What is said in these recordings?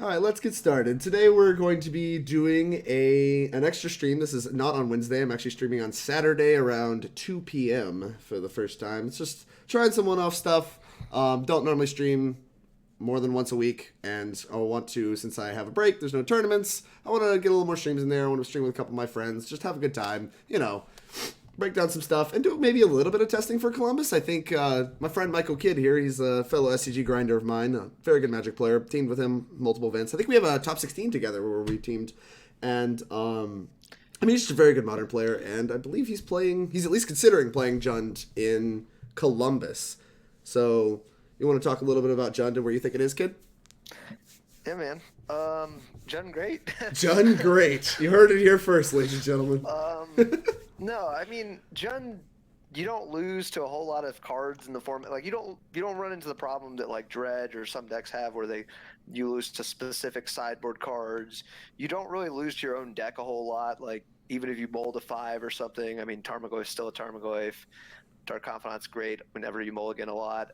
All right, let's get started. Today we're going to be doing an extra stream. This is not on Wednesday. I'm actually streaming on Saturday around 2 p.m. for the first time. It's just trying some one-off stuff. Don't normally stream more than once a week, and I want to, since I have a break, there's no tournaments, I want to get a little more streams in there. I want to stream with a couple of my friends, just have a good time, break down some stuff, and do maybe a little bit of testing for Columbus. I think my friend Michael Kidd here, he's a fellow SCG grinder of mine, a very good Magic player, teamed with him multiple events. I think we have a top 16 together where we teamed, and he's just a very good Modern player, and I believe he's at least considering playing Jund in Columbus. So, you want to talk a little bit about Jund and where you think it is, kid? Yeah, man. Jund great. Jund great. You heard it here first, ladies and gentlemen. No, I mean, Jund, you don't lose to a whole lot of cards in the format. Like, you don't run into the problem that like Dredge or some decks have where you lose to specific sideboard cards. You don't really lose to your own deck a whole lot. Like, even if you mold a 5 or something, I mean, Tarmogoyf's still a Tarmogoyf. Dark Confidant's great whenever you mulligan a lot.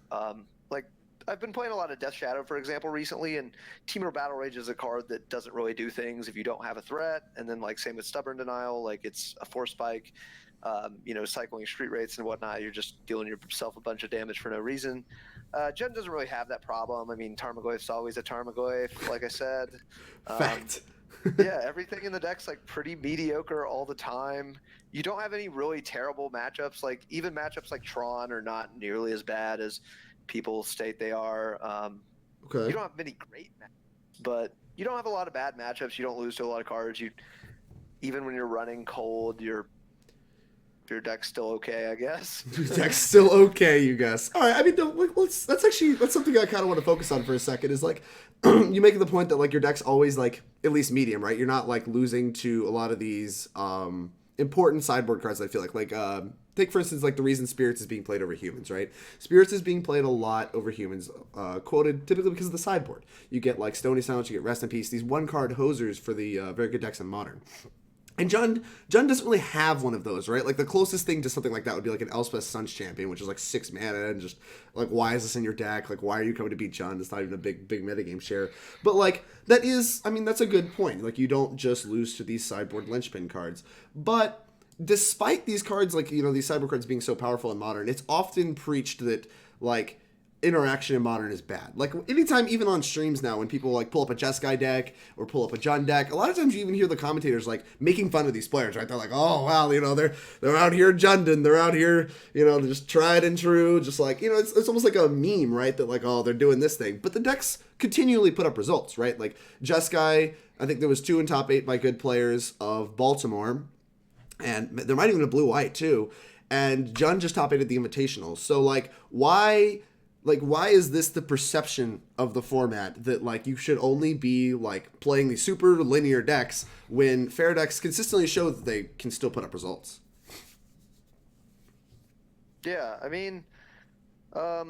I've been playing a lot of Death Shadow, for example, recently, and Temur Battle Rage is a card that doesn't really do things if you don't have a threat, and then, same with Stubborn Denial, it's a Force Spike, cycling street rates and whatnot, you're just dealing yourself a bunch of damage for no reason. Jund doesn't really have that problem. I mean, Tarmogoyf's always a Tarmogoyf, like I said. Fact. Yeah, everything in the deck's, pretty mediocre all the time. You don't have any really terrible matchups. Even matchups like Tron are not nearly as bad as people state they are. Okay. You don't have many great matchups, but you don't have a lot of bad matchups. You don't lose to a lot of cards. Even when you're running cold, your deck's still okay, I guess. Your deck's still okay, you guess. All right. I mean, that's something I kind of want to focus on for a second. Is you make the point that your deck's always at least medium, right? You're not losing to a lot of these important sideboard cards. I feel take for instance the reason Spirits is being played over Humans, right? Spirits is being played a lot over Humans, quoted typically because of the sideboard. You get Stony Silence, you get Rest in Peace, these one card hosers for the very good decks in Modern. And Jund doesn't really have one of those, right? The closest thing to something like that would be an Elspeth Sun's Champion, which is 6 mana, and just why is this in your deck? Why are you coming to beat Jund? It's not even a big metagame share. But that's a good point. You don't just lose to these sideboard linchpin cards. But despite these cards, these sideboard cards being so powerful in Modern, it's often preached that interaction in Modern is bad. Anytime, even on streams now, when people pull up a Jeskai deck or pull up a Jund deck, a lot of times you even hear the commentators making fun of these players, right? They're oh wow, they're out here Jundin, they're out here, they're just tried and true, just it's almost like a meme, right? That oh, they're doing this thing, but the decks continually put up results, right? Jeskai, I think there was 2 in top 8 by good players of Baltimore, and there might even a blue-white too, and Jund just top 8 at the Invitational. So why is this the perception of the format that you should only be playing these super linear decks when fair decks consistently show that they can still put up results? Yeah, I mean, I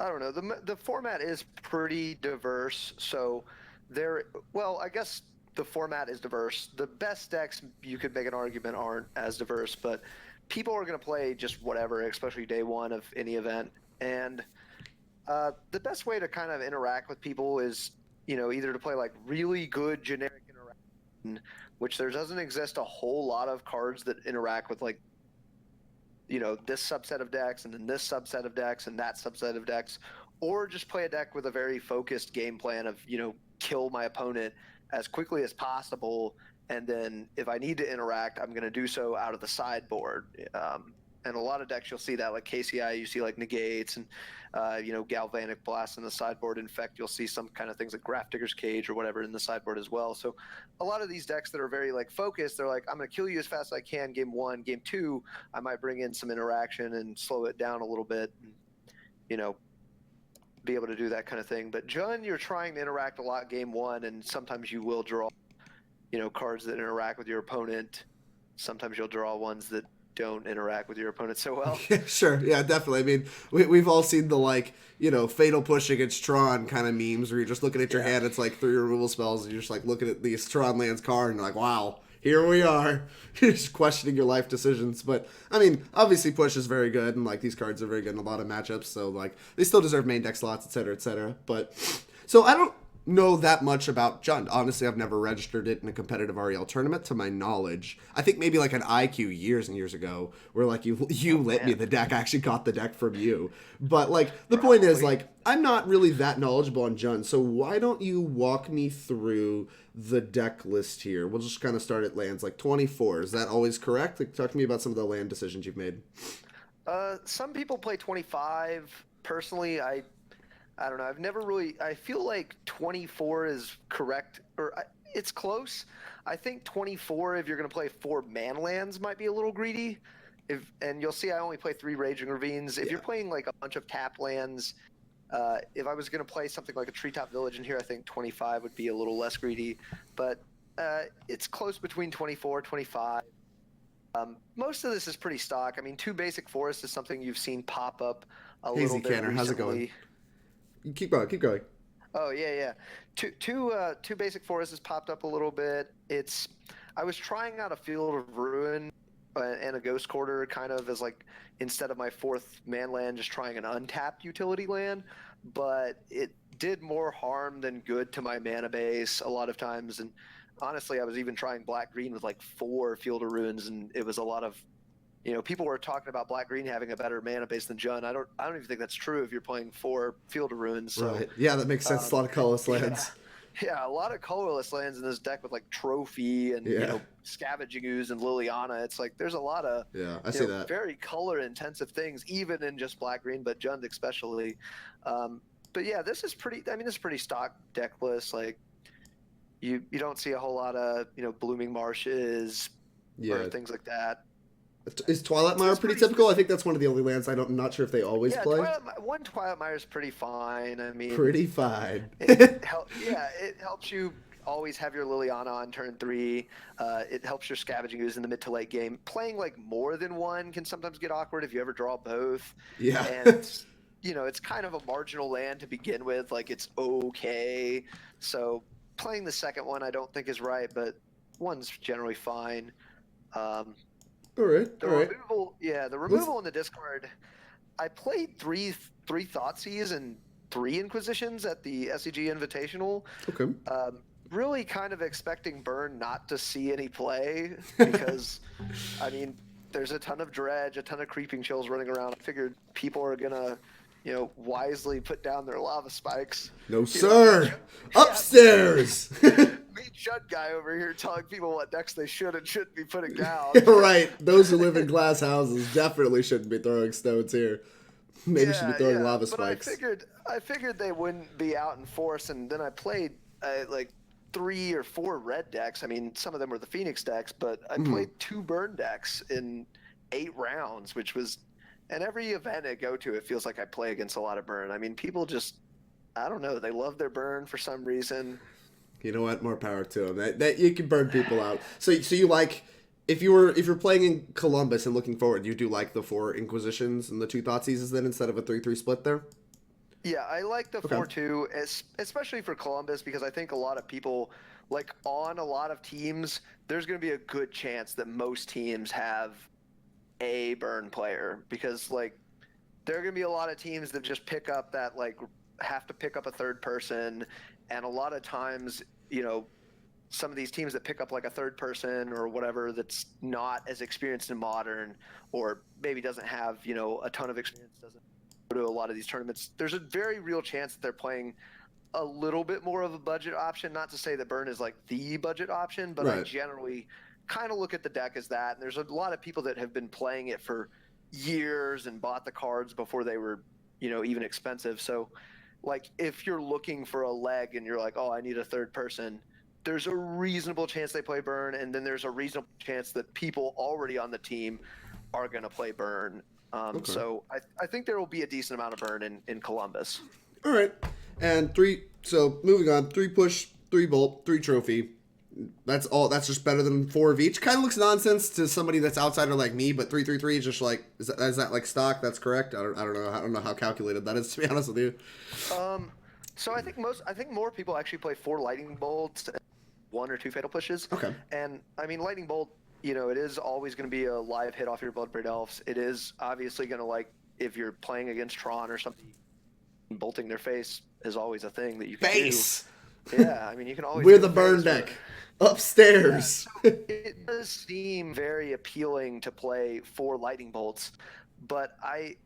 don't know. The format is pretty diverse, so I guess the format is diverse. The best decks, you could make an argument, aren't as diverse, but people are going to play just whatever, especially day one of any event. And the best way to kind of interact with people is, either to play really good generic interaction, which there doesn't exist a whole lot of cards that interact with this subset of decks and then this subset of decks and that subset of decks, or just play a deck with a very focused game plan of, kill my opponent as quickly as possible. And then if I need to interact, I'm going to do so out of the sideboard. And a lot of decks, you'll see that, KCI, you see negates and, Galvanic Blast in the sideboard. In fact, you'll see some kind of things like Grafdigger's Cage or whatever in the sideboard as well. So a lot of these decks that are very focused, they're I'm going to kill you as fast as I can game 1. Game 2, I might bring in some interaction and slow it down a little bit and, be able to do that kind of thing. But Jund, you're trying to interact a lot game 1, and sometimes you will draw, cards that interact with your opponent. Sometimes you'll draw ones that don't interact with your opponent so well. Yeah, sure. Yeah, definitely. I mean, we've all seen the fatal push against Tron kind of memes where you're just looking at your hand, it's 3 removal spells, and you're just looking at these Tron lands card and you're wow, here we are. You're just questioning your life decisions. But I mean, obviously push is very good, and these cards are very good in a lot of matchups, so they still deserve main deck slots, etc., etc. But so I don't know that much about Jund. Honestly, I've never registered it in a competitive REL tournament, to my knowledge. I think maybe like an IQ years and years ago, where like you lit me the deck. I actually got the deck from you. But like the point is, like, I'm not really that knowledgeable on Jund. So why don't you walk me through the deck list here? We'll just kind of start at lands like 24. Is that always correct? Like, talk to me about some of the land decisions you've made. Some people play 25. Personally, I don't know. I've never really. I feel like 24 is correct, it's close. I think 24, if you're going to play 4 man lands, might be a little greedy. And you'll see, I only play 3 Raging Ravines. If you're playing like a bunch of tap lands, if I was going to play something like a Treetop Village in here, I think 25 would be a little less greedy. But it's close between 24, 25. Most of this is pretty stock. I mean, 2 basic forests is something you've seen pop up a little bit Canner, recently. how's it going? Keep going. Oh yeah. Two basic forests has popped up a little bit. I was trying out a Field of Ruin and a Ghost Quarter kind of as like, instead of my 4th man land, just trying an untapped utility land, but it did more harm than good to my mana base a lot of times. And honestly, I was even trying black green with like 4 Field of Ruins, and it was a lot of, people were talking about black green having a better mana base than Jund. I don't even think that's true if you're playing 4 Field of Ruins. So, right. Yeah, that makes sense. A lot of colorless lands. Yeah, a lot of colorless lands in this deck with like Trophy and Scavenging Ooze and Liliana. It's like there's a lot of I see that. very color intensive things, even in just black green, but Jund especially. But yeah, this is pretty. I mean, this is pretty stock deck list. Like you don't see a whole lot of Blooming Marshes or things like that. Is Twilight Mire pretty typical? I think that's one of the only lands I'm not sure if they always play. Twilight Mire is pretty fine. I mean, pretty fine. It helps you always have your Liliana on turn 3. It helps your Scavenging Ooze in the mid to late game. Playing like more than one can sometimes get awkward if you ever draw both. Yeah. And it's kind of a marginal land to begin with. Like, it's okay. So playing the second one I don't think is right, but one's generally fine. All right. The removal in the discard. I played three Thoughtseize and 3 Inquisitions at the SCG Invitational. Okay. Really kind of expecting Burn not to see any play because, I mean, there's a ton of Dredge, a ton of Creeping Chills running around. I figured people are gonna, wisely put down their lava spikes. No, sir. Upstairs. Me, Jund guy over here telling people what decks they should and shouldn't be putting down. Right. Those who live in glass houses definitely shouldn't be throwing stones here. Maybe should be throwing lava spikes. I figured they wouldn't be out in force, and then I played like 3 or 4 red decks. I mean, some of them were the Phoenix decks, but I played 2 burn decks in 8 rounds, which was. And every event I go to, it feels like I play against a lot of burn. I mean, people just, I don't know, they love their burn for some reason. You know what? More power to them. That you can burn people out. So you like, if you're playing in Columbus and looking forward, you do like the 4 Inquisitions and the 2 Thoughtseizes then instead of a 3-3 split there? Yeah, I like the 4-2, especially for Columbus, because I think a lot of people, like on a lot of teams, there's going to be a good chance that most teams have a burn player, because like there are going to be a lot of teams that just pick up that, like, have to pick up a third person, and a lot of times some of these teams that pick up like a third person or whatever that's not as experienced in Modern, or maybe doesn't have a ton of experience, doesn't go to a lot of these tournaments, there's a very real chance that they're playing a little bit more of a budget option. Not to say that burn is like the budget option, but I generally kind of look at the deck as that. And there's a lot of people that have been playing it for years and bought the cards before they were, even expensive. So like if you're looking for a leg and you're like, oh, I need a third person, there's a reasonable chance they play burn. And then there's a reasonable chance that people already on the team are going to play burn. So I think there will be a decent amount of burn in Columbus. All right. And 3, so moving on, 3 push, 3 bolt, 3 trophy. That's all. That's just better than 4 of each. Kind of looks nonsense to somebody that's outsider like me, but 3-3-3 is just like, is that like stock? That's correct. I don't know. I don't know how calculated that is, to be honest with you. So I think more people actually play 4 lightning bolts, 1 or 2 fatal pushes. Okay. And I mean, lightning bolt, it is always going to be a live hit off your Bloodbraid Elves. It is obviously going to, like, if you're playing against Tron or something, bolting their face is always a thing that you can do. Yeah, I mean, you can always We're do the a burn phase deck. where- Yeah, Upstairs. so it does seem very appealing to play 4 lightning bolts, but I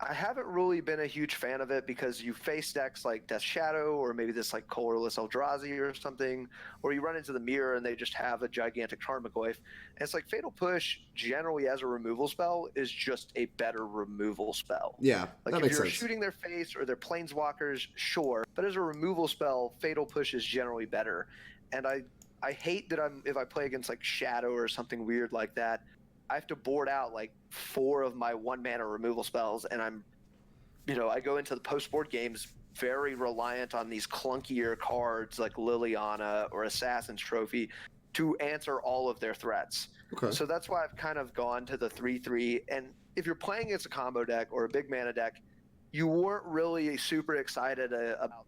haven't really been a huge fan of it because you face decks like Death Shadow or maybe this like colorless Eldrazi or something, or you run into the mirror and they just have a gigantic Tarmogoyf. And it's like Fatal Push generally as a removal spell is just a better removal spell. Yeah, Like that if makes you're sense. shooting their face or their planeswalkers, sure, but as a removal spell, Fatal Push is generally better. And I hate that if I play against like Shadow or something weird like that, I have to board out like 4 of my 1-mana removal spells, and I go into the post-board games very reliant on these clunkier cards like Liliana or Assassin's Trophy to answer all of their threats. Okay. So that's why I've kind of gone to the 3/3. And if you're playing against a combo deck or a big mana deck, you weren't really super excited about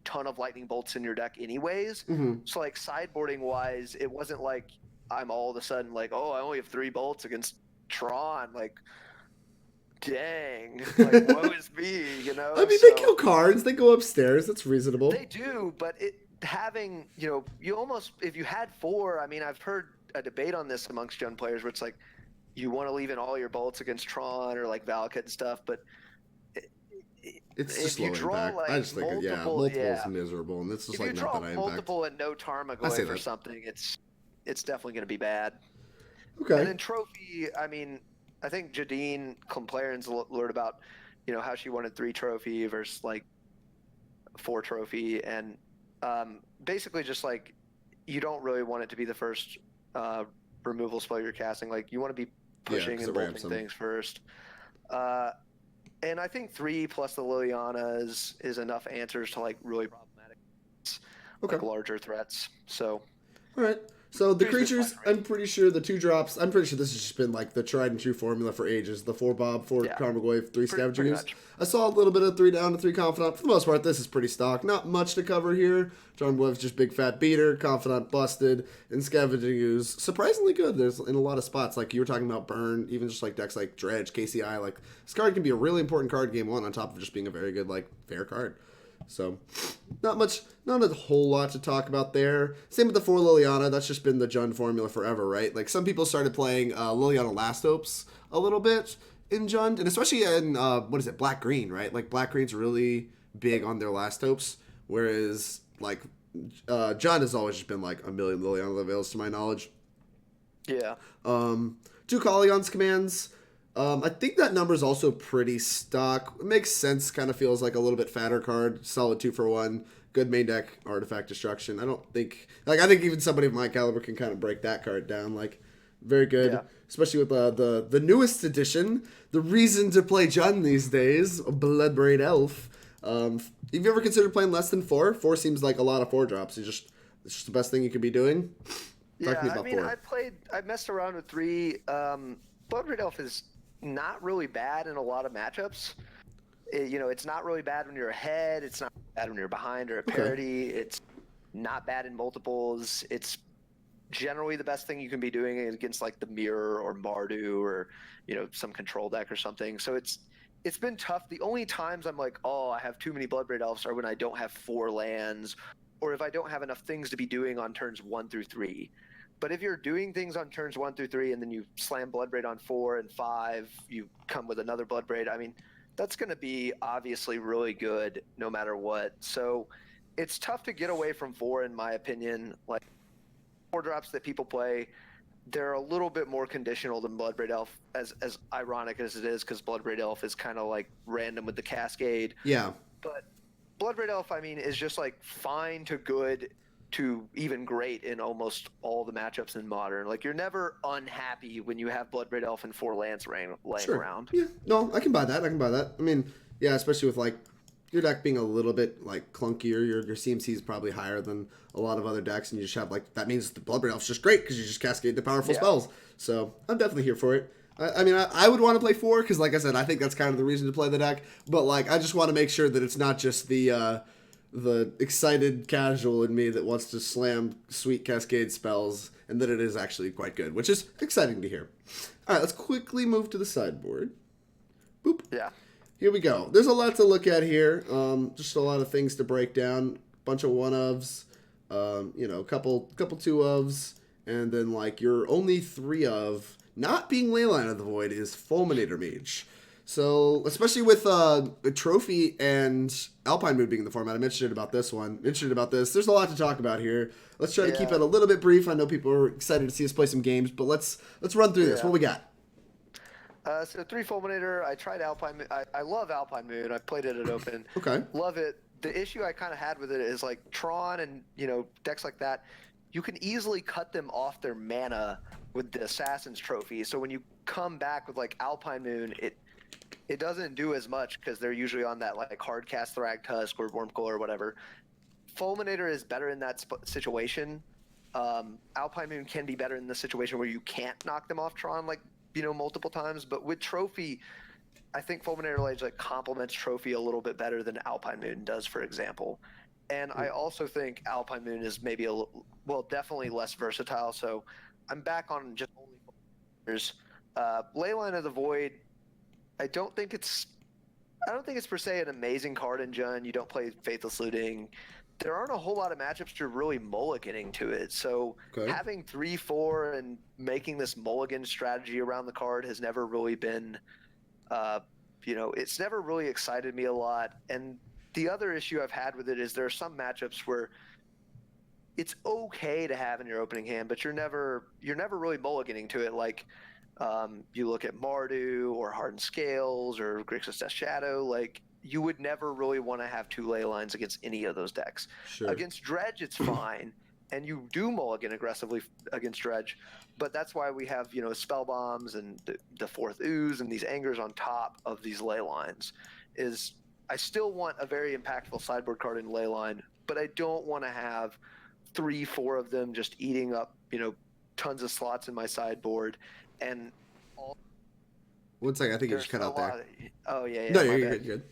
ton of lightning bolts in your deck anyways. Mm-hmm. So like sideboarding wise, it wasn't like I'm all of a sudden like, oh, I only have 3 bolts against Tron. Like, dang, like woe is me, I mean, they kill cards. They go upstairs. That's reasonable. They do, but having, you almost, if you had 4, I mean, I've heard a debate on this amongst young players where it's like, you want to leave in all your bolts against Tron or like Valakut and stuff, but It's if just you low draw, impact. like, I just think, multiple yeah. is miserable, and it's just if like you not draw that high impact. multiple and no I see Tarmogoyf or that. something, it's definitely going to be bad. Okay. And then trophy, I mean, I think Jadine Clarence learned about, how she wanted 3 trophy versus like 4 trophy, and basically just like you don't really want it to be the first removal spell you're casting. Like you want to be pushing 'cause and it ramps bolting them. things first. And I think 3 plus the Liliana is enough answers to like really problematic, Okay. like larger threats. So. All right. So the Three's been creatures, fine, right? I'm pretty sure the 2 drops. I'm pretty sure this has just been like the tried and true formula for ages. The 4 Bob, 4 Yeah. Tarmogoyf, 3 Scavenging Pretty Ooze. much. I saw a little bit of 3 down to 3 Confidant. For the most part, this is pretty stock. Not much to cover here. Tarmogoyf's just big fat beater. Confidant busted, and Scavenging Ooze surprisingly good. There's in a lot of spots like you were talking about burn, even just like decks like Dredge, KCI. Like this card can be a really important card game 1 on top of just being a very good like fair card. So, not a whole lot to talk about there. Same with the 4 Liliana. That's just been the Jund formula forever, right? Like, some people started playing Liliana Last Hopes a little bit in Jund, and especially in, Black-Green, right? Like, Black-Green's really big on their Last Hopes, whereas, like, Jund has always just been, like, a million Liliana Avails to my knowledge. Yeah. 2 Kolaghan's commands. I think that number is also pretty stock. It makes sense. Kind of feels like a little bit fatter card. Solid 2 for 1. Good main deck artifact destruction. I think even somebody of my caliber can kind of break that card down. Like, very good. Yeah. Especially with the newest edition, the reason to play Jund these days, Bloodbraid Elf. Have you ever considered playing less than 4? 4 seems like a lot of 4 drops. It's just the best thing you could be doing. Talk to me Yeah, about I mean, 4. I messed around with 3. Bloodbraid Elf is not really bad in a lot of matchups. It's not really bad when you're ahead. It's not bad when you're behind or at parity. It's not bad in multiples. It's generally the best thing you can be doing against like the Mirror or Mardu or some control deck or something. So it's been tough. The only times I'm like, oh, I have too many Bloodbraid Elves are when I don't have 4 lands, or if I don't have enough things to be doing on turns 1 through 3. But if you're doing things on turns 1 through 3 and then you slam Bloodbraid on 4 and 5, you come with another Bloodbraid, I mean, that's going to be obviously really good no matter what. So it's tough to get away from 4 in my opinion. Like 4 drops that people play, they're a little bit more conditional than Bloodbraid Elf, as ironic as it is, because Bloodbraid Elf is kind of like random with the Cascade. Yeah. But Bloodbraid Elf, I mean, is just like fine to good to even great in almost all the matchups in Modern. Like, you're never unhappy when you have Bloodbraid Elf and 4 lands laying around. Yeah, no, I can buy that. I mean, yeah, especially with, like, your deck being a little bit, like, clunkier. Your CMC is probably higher than a lot of other decks, and you just have, like, that means the Bloodbraid Elf's just great because you just cascade the powerful spells. So, I'm definitely here for it. I mean, I would want to play 4 because, like I said, I think that's kind of the reason to play the deck. But, like, I just want to make sure that it's not just the excited casual in me that wants to slam sweet cascade spells, and that it is actually quite good, which is exciting to hear. All right, let's quickly move to the sideboard. Boop. Yeah. Here we go. There's a lot to look at here. Just a lot of things to break down. bunch of one ofs, you know, couple two ofs, and then like your only three of not being Leyline of the Void is Fulminator Mage. So, especially with a Trophy and Alpine Moon being in the format, I'm interested about this one. Interested about this. There's a lot to talk about here. Let's try to keep it a little bit brief. I know people are excited to see us play some games, but let's run through this. What we got? So 3 Fulminator. I tried Alpine Moon. I love Alpine Moon. I played it at Open. Okay. Love it. The issue I kind of had with it is like Tron and, you know, decks like that, you can easily cut them off their mana with the Assassin's Trophy. So when you come back with like Alpine Moon, it doesn't do as much because they're usually on that like hard cast Thragtusk or Wormcoil or whatever. Fulminator is better in that situation. Alpine Moon can be better in the situation where you can't knock them off Tron like, you know, multiple times. But with Trophy, I think Fulminator Mage like complements Trophy a little bit better than Alpine Moon does, for example. And I also think Alpine Moon is maybe definitely less versatile. So I'm back on just only Fulminators. Leyline of the Void, I don't think it's per se an amazing card in Jund. You don't play Faithless Looting. There aren't a whole lot of matchups you're really mulliganing to it. So having 3-4 and making this mulligan strategy around the card has never really been, you know, it's never really excited me a lot. And the other issue I've had with it is there are some matchups where it's okay to have in your opening hand, but you're never really mulliganing to it. Like, you look at Mardu or Hardened Scales or Grixis Death Shadow, like you would never really want to have 2 Leylines against any of those decks. Sure. Against Dredge, it's fine, and you do mulligan aggressively against Dredge, but that's why we have, you know, Spellbombs and the 4th Ooze and these Angers on top of these Leylines. Is I still want a very impactful sideboard card in Leyline, but I don't want to have 3-4 of them just eating up, you know, tons of slots in my sideboard. And one second, I think you just cut out there. Oh yeah. No, you're good.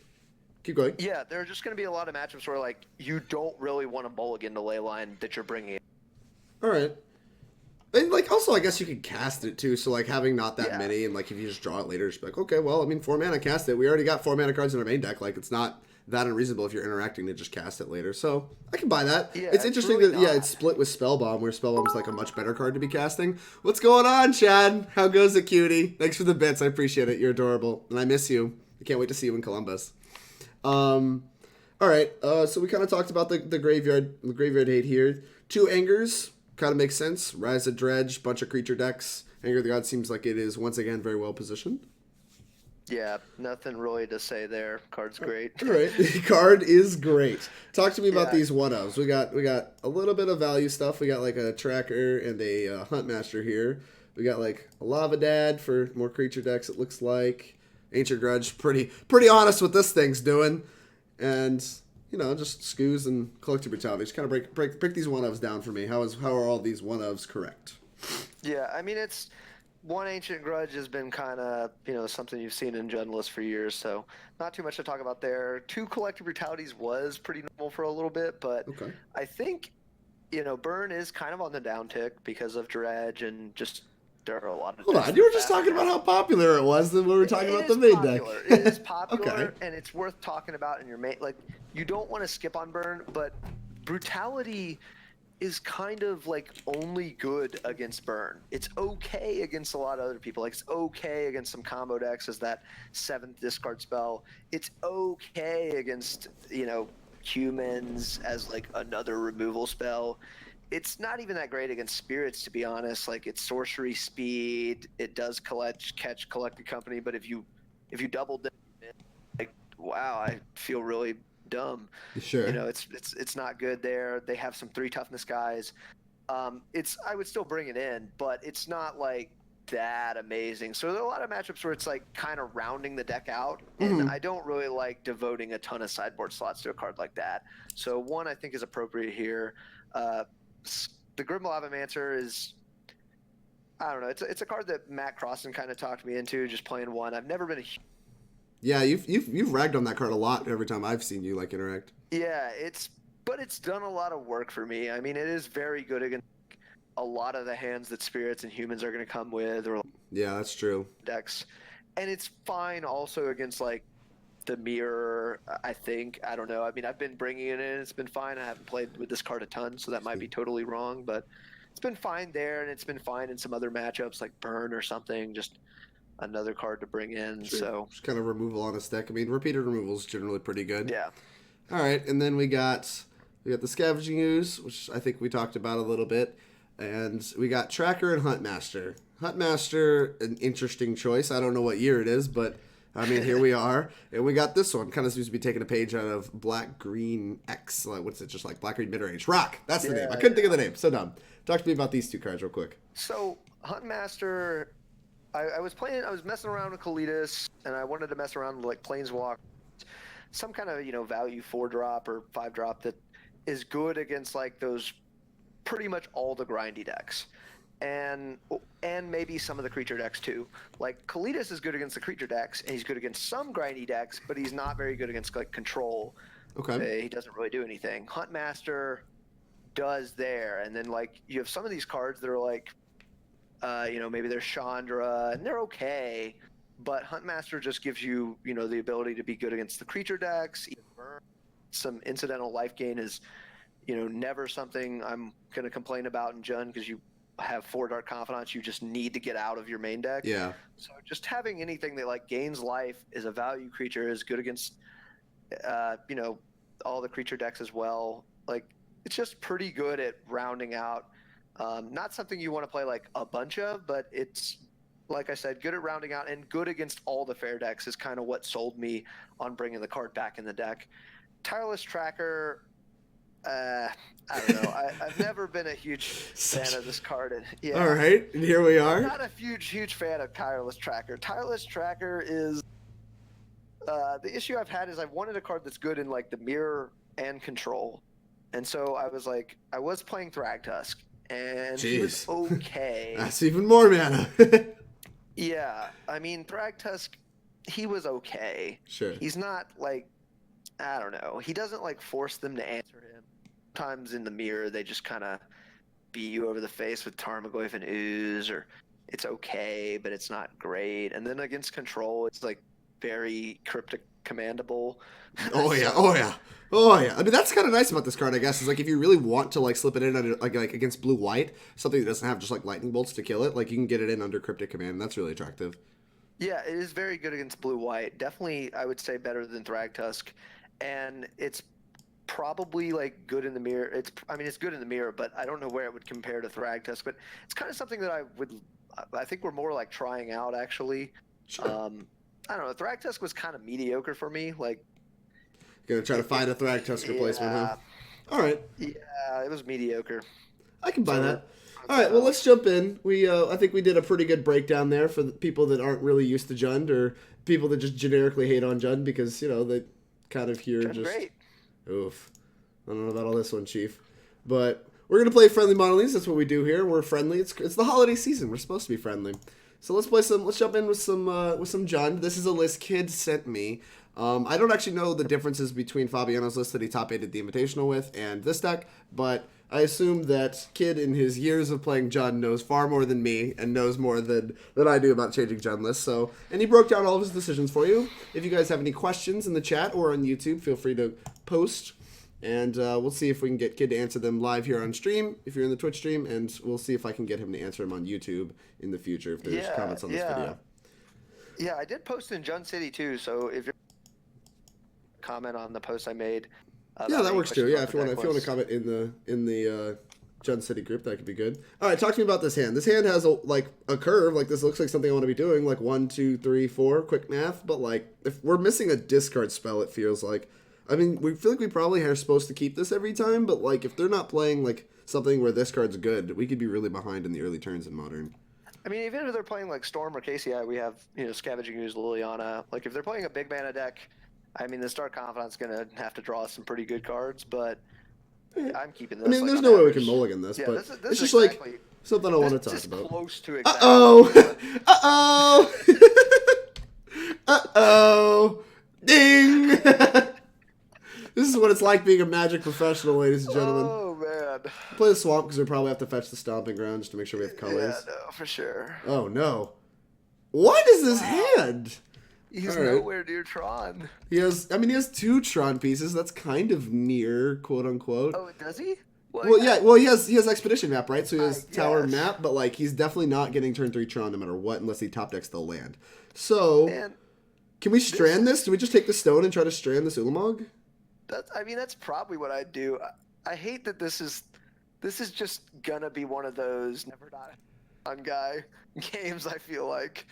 Keep going. Yeah, there are just going to be a lot of matchups where like you don't really want to mulligan the Leyline that you're bringing in. All right. And like also, I guess you could cast it too. So like having not that many, and like if you just draw it later, just be like, okay, well, I mean, 4 mana, cast it. We already got 4 mana cards in our main deck. Like it's not that unreasonable if you're interacting to just cast it later. So I can buy that. Yeah, it's interesting really that it's split with Spellbomb, where Spellbomb's like a much better card to be casting. What's going on, Chad? How goes it, cutie? Thanks for the bits. I appreciate it. You're adorable, and I miss you. I can't wait to see you in Columbus. All right. So we kind of talked about the graveyard hate here. 2 Angers kind of makes sense. Rise of Dredge, bunch of creature decks. Anger of the Gods seems like it is once again very well positioned. Yeah, nothing really to say there. Card's great. All right, card is great. Talk to me about these one-ofs. We got a little bit of value stuff. We got like a Tracker and a Huntmaster here. We got like a Lava Dad for more creature decks. It looks like Ancient Grudge, pretty honest with this thing's doing, and you know just Scoos and Collective Brutality. Just kind of break these one-ofs down for me. How are all these one-ofs correct? Yeah, I mean it's. One Ancient Grudge has been kind of, you know, something you've seen in Jund lists for years, so not too much to talk about there. 2 Collective Brutalities was pretty normal for a little bit, but I think, you know, Burn is kind of on the downtick because of Dredge and just there are a lot of... Hold on, you were just talking about how popular it was when we were talking about the main deck. It is popular, and it's worth talking about in your main... Like, you don't want to skip on Burn, but Brutality is kind of like only good against Burn. It's okay against a lot of other people. Like it's okay against some combo decks as that 7th discard spell. It's okay against, you know, humans as like another removal spell. It's not even that great against spirits, to be honest. Like it's sorcery speed. It does catch Collected Company, but if you double dip it, like wow, I feel really dumb. Sure. You know, it's not good there. They have some 3 toughness guys. I would still bring it in, but it's not like that amazing. So there are a lot of matchups where it's like kind of rounding the deck out, and I don't really like devoting a ton of sideboard slots to a card like that. So 1 I think is appropriate here. The Grim Lavamancer is, I don't know, it's a card that Matt Crossan kind of talked me into just playing 1. I've never been a Yeah, you've ragged on that card a lot every time I've seen you like interact. Yeah, but it's done a lot of work for me. I mean, it is very good against a lot of the hands that spirits and humans are going to come with, or yeah, that's true. Decks, and it's fine also against like the mirror, I think. I don't know. I mean, I've been bringing it in. It's been fine. I haven't played with this card a ton, so that might be totally wrong. But it's been fine there, and it's been fine in some other matchups like Burn or something. Just another card to bring in. Sure. So Just kind of removal on a deck. I mean, repeated removal is generally pretty good. yeah. All right, and then we got the Scavenging Ooze, which I think we talked about a little bit, and we got Tracker and Huntmaster. Huntmaster, an interesting choice. I don't know what year it is, but I mean, here we are, and we got this one. Kind of seems to be taking a page out of Black Green X. Like, what's it? Just like Black Green Midrange Rock. That's the name. I couldn't think of the name. So dumb. Talk to me about these two cards real quick. So Huntmaster, I was messing around with Kalitas, and I wanted to mess around with like Planeswalk, some kind of value 4-drop or 5-drop that is good against like those pretty much all the grindy decks, and maybe some of the creature decks too. Like Kalitas is good against the creature decks, and he's good against some grindy decks, but he's not very good against like control. Okay. He doesn't really do anything. Huntmaster does there, and then like you have some of these cards that are like. Maybe they're Chandra, and they're okay, but Huntmaster just gives you, the ability to be good against the creature decks. Some incidental life gain is, never something I'm going to complain about in Jund because you have 4 Dark Confidants you just need to get out of your main deck. Yeah. So just having anything that like gains life is a value creature is good against, all the creature decks as well. Like it's just pretty good at rounding out. Not something you want to play like a bunch of, but it's, like I said, good at rounding out and good against all the fair decks is kind of what sold me on bringing the card back in the deck. Tireless Tracker, I don't know. I've never been a huge fan of this card. And, yeah, all right, and here we are. I'm not a huge fan of Tireless Tracker. Tireless Tracker is the issue I've had is I've wanted a card that's good in like the mirror and control, and so I was playing Thragtusk. And he was okay. That's even more mana. Yeah, I mean, Thragtusk, he was okay. Sure. He's not like, I don't know. He doesn't like force them to answer him. Sometimes in the mirror, they just kind of beat you over the face with Tarmogoyf and Ooze, or it's okay, but it's not great. And then against control, it's like very cryptic commandable. Oh yeah. I mean, that's kind of nice about this card, I guess, is like if you really want to like slip it in under like against blue-white, something that doesn't have just like lightning bolts to kill it, like you can get it in under Cryptic Command, and that's really attractive. Yeah, it is very good against blue-white. Definitely, I would say better than Thragtusk, and it's probably like good in the mirror. It's good in the mirror, but I don't know where it would compare to Thragtusk. But it's kind of something that I think we're more like trying out actually. Sure. I don't know. Thragtusk was kind of mediocre for me. Like, gonna try to find a Thragtusk replacement, huh? All right. Yeah, it was mediocre. I can buy that. All right, well, let's jump in. I think we did a pretty good breakdown there for the people that aren't really used to Jund or people that just generically hate on Jund because, they kind of hear Jund's just... great. Oof. I don't know about all this one, Chief. But we're going to play friendly mono leagues. That's what we do here. We're friendly. It's the holiday season. We're supposed to be friendly. So let's jump in with some Jund. This is a list Kid sent me. I don't actually know the differences between Fabiano's list that he top 8'd the Invitational with and this deck, but I assume that Kid in his years of playing Jund knows far more than me and knows more than I do about changing Jund lists. So, and he broke down all of his decisions for you. If you guys have any questions in the chat or on YouTube, feel free to post, and we'll see if we can get Kid to answer them live here on stream, if you're in the Twitch stream, and we'll see if I can get him to answer them on YouTube in the future if there's comments on this video. Yeah, I did post in Jund City too, so if you're comment on the post I made. That works too. Yeah, if you want to comment in the Jund City group, that could be good. All right, talk to me about this hand. This hand has a curve. Like, this looks like something I want to be doing. Like 1, 2, 3, 4, quick math. But like, if we're missing a discard spell, it feels like. I mean, we feel like we probably are supposed to keep this every time. But like, if they're not playing like something where this card's good, we could be really behind in the early turns in Modern. I mean, even if they're playing like Storm or KCI, we have Scavenging Ooze, Liliana. Like, if they're playing a big mana deck. I mean, the Dark Confidant's going to have to draw some pretty good cards, but I'm keeping this. I mean, there's no way we can mulligan this, but this it's just exactly, like something I want to talk about. Close to exactly. Uh-oh! Uh-oh! Ding! This is what it's like being a Magic professional, ladies and gentlemen. Oh, man. Play the Swamp because we probably have to fetch the Stomping Ground just to make sure we have colors. Yeah, no, for sure. Oh, no. What is this hand? He's All right. nowhere near Tron. He has 2 Tron pieces. That's kind of near, quote unquote. Oh, does he? Well, yeah. Well, he has Expedition map, right? So he has Tower guess. map, but like he's definitely not getting turn 3 Tron no matter what, unless he top decks the land. So, Man, can we strand this? Do we just take the stone and try to strand this Ulamog? that's probably what I'd do. I hate that this is just gonna be one of those never die on guy games. I feel like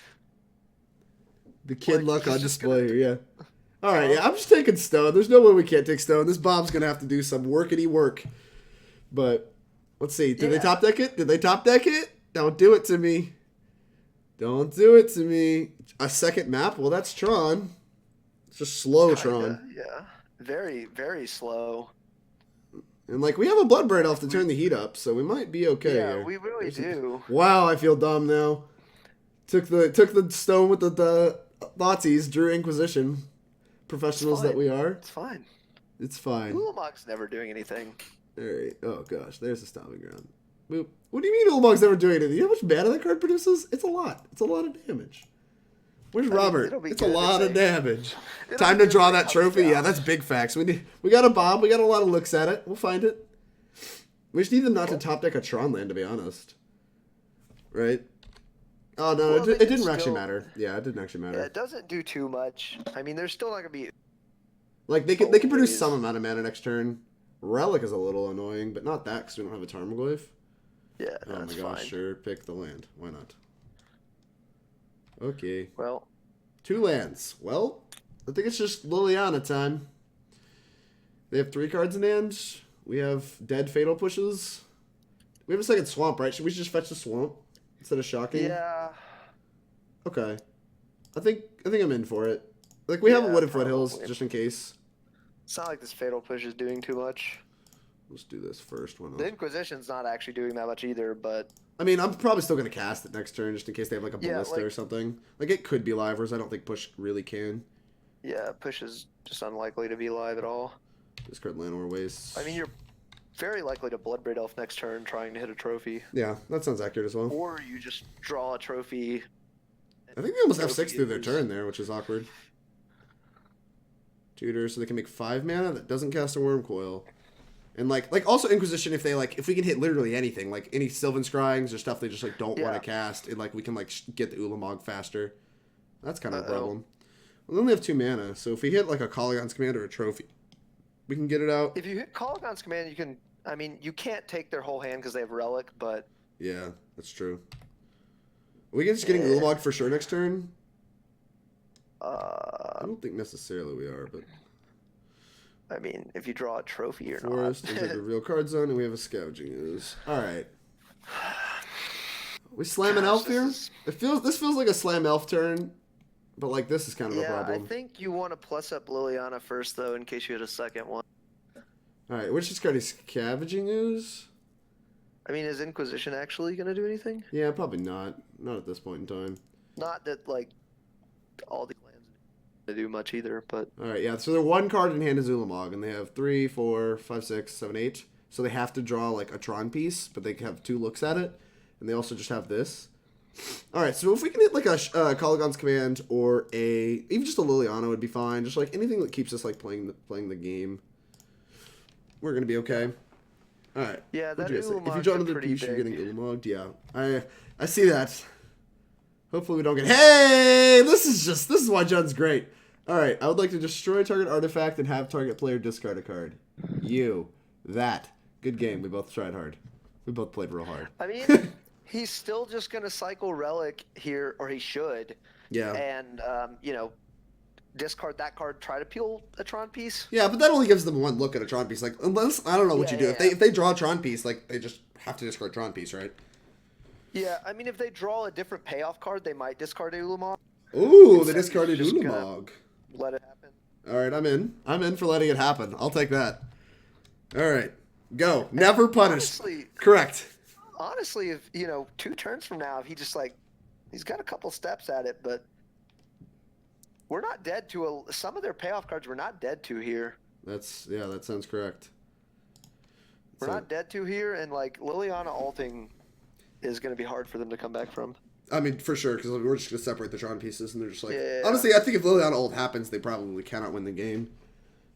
The kid Like, luck he's on just display here, yeah. All right, yeah, I'm just taking stone. There's no way we can't take stone. This bomb's gonna have to do some workity work. But let's see. Did they top deck it? Did they top deck it? Don't do it to me. Don't do it to me. A second map? Well, that's Tron. It's just slow Tron. Yeah, very very slow. And like we have a Bloodbraid Elf to turn the heat up, so we might be okay Yeah, here. we really do. Wow, I feel dumb now. Took the stone with the Thoughtseize, drew Inquisition. Professionals that we are. It's fine. It's fine. Ulamog's never doing anything. Alright. Oh gosh, there's the Stomping Ground. Boop. What do you mean Ulamog's never doing anything? You know how much mana that card produces? It's a lot. It's a lot of damage. Where's Robert? It's a lot of damage. Time to draw that trophy? Yeah, that's big facts. We got a bomb. We got a lot of looks at it. We'll find it. We just need them not to top deck a Tron land, to be honest. Right? Oh, no, Well, it didn't still... actually matter. Yeah, it didn't actually matter. Yeah, it doesn't do too much. I mean, there's still not going to be... Like, they can produce some amount of mana next turn. Relic is a little annoying, but not that because we don't have a Tarmogoyf. Yeah, oh that's my gosh, fine. Sure, pick the land. Why not? Okay. Well... 2 lands. Well, I think it's just Liliana time. They have 3 cards in hand. We have dead Fatal Pushes. We have a second Swamp, right? Should we just fetch the Swamp instead of Shocking? Yeah. Okay. I think I'm in for it. Like, we have a Wooded Foothills, just in case. It's not like this Fatal Push is doing too much. Let's do this first one. The Inquisition's not actually doing that much either, but... I mean, I'm probably still going to cast it next turn, just in case they have, like, a Ballista or something. Like, it could be live, whereas I don't think Push really can. Yeah, Push is just unlikely to be live at all. Discard Llanowar Wastes. I mean, you're very likely to Bloodbraid Elf next turn trying to hit a trophy. Yeah, that sounds accurate as well. Or you just draw a trophy. I think they almost have 6 through their turn there, which is awkward. Tutor, so they can make 5 mana that doesn't cast a Worm Coil. And like also Inquisition, if we can hit literally anything, like any Sylvan Scryings or stuff they just like don't want to cast, and like we can like get the Ulamog faster. That's kind of a problem. Well, they only have 2 mana, so if we hit like a Kolaghan's Command or a trophy, we can get it out. If you hit Kolaghan's Command, you can. I mean, you can't take their whole hand because they have Relic, but yeah, that's true. Are we just getting Ulamog for sure next turn? I don't think necessarily we are, but. I mean, if you draw a trophy or Forest, not. Forest, reveal card zone, and we have a Scavenging Ooze. Alright. We slam an elf here? This feels like a slam elf turn, but like this is kind of a problem. I think you want to plus up Liliana first, though, in case you hit a second one. Alright, which is card is Scavenging Ooze? I mean, is Inquisition actually going to do anything? Yeah, probably not. Not at this point in time. Not that, like, all the lands to do much either, but... Alright, yeah, so their 1 card in hand is Ulamog, and they have 3, 4, 5, 6, 7, 8. So they have to draw, like, a Tron piece, but they have 2 looks at it. And they also just have this. Alright, so if we can hit, like, a Kolaghan's Command or even just a Liliana would be fine. Just, like, anything that keeps us, like, playing the game. We're going to be okay. Alright. Yeah, that If you Ulamog's draw another pretty piece, you're big. getting Ulamog'd. Yeah, I see that. Hopefully we don't get... Hey! This is why John's great. Alright, I would like to destroy target artifact and have target player discard a card. That. Good game. We both tried hard. We both played real hard. I mean, he's still just going to cycle Relic here, or he should. Yeah. And, discard that card, try to peel a Tron piece. Yeah, but that only gives them 1 look at a Tron piece. Like, unless... I don't know what you do. If they draw a Tron piece, like, they just have to discard Tron piece, right? Yeah, I mean, if they draw a different payoff card, they might discard Ulamog. Ooh, they discarded Ulamog. Let it happen. Alright, I'm in. I'm in for letting it happen. I'll take that. Alright. Go. Never punished. Honestly, Correct. Honestly, if, 2 turns from now, if he just, like, he's got a couple steps at it, but we're not dead to some of their payoff cards we're not dead to here. That sounds correct. We're not dead to here, and, like, Liliana alting is going to be hard for them to come back from. I mean, for sure, because we're just going to separate the Tron pieces, and they're just like... Yeah. Honestly, I think if Liliana ult happens, they probably cannot win the game.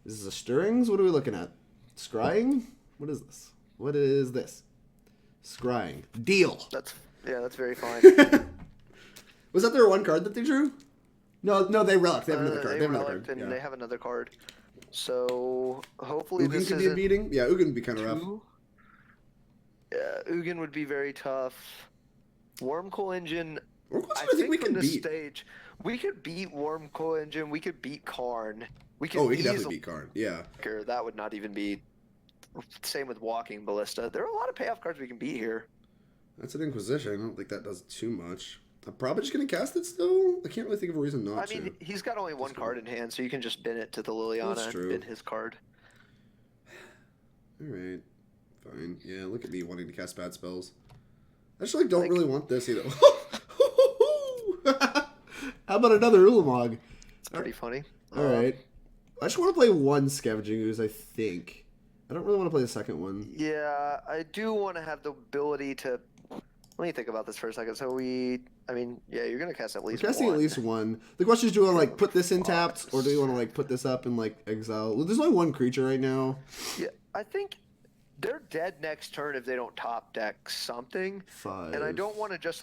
Is this a Stirrings? What are we looking at? Scrying? What is this? What is this? Scrying. Deal. That's very fine. Was that their one card that they drew? No, they relic. They have another card. They have another card. and Yeah. they have another card. So hopefully Ugin this could be a isn't beating. Yeah, Ugin would be kind of rough. Yeah, Ugin would be very tough. Wormcoil Engine. Wormcoil, I I think we from can this beat. stage, we could beat Wormcoil Engine. We could beat Karn. We could Oh, we could easily definitely beat Karn. Yeah. That would not even be. Same with Walking Ballista. There are a lot of payoff cards we can beat here. That's an Inquisition. I don't think that does too much. I'm probably just going to cast it still. I can't really think of a reason not to. I mean, he's got only one card in hand, so you can just bin it to the Liliana That's true. and bin his card. Alright. Fine. Yeah, look at me wanting to cast bad spells. I just don't really want this either. How about another Ulamog? It's pretty funny. Alright. I just want to play one Scavenging Ooze, I think. I don't really want to play the second one. Yeah, I do want to have the ability to... Let me think about this for a second. So you're going to cast at least We're casting one. at least one. The question is, do we want to put this in tapped, or do we want to put this up and exile? Well, there's only one creature right now. Yeah, I think they're dead next turn if they don't top deck something. 5. And I don't want to just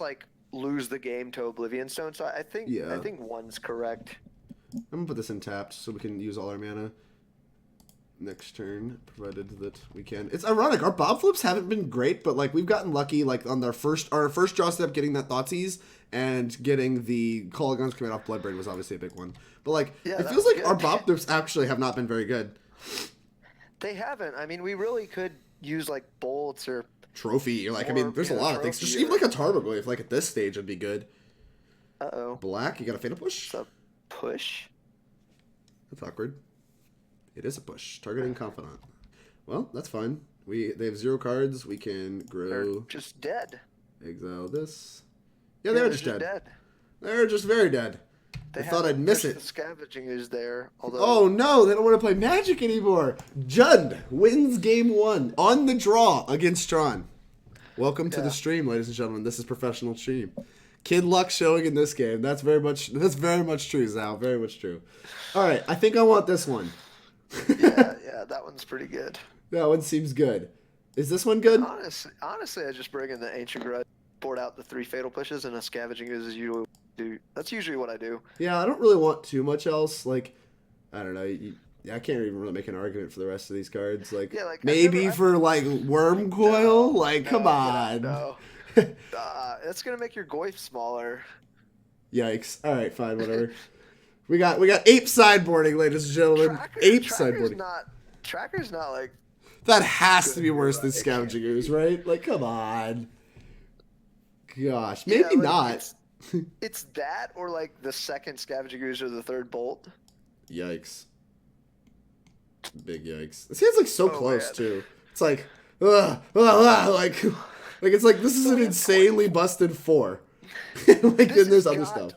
lose the game to Oblivion Stone. So I think one's correct. I'm gonna put this in tapped so we can use all our mana next turn, provided that we can. It's ironic, our bob flips haven't been great, but we've gotten lucky on our first draw step, getting that Thoughtseize and getting the Kolaghan's coming off Bloodbraid was obviously a big one. But it feels like our bob flips actually have not been very good. They haven't. I mean, we really could use bolts or trophy. There's a lot of things. Just even a Tarmogoyf, at this stage would be good. Uh-oh. Black, you got a Fatal Push? It's a push? That's awkward. It is a push. Targeting Confidant. Well, that's fine. They have 0 cards. We can grow. They're just dead. Exile this. Yeah, they're just dead. They're just very dead. They thought I'd miss it. The Scavenging Ooze there. Although... Oh no, they don't want to play Magic anymore. Jund wins game 1 on the draw against Tron. Welcome to the stream, ladies and gentlemen. This is professional stream. Kid luck showing in this game. That's very much true, Zal. Very much true. All right, I think I want this one. yeah, that one's pretty good. That one seems good. Is this one good? Honestly, I just bring in the Ancient Grudge, board out the 3 Fatal Pushes, and a Scavenging Ooze is usually that's usually what I do. Yeah, I don't really want too much else. I don't know. I can't even really make an argument for the rest of these cards. Maybe for Wormcoil. Come on. No. That's gonna make your Goyf smaller. Yikes! All right, fine, whatever. we got ape sideboarding, ladies and gentlemen. Ape sideboarding. Tracker's not that has to be worse than Scavenging Ooze, right? Come on. Gosh, maybe not. It's that or the second Scavenging Ooze or the third Bolt. Yikes. Big yikes. This hand's so close too. It's it's this is an insanely busted 4. Then there's other stuff.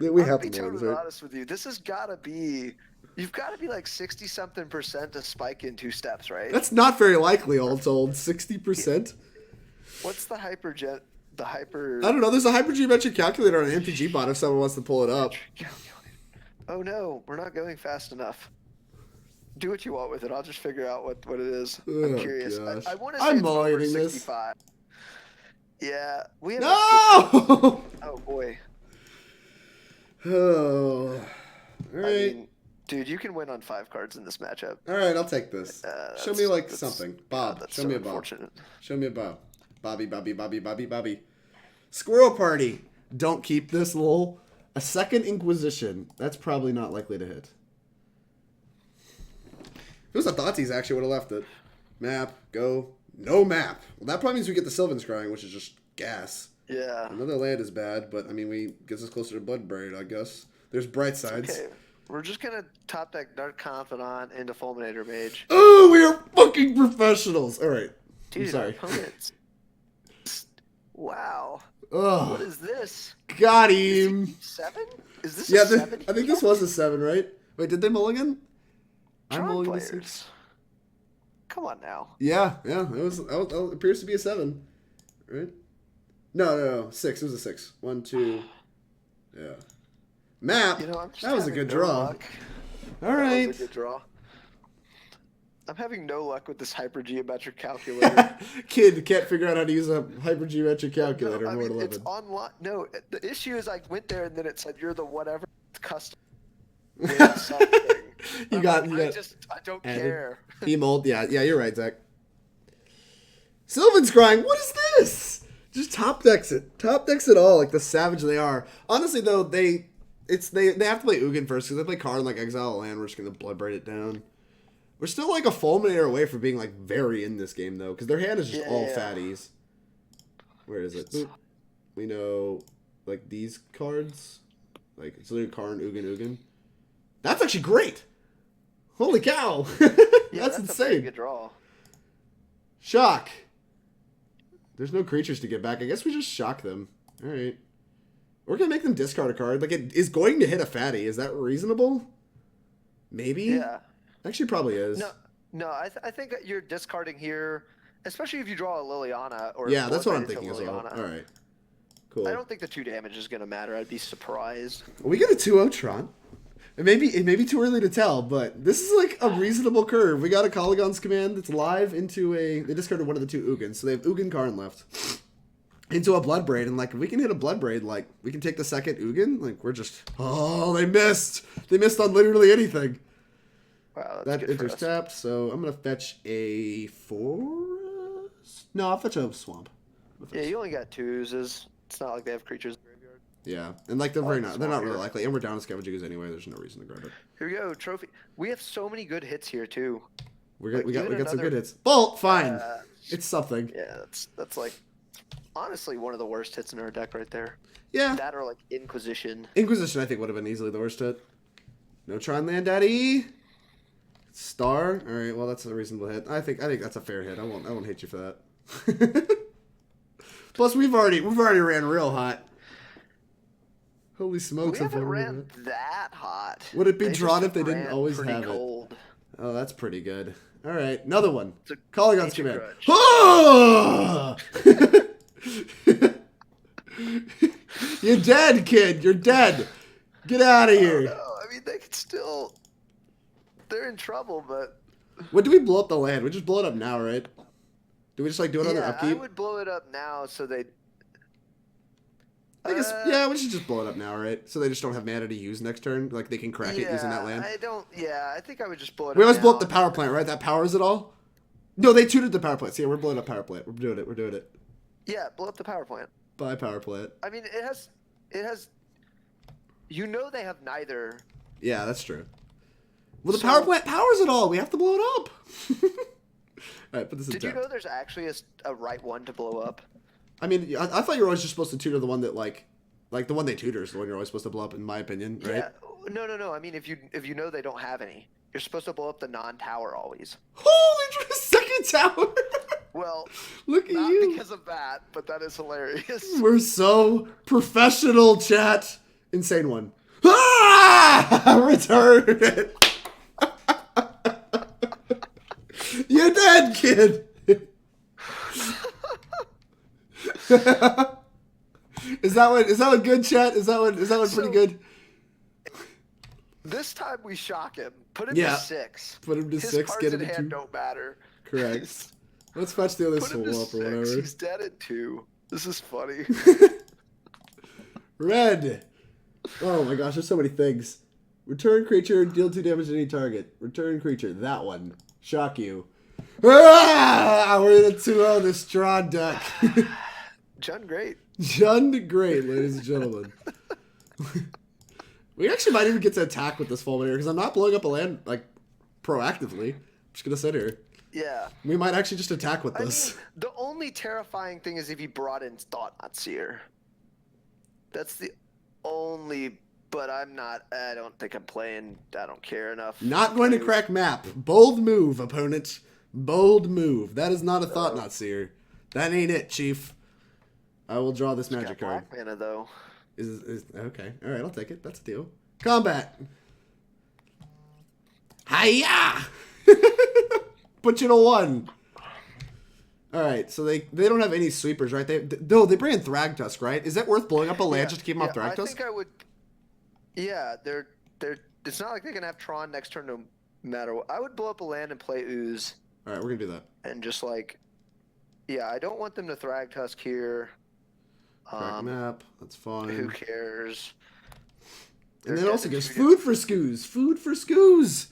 We have to be totally honest with you. This has gotta be you've gotta be 60-something% to spike in 2 steps, right? That's not very likely, all told. 60%? What's the I don't know. There's a hypergeometric calculator on an MTG bot if someone wants to pull it up. Oh no, we're not going fast enough. Do what you want with it. I'll just figure out what it is. I'm curious. I want to say it's over 65. Yeah, we have. No! Oh boy. Oh. All right. Dude, you can win on 5 cards in this matchup. All right, I'll take this. Show me something. Bob, that's show so me a Bob. Unfortunate. Show me a Bob. Bobby. Squirrel Party. Don't keep this, lol. A second Inquisition. That's probably not likely to hit. If it was a Thoughtseize, actually would have left it. Map, go. No map. Well, that probably means we get the Sylvan Scrying, which is just gas. Yeah. Another land is bad, but we gets us closer to Bloodbraid, I guess. There's bright sides. Okay. We're just gonna top deck Dark Confidant into Fulminator Mage. Oh, we are fucking professionals. All right. Dude, I'm sorry. Opponents. Wow. Ugh. What is this? Got him. 7? Is this a 7? I think this was a 7, right? Wait, did they mulligan? I'm Tron mulligan players. 6. Come on now. Yeah. It appears to be a 7, right? No. 6. It was a 6. 1, 2. Yeah. Map. You know, I'm just that was a having good no draw. luck. All right. That was a good draw. I'm having no luck with this hypergeometric calculator. Kid can't figure out how to use a hypergeometric calculator. No, I mean, 11. it's online. No, the issue is I went there and then it said you're the whatever custom. With something. you I got. don't care. Emold. Yeah, you're right, Zach. Sylvan's crying. What is this? Just top decks it. Top decks it all, like the savage they are. Honestly, though, they have to play Ugin first because they play Karn like Exile a Land. We're just gonna Bloodbraid it down. We're still like a Fulminator away from being like very in this game though, because their hand is just all fatties. Where is it? Boop. We know like these cards, like it's literally Karn, Ugin. That's actually great. Holy cow! that's insane. A pretty good draw. Shock. There's no creatures to get back. I guess we just shock them. All right. We're going to make them discard a card. Like, it is going to hit a fatty. Is that reasonable? Maybe? Yeah. Actually, probably is. No. I think that you're discarding here, especially if you draw a Liliana. Or yeah, that's what I'm thinking as well. All right. Cool. I don't think the 2 damage is going to matter. I'd be surprised. We get a 2-0 Tron. It may be too early to tell, but this is like a reasonable curve. We got a Kolaghan's command that's live into a... They discarded one of the 2 Ugins, so they have Ugin Karn left. Into a Bloodbraid, and like, if we can hit a Bloodbraid, like, we can take the second Ugin. Like, we're just... Oh, they missed! They missed on literally anything. Wow, that enters tapped, so I'm going to fetch a forest? No, I'll fetch a swamp. Yeah, you only got 2s. It's not like they have creatures in the graveyard. Yeah, and like they're they're not really likely, and we're down to Scavenging Ooze anyway. There's no reason to grab it. Here we go, trophy. We have so many good hits here too. We got some good hits. Bolt, fine. It's something. Yeah, that's like honestly one of the worst hits in our deck right there. Yeah. That or like Inquisition. Inquisition, I think, would have been easily the worst hit. No Tron Land Daddy. Star. All right. Well, that's a reasonable hit. I think that's a fair hit. I won't hate you for that. Plus, we've already ran real hot. Holy smokes! We haven't ran that hot. Would it be drawn if they didn't always have cold. it? Oh, that's pretty good. All right, another one. Kolaghan's command. Oh! You're dead, kid. You're dead. Get out of here. No, I mean they could still. They're in trouble, but. When do we blow up the land? We just blow it up now, right? Do we just like do another upkeep? I would blow it up now so they. I guess, yeah, we should just blow it up now, right? So they just don't have mana to use next turn. Like, they can crack it using that land. I think I would just blow it up. We always blow up the power plant, right? That powers it all? No, they tutored the power plant. See, we're blowing up power plant. We're doing it. Yeah, blow up the power plant. Buy power plant. I mean, it has. You know they have neither. Yeah, that's true. Well, the power plant powers it all. We have to blow it up. All right, put this in. Did you know there's actually a right one to blow up? I mean, I thought you were always just supposed to tutor the one that like the one they tutor is the one you're always supposed to blow up, in my opinion, right? Yeah. No. I mean, if you know they don't have any, you're supposed to blow up the non-tower always. Holy second tower! Well, look at not you. because of that, but that is hilarious. We're so professional, chat. Insane one. Ah! Return it. You're dead, kid. Is that one good, chat? Is that one pretty good? This time we shock him. Put him to 6. Put him to His 6. Cards Get him in to hand 2. don't matter. Correct. Let's fetch the other Put him to swamp 6. or whatever. He's dead at 2. This is funny. Red. Oh my gosh, there's so many things. Return creature, deal 2 damage to any target. Return creature, that one. Shock you. Ah! We're in a 2-0 this draw deck. Jund great. Jund great, ladies and gentlemen. We actually might even get to attack with this Fulminator because I'm not blowing up a land like proactively. I'm just gonna sit here. Yeah. We might actually just attack with this. I mean, the only terrifying thing is if he brought in Thoughtseer. That's the only. But I don't think I'm playing. I don't care enough. Not going to crack map. Bold move, opponent. Bold move. That is not a Thoughtseer. That ain't it, Chief. I will draw this magic card. Black mana though. Is okay. All right, I'll take it. That's a deal. Combat. Hiya! Put you to 1. All right, so they don't have any sweepers, right? They bring in Thragtusk, right? Is that worth blowing up a land just to keep them off Thragtusk? I think I would. Yeah, they're. It's not like they can have Tron next turn no matter what. I would blow up a land and play Ooze. All right, we're gonna do that. And just like, yeah, I don't want them to Thragtusk here. Crack map, that's fine. Who cares? And then also gives food for Scoos. Food for Scoos.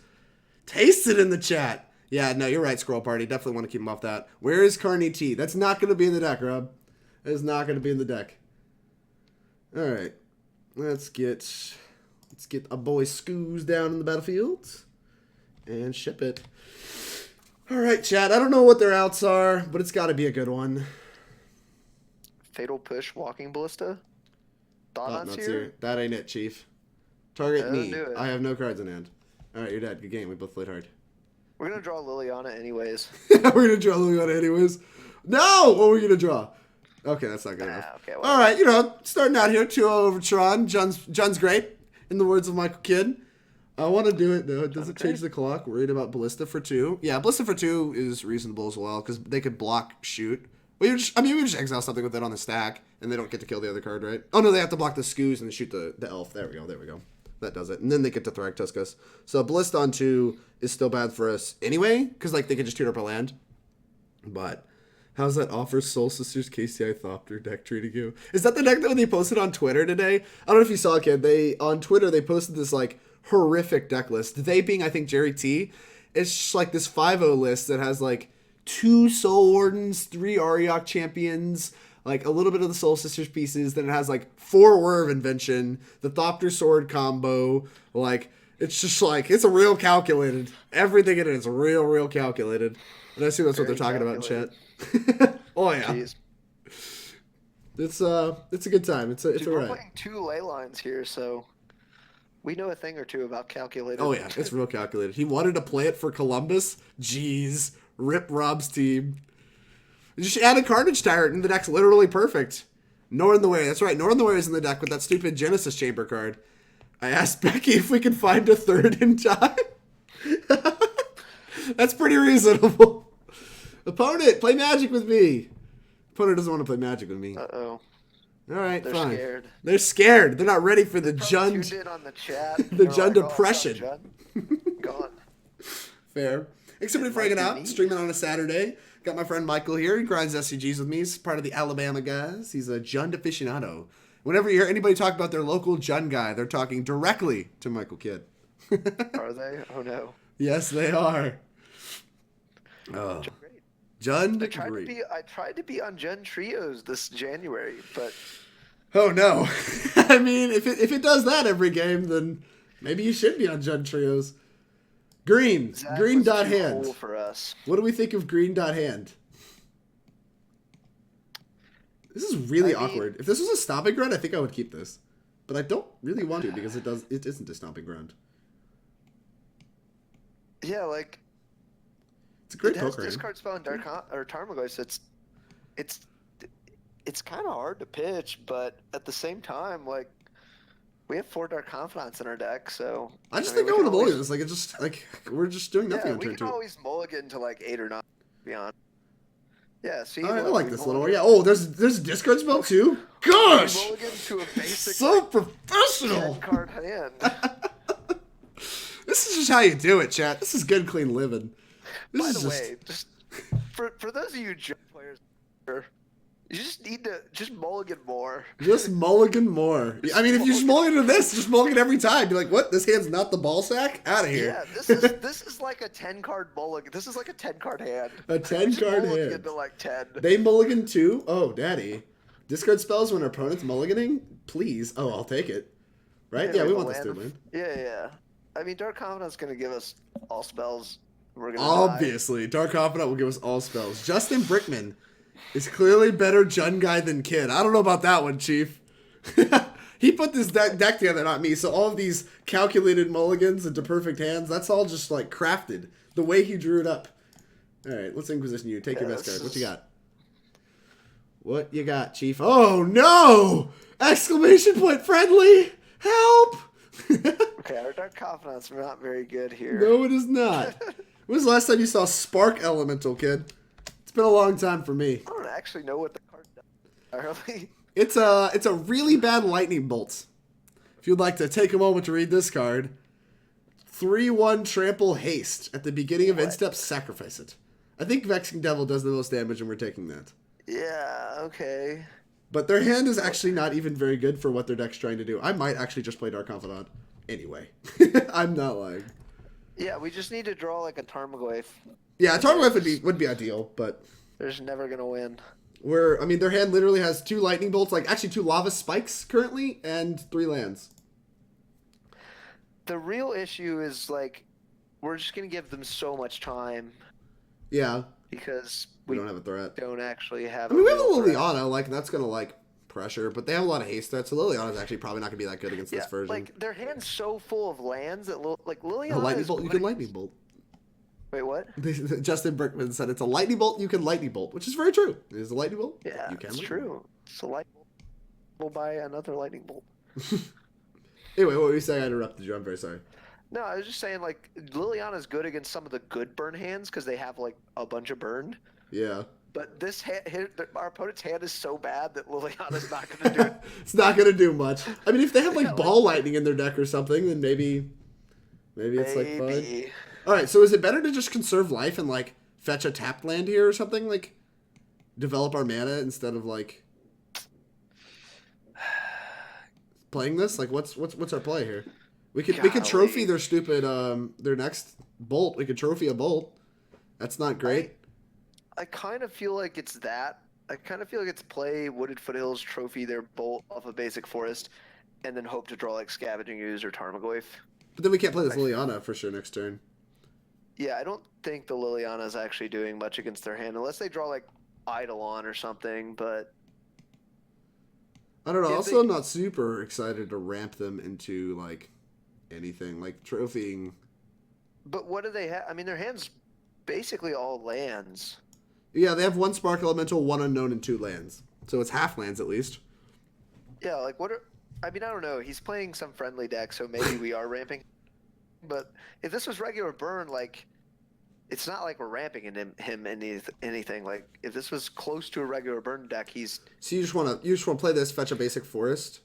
Taste it in the chat. Yeah, no, you're right, Scroll Party. Definitely want to keep him off that. Where is Carney T? That's not going to be in the deck, Rob. That is not going to be in the deck. All right. Let's get a boy Scoos down in the battlefield and ship it. All right, chat. I don't know what their outs are, but it's got to be a good one. Fatal Push, Walking Ballista. Thought Not here? That ain't it, Chief. Target me. Do it. I have no cards in hand. All right, you're dead. Good game. We both played hard. We're going to draw Liliana anyways. We're going to draw Liliana anyways. No! What are we going to draw? Okay, that's not good enough. Okay, all right, starting out here, 2-0 over Tron. John's great, in the words of Michael Kidd. I want to do it, though. Does it change the clock? Worried about Ballista for 2. Yeah, Ballista for 2 is reasonable as well, because they could block shoot. We just exile something with it on the stack, and they don't get to kill the other card, right? Oh, no, they have to block the Scoos and shoot the elf. There we go. That does it. And then they get to Thragtusk us. So Ballista on 2 is still bad for us anyway, because they could just tutor up our land. But how's that Offer Soul Sisters KCI Thopter deck treating you? Is that the deck that they posted on Twitter today? I don't know if you saw it, kid. On Twitter, they posted this, horrific deck list. They being, I think, Jerry T. It's just, this 5-0 list that has, 2 Soul Wardens, 3 Ariok Champions, a little bit of the Soul Sisters pieces. Then it has 4 Whir of Invention, the Thopter Sword combo. It's just it's a real calculated. Everything in it is real calculated. And I assume that's what they're talking about in chat. Oh yeah. Jeez. It's a good time. It's alright. We're playing 2 Leylines here, so we know a thing or two about calculated. Oh yeah, it's real calculated. He wanted to play it for Columbus. Jeez, rip Rob's team. Just add a Carnage Tyrant, and the deck's literally perfect. Nor in the Way. That's right. Nor in the Way is in the deck with that stupid Genesis Chamber card. I asked Becky if we could find a 3rd in time. That's pretty reasonable. Opponent, play Magic with me. Opponent doesn't want to play Magic with me. Uh-oh. All right, They're fine. Scared. They're scared. They're not ready for the Jund. Tuned in on the chat. The Jund depression. Gone. Fair. Thanks so much for hanging out. Streaming on a Saturday. Got my friend Michael here. He grinds SCGs with me. He's part of the Alabama guys. He's a Jund aficionado. Whenever you hear anybody talk about their local Jund guy, they're talking directly to Michael Kidd. Are they? Oh no. Yes, they are. Oh. Jund. I tried to be on Jund trios this January, but oh no. I mean, if it does that every game, then maybe you should be on Jund trios. Green dot hand. For us. What do we think of green dot hand? This is really awkward. If this was a Stomping Ground, I think I would keep this. But I don't really want to because it isn't a Stomping Ground. Yeah, it's a great poker. It has discard spell and Tarmogoyf, so it's kind of hard to pitch, but at the same time, we have 4 Dark Confidants in our deck, so I just think I want to mulligan this. It's just we're just doing nothing on turn 2. We can always mulligan to 8 or 9 beyond. Yeah, see, I like this little. Yeah. Oh, there's a discard spell too. Gosh, mulligan to a basic so professional 10-card hand. This is just how you do it, chat. This is good, clean living. By the way, just for those of you Jund players, you just need to just mulligan more. Just mulligan more. I mean, if you just mulligan to this, just mulligan every time. Be like, what? This hand's not the ball sack? Out of here. Yeah, this is like a 10-card mulligan. This is like a 10-card hand. A 10-card hand. Mulligan to 10. They mulligan too? Oh, daddy. Discard spells when our opponent's mulliganing? Please. Oh, I'll take it. Right? Yeah, we want this to win. Yeah. I mean, Dark Confidant's going to give us all spells. We're gonna Obviously. Dark Confidant will give us all spells. Justin Brickman is clearly better Jund guy than Kid. I don't know about that one, Chief. He put this deck together, not me. So all of these calculated mulligans into perfect hands, that's all just crafted. The way he drew it up. All right, let's Inquisition you. Take your best card. What you got? What you got, Chief? Oh, no! Exclamation point friendly! Help! Okay, our Dark Confidant's not very good here. No, it is not. When was the last time you saw Spark Elemental, Kid? It's been a long time for me. I don't actually know what the card does. Really? It's a really bad lightning bolt. If you'd like to take a moment to read this card, 3/1 trample haste. At the beginning of end step, sacrifice it. I think Vexing Devil does the most damage, and we're taking that. Yeah. Okay. But their hand is actually not even very good for what their deck's trying to do. I might actually just play Dark Confidant anyway. I'm not lying. Yeah, we just need to draw like a Tarmogoyf. Yeah, Tarmogoyf would be ideal, but they're just never gonna win. Their hand literally has 2 lightning bolts, like actually 2 lava spikes currently, and 3 lands. The real issue is like we're just gonna give them so much time. Yeah. Because we don't have a threat. Don't actually have. I mean, we have a Liliana, like that's gonna like pressure, but they have a lot of haste threats, so Liliana's actually probably not gonna be that good against this version. Like their hand's so full of lands that like Liliana. A lightning bolt, you can lightning bolt. Wait, what? Justin Berkman said it's a lightning bolt, you can lightning bolt, which is very true. It is a lightning bolt. Yeah, you can it's true. It's a lightning bolt. We'll buy another lightning bolt. Anyway, what were you saying? I interrupted you. I'm very sorry. No, I was just saying like Liliana's good against some of the good burn hands because they have like a bunch of burn. Yeah. But this our opponent's hand is so bad that Liliana's not going to do it. It's not going to do much. I mean, if they have like ball lightning in their deck or something, then maybe it's like fine. All right, so is it better to just conserve life and like fetch a tapped land here or something, like develop our mana instead of like playing this? Like what's our play here? We could trophy their stupid their next bolt. We could trophy a bolt. That's not great. I kind of feel like it's that. I kind of feel like it's play Wooded Foothills, trophy their bolt off a basic forest, and then hope to draw like Scavenging Ooze or Tarmogoyf. But then we can't play this Liliana for sure next turn. Yeah, I don't think the Liliana is actually doing much against their hand, unless they draw like Eidolon or something, but... I don't know. Yeah, also, I'm not super excited to ramp them into like anything, like trophying. But what do they have? I mean, their hand's basically all lands. Yeah, they have 1 Spark Elemental, 1 Unknown, and 2 lands. So it's half lands at least. Yeah, like what are... I mean, I don't know. He's playing some friendly deck, so maybe we are ramping. But if this was regular burn, like, it's not like we're ramping in him anything. Like, if this was close to a regular burn deck, he's... So you just want to play this, fetch a basic forest?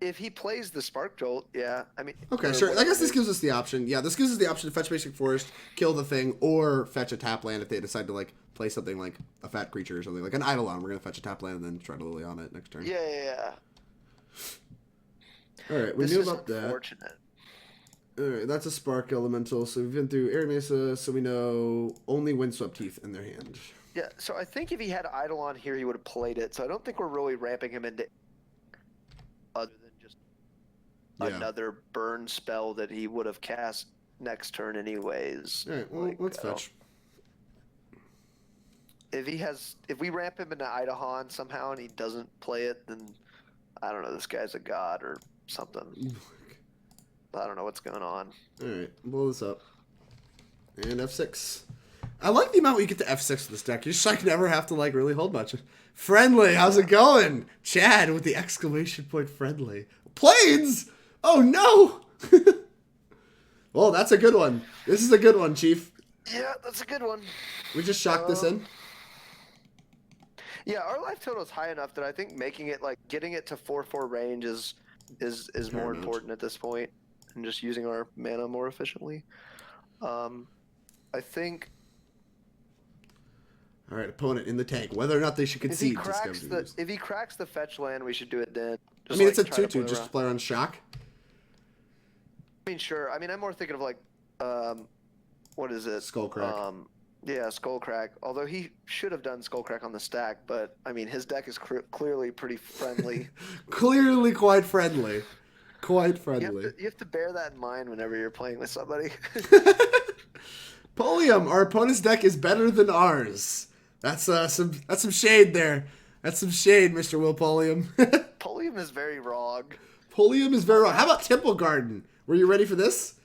If he plays the Spark Jolt, yeah. I mean... Okay, sure. I guess this gives us the option. Yeah, this gives us the option to fetch basic forest, kill the thing, or fetch a tap land if they decide to, like, play something like a fat creature or something. Like an Eidolon, we're going to fetch a tap land and then try to Liliana it next turn. Yeah. Alright, we knew about that. Unfortunate. Alright, that's a Spark Elemental. So we've been through Air Mesa, so we know only Windswept Teeth in their hand. Yeah, so I think if he had Eidolon here, he would have played it. So I don't think we're really ramping him into other than just another burn spell that he would have cast next turn anyways. Alright, well, let's fetch. If we ramp him into Eidolon somehow and he doesn't play it, then I don't know, this guy's a god or something. I don't know what's going on. Alright, blow this up. And F6. I like the amount you get to F6 with this deck. You just like never have to like really hold much. Friendly, how's it going? Chad with the exclamation point friendly. Planes! Oh no! Well, that's a good one. This is a good one, Chief. Yeah, that's a good one. We just shocked this in. Yeah, our life total is high enough that I think making it like getting it to 4/4 range is more important at this point, and just using our mana more efficiently. I think. All right, opponent in the tank. Whether or not they should concede. If he cracks the fetch land, we should do it then. I mean, it's a 2/2 just to play around shock. I mean, sure. I mean, I'm more thinking of like, what is it? Skullcrack. Yeah, Skullcrack. Although he should have done Skullcrack on the stack, but I mean, his deck is clearly pretty friendly. Clearly quite friendly. Quite friendly. You have to bear that in mind whenever you're playing with somebody. Polium, our opponent's deck is better than ours. That's some shade there. That's some shade, Mr. Will Polium. Polium is very wrong. Polium is very wrong. How about Temple Garden? Were you ready for this?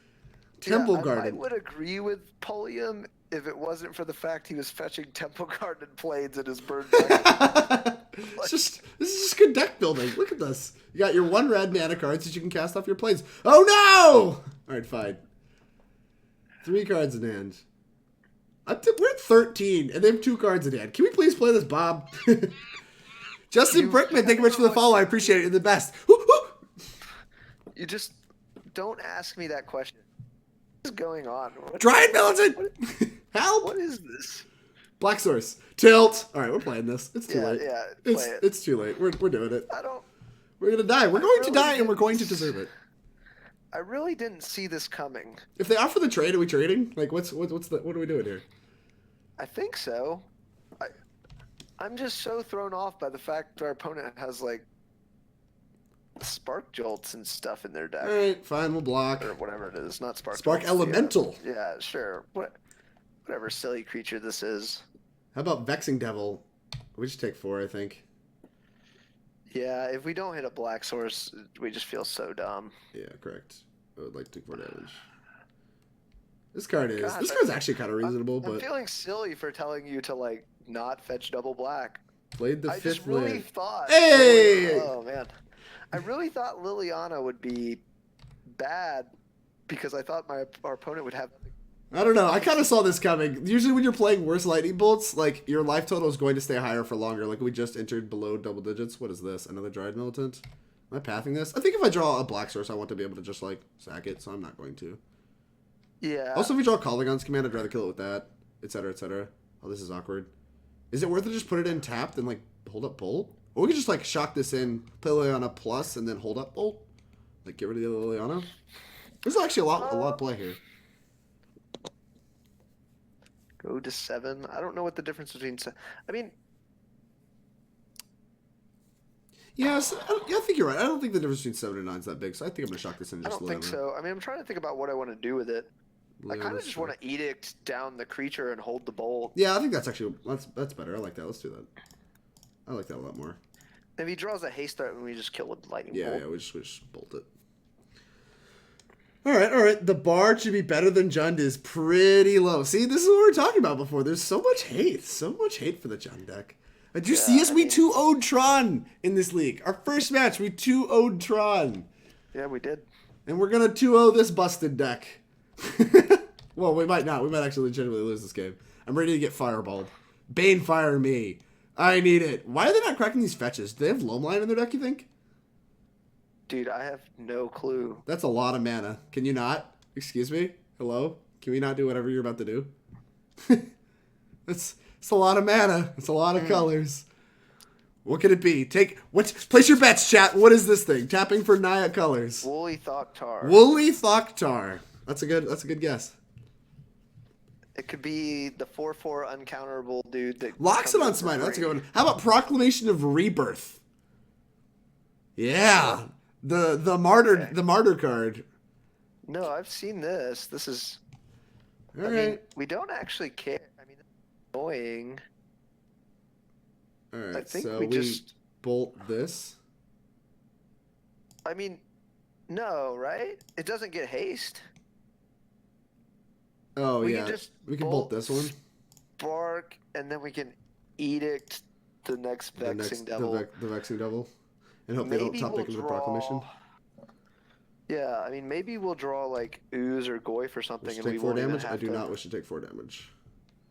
Temple Garden. I would agree with Polium if it wasn't for the fact he was fetching Temple Garden Plains in his bird deck. This is just good deck building. Look at this. You got your 1 red mana cards that you can cast off your planes. Oh no! Alright, fine. 3 cards in hand. We're at 13, and they have 2 cards in hand. Can we please play this, Bob? Justin Brickman, thank you much for the follow. I appreciate it. You're the best. You just don't ask me that question. What is going on? Dryad Militant! Help! What is this? Black Source. Tilt! Alright, we're playing this. It's too late. Yeah, it's too late. We're doing it. We're gonna die. We're going to die, and we're going to deserve it. I really didn't see this coming. If they offer the trade, are we trading? Like, what are we doing here? I think so. I'm just so thrown off by the fact that our opponent has, like, Spark Jolts and stuff in their deck. Alright, fine, we'll block. Or whatever it is. Not Spark Spark Jolts, Elemental. Yeah, sure. Whatever silly creature this is. How about Vexing Devil? We just take 4, I think. Yeah, if we don't hit a black source, we just feel so dumb. Yeah, correct. I would like to take 4 damage. This card's actually kind of reasonable, I'm but feeling silly for telling you to, like, not fetch double black. played the 5th I just really land. thought. Hey! Oh man, I really thought Liliana would be bad because I thought our opponent would have. I don't know. I kind of saw this coming. Usually when you're playing worse lightning bolts, like, your life total is going to stay higher for longer. Like, we just entered below double digits. What is this? Another Dryad Militant? Am I pathing this? I think if I draw a black source, I want to be able to just, like, sack it, so I'm not going to. Yeah. Also, if we draw Kolaghan's command, I'd rather kill it with that, etc., etc. Oh, this is awkward. Is it worth it to just put it in tapped and, like, hold up bolt? Or we could just, like, shock this in, play Liliana plus, and then hold up bolt? Like, get rid of the other Liliana? There's actually a lot of play here. Go to 7. I don't know what the difference between. I mean. Yes, I think you're right. I don't think the difference between 7 and 9 is that big, so I think I'm going to shock this in and I just don't think so. I mean, I'm trying to think about what I want to do with it. I kind of just want to edict down the creature and hold the bolt. Yeah, I think that's actually that's better. I like that. Let's do that. I like that a lot more. If he draws a haste threat, we just kill with lightning bolt. Yeah, we just bolt it. All right. The bar to be better than Jund is pretty low. See, this is what we were talking about before. There's so much hate for the Jund deck. Did you see us? We 2-0'd Tron in this league. Our first match, we 2-0'd Tron. Yeah, we did. And we're gonna 2-0 this busted deck. Well, we might not. We might actually legitimately lose this game. I'm ready to get fireballed. Bane fire me. I need it. Why are they not cracking these fetches? Do they have Loamline in their deck, you think? Dude, I have no clue. That's a lot of mana. Can you not? Excuse me? Hello? Can we not do whatever you're about to do? It's a lot of mana. It's a lot of colors. What could it be? Place your bets, chat. What is this thing? Tapping for Naya colors. Woolly Thoktar. Woolly Thoktar. That's a good guess. It could be the 4/4 uncounterable dude that locks it on Smite. That's a good one. How about Proclamation of Rebirth? Yeah. The martyr card. No, I've seen this. This is All right. mean, we don't actually care. I mean, it's annoying. All right. I think so we just bolt this. I mean, no, right? It doesn't get haste. Oh, we yeah. Can just we can bolt this one. Spark, and then we can edict the next Vexing Devil. The Vexing Devil. And hope they don't top pick into the Proclamation. Yeah, I mean, maybe we'll draw, like, Ooze or Goyf or something. And we 4 damage? I do not wish to take 4 damage.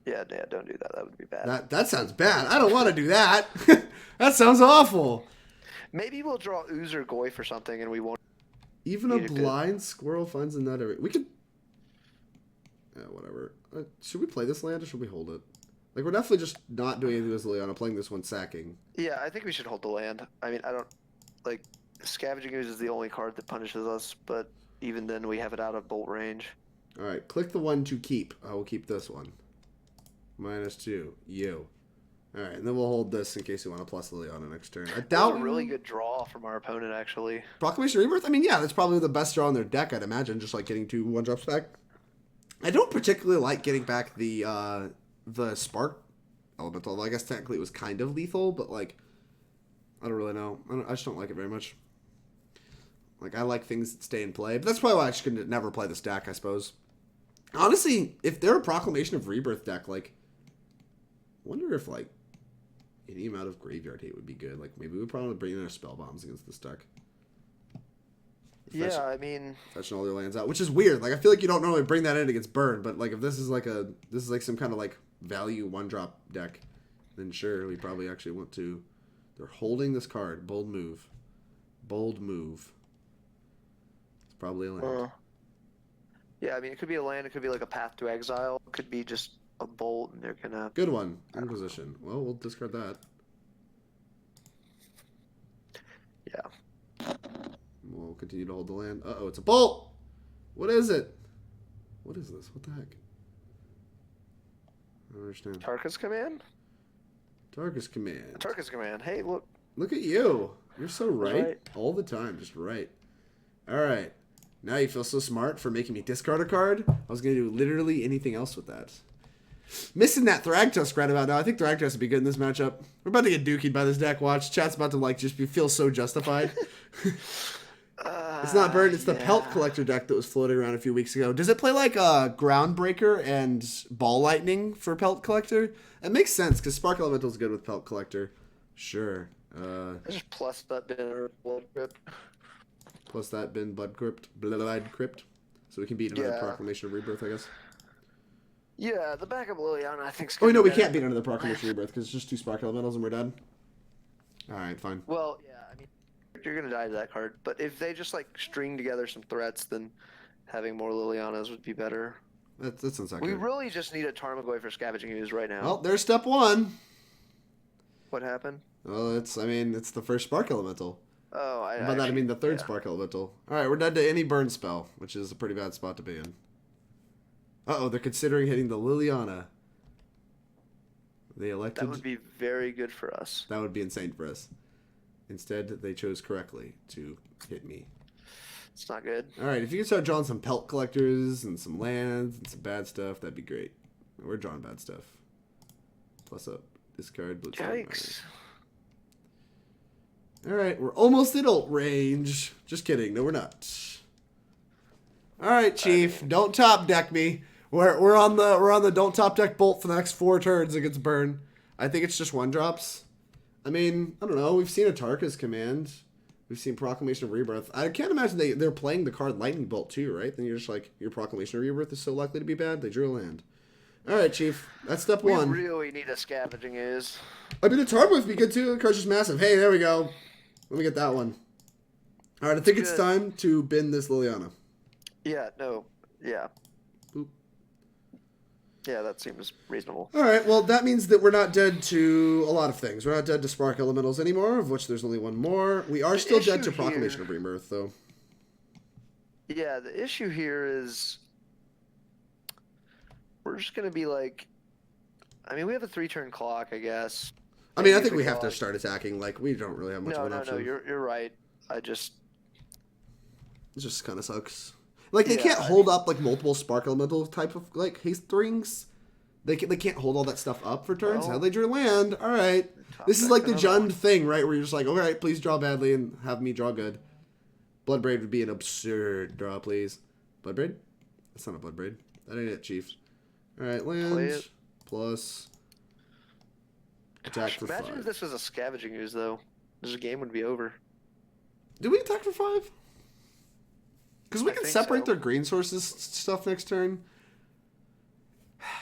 Yeah, don't do that. That would be bad. That sounds bad. I don't want to do that. That sounds awful. Maybe we'll draw Ooze or Goyf or something, and we won't. Even a blind squirrel finds a nut every... We could... Yeah, whatever. Should we play this land or should we hold it? Like, we're definitely just not doing anything with Liliana, playing this one sacking. Yeah, I think we should hold the land. I mean, I don't... Like, Scavenging Ooze is the only card that punishes us, but even then we have it out of bolt range. Alright, click the one to keep. I will keep this one. -2. You. Alright, and then we'll hold this in case you want to plus Liliana next turn. I doubt... That was a really good draw from our opponent, actually. Proclamation of Rebirth? I mean, yeah, that's probably the best draw on their deck, I'd imagine, just like getting 2 1-drops back. I don't particularly like getting back the Spark Elemental, although I guess technically it was kind of lethal, but, like, I don't really know. I just don't like it very much. Like, I like things that stay in play, but that's probably why I just could never play this deck, I suppose. Honestly, if they're a Proclamation of Rebirth deck, like, I wonder if, like, any amount of graveyard hate would be good. Like, maybe we'd probably bring in our spell bombs against this deck. Yeah, I mean, fetching all their lands out, which is weird. Like I feel like you don't normally bring that in against burn, but like if this is like some kind of like value 1-drop deck, then sure, we probably actually want to. They're holding this card. Bold move. Bold move. It's probably a land. Yeah, I mean, it could be a land. It could be like a Path to Exile. It could be just a bolt, and they're gonna. Good one. Inquisition. Well, we'll discard that. Yeah. We'll continue to hold the land. Uh-oh, it's a bolt! What is it? What is this? What the heck? I don't understand. Tarka's Command? Tarkus Command. Tarka's Command. Hey, look. Look at you. You're so right. All the time. Just right. Alright. Now you feel so smart for making me discard a card. I was going to do literally anything else with that. Missing that Thragtusk right about now. I think Thragtusk would be good in this matchup. We're about to get dookied by this deck. Watch. Chat's about to like just feel so justified. It's not Burn. It's the Pelt Collector deck that was floating around a few weeks ago. Does it play like Groundbreaker and Ball Lightning for Pelt Collector? It makes sense because Spark Elemental is good with Pelt Collector. Sure. I just plus that bin Blood Crypt. Plus that bin Blood Crypt. So we can beat another Proclamation of Rebirth, I guess. Yeah, the backup Liliana, I think. Oh, no, we can't beat another Proclamation of Rebirth because it's just 2 Spark Elementals and we're dead. Alright, fine. Well, yeah, I mean, you're going to die to that card. But if they just, like, string together some threats, then having more Lilianas would be better. That sounds like we really just need a Tarmogoyf for Scavenging Ooze right now. Well, there's step 1. What happened? Well, it's the first Spark Elemental. Oh, by that I mean the third Spark Elemental. Alright, we're dead to any burn spell, which is a pretty bad spot to be in. Uh-oh, they're considering hitting the Liliana. They elected... That would be very good for us. That would be insane for us. Instead, they chose correctly to hit me. It's not good. Alright, if you can start drawing some Pelt Collectors and some lands and some bad stuff, that'd be great. We're drawing bad stuff. Plus up. Discard. Yikes. Alright, we're almost at ult range. Just kidding. No, we're not. Alright, Chief. Don't top deck me. We're on the don't top deck bolt for the next 4 turns against burn. I think it's just 1-drops. I mean, I don't know. We've seen a Tarka's Command. We've seen Proclamation of Rebirth. I can't imagine they're playing the card Lightning Bolt too, right? Then you're just like, your Proclamation of Rebirth is so likely to be bad. They drew a land. Alright, Chief. That's step 1. We really need a Scavenging Ooze. I mean, the Tarmogoyf would be good too. The card's just massive. Hey, there we go. Let me get that one. Alright, I think it's time to bin this Liliana. Yeah, no. Yeah. Boop. Yeah, that seems reasonable. Alright, well, that means that we're not dead to a lot of things. We're not dead to Spark Elementals anymore, of which there's only one more. We are still dead to Proclamation of Rebirth, though. Yeah, the issue here is... We're just going to be like... I mean, we have a 3-turn clock, I guess. I mean, I think we have to start attacking. Like, we don't really have much of an option. No, you're right. It just kind of sucks. Like, they can't hold up, like, multiple Spark Elemental type of, like, haste rings. They can't hold all that stuff up for turns. How they drew land. All right. This is like the Jund thing, right? Where you're just like, all right, please draw badly and have me draw good. Bloodbraid would be an absurd draw, please. Bloodbraid? That's not a Bloodbraid. That ain't it, Chief. All right, land plus attack for 5. Imagine if this was a Scavenging Ooze, though. This game would be over. Did we attack for 5? Because we can separate their green sources stuff next turn.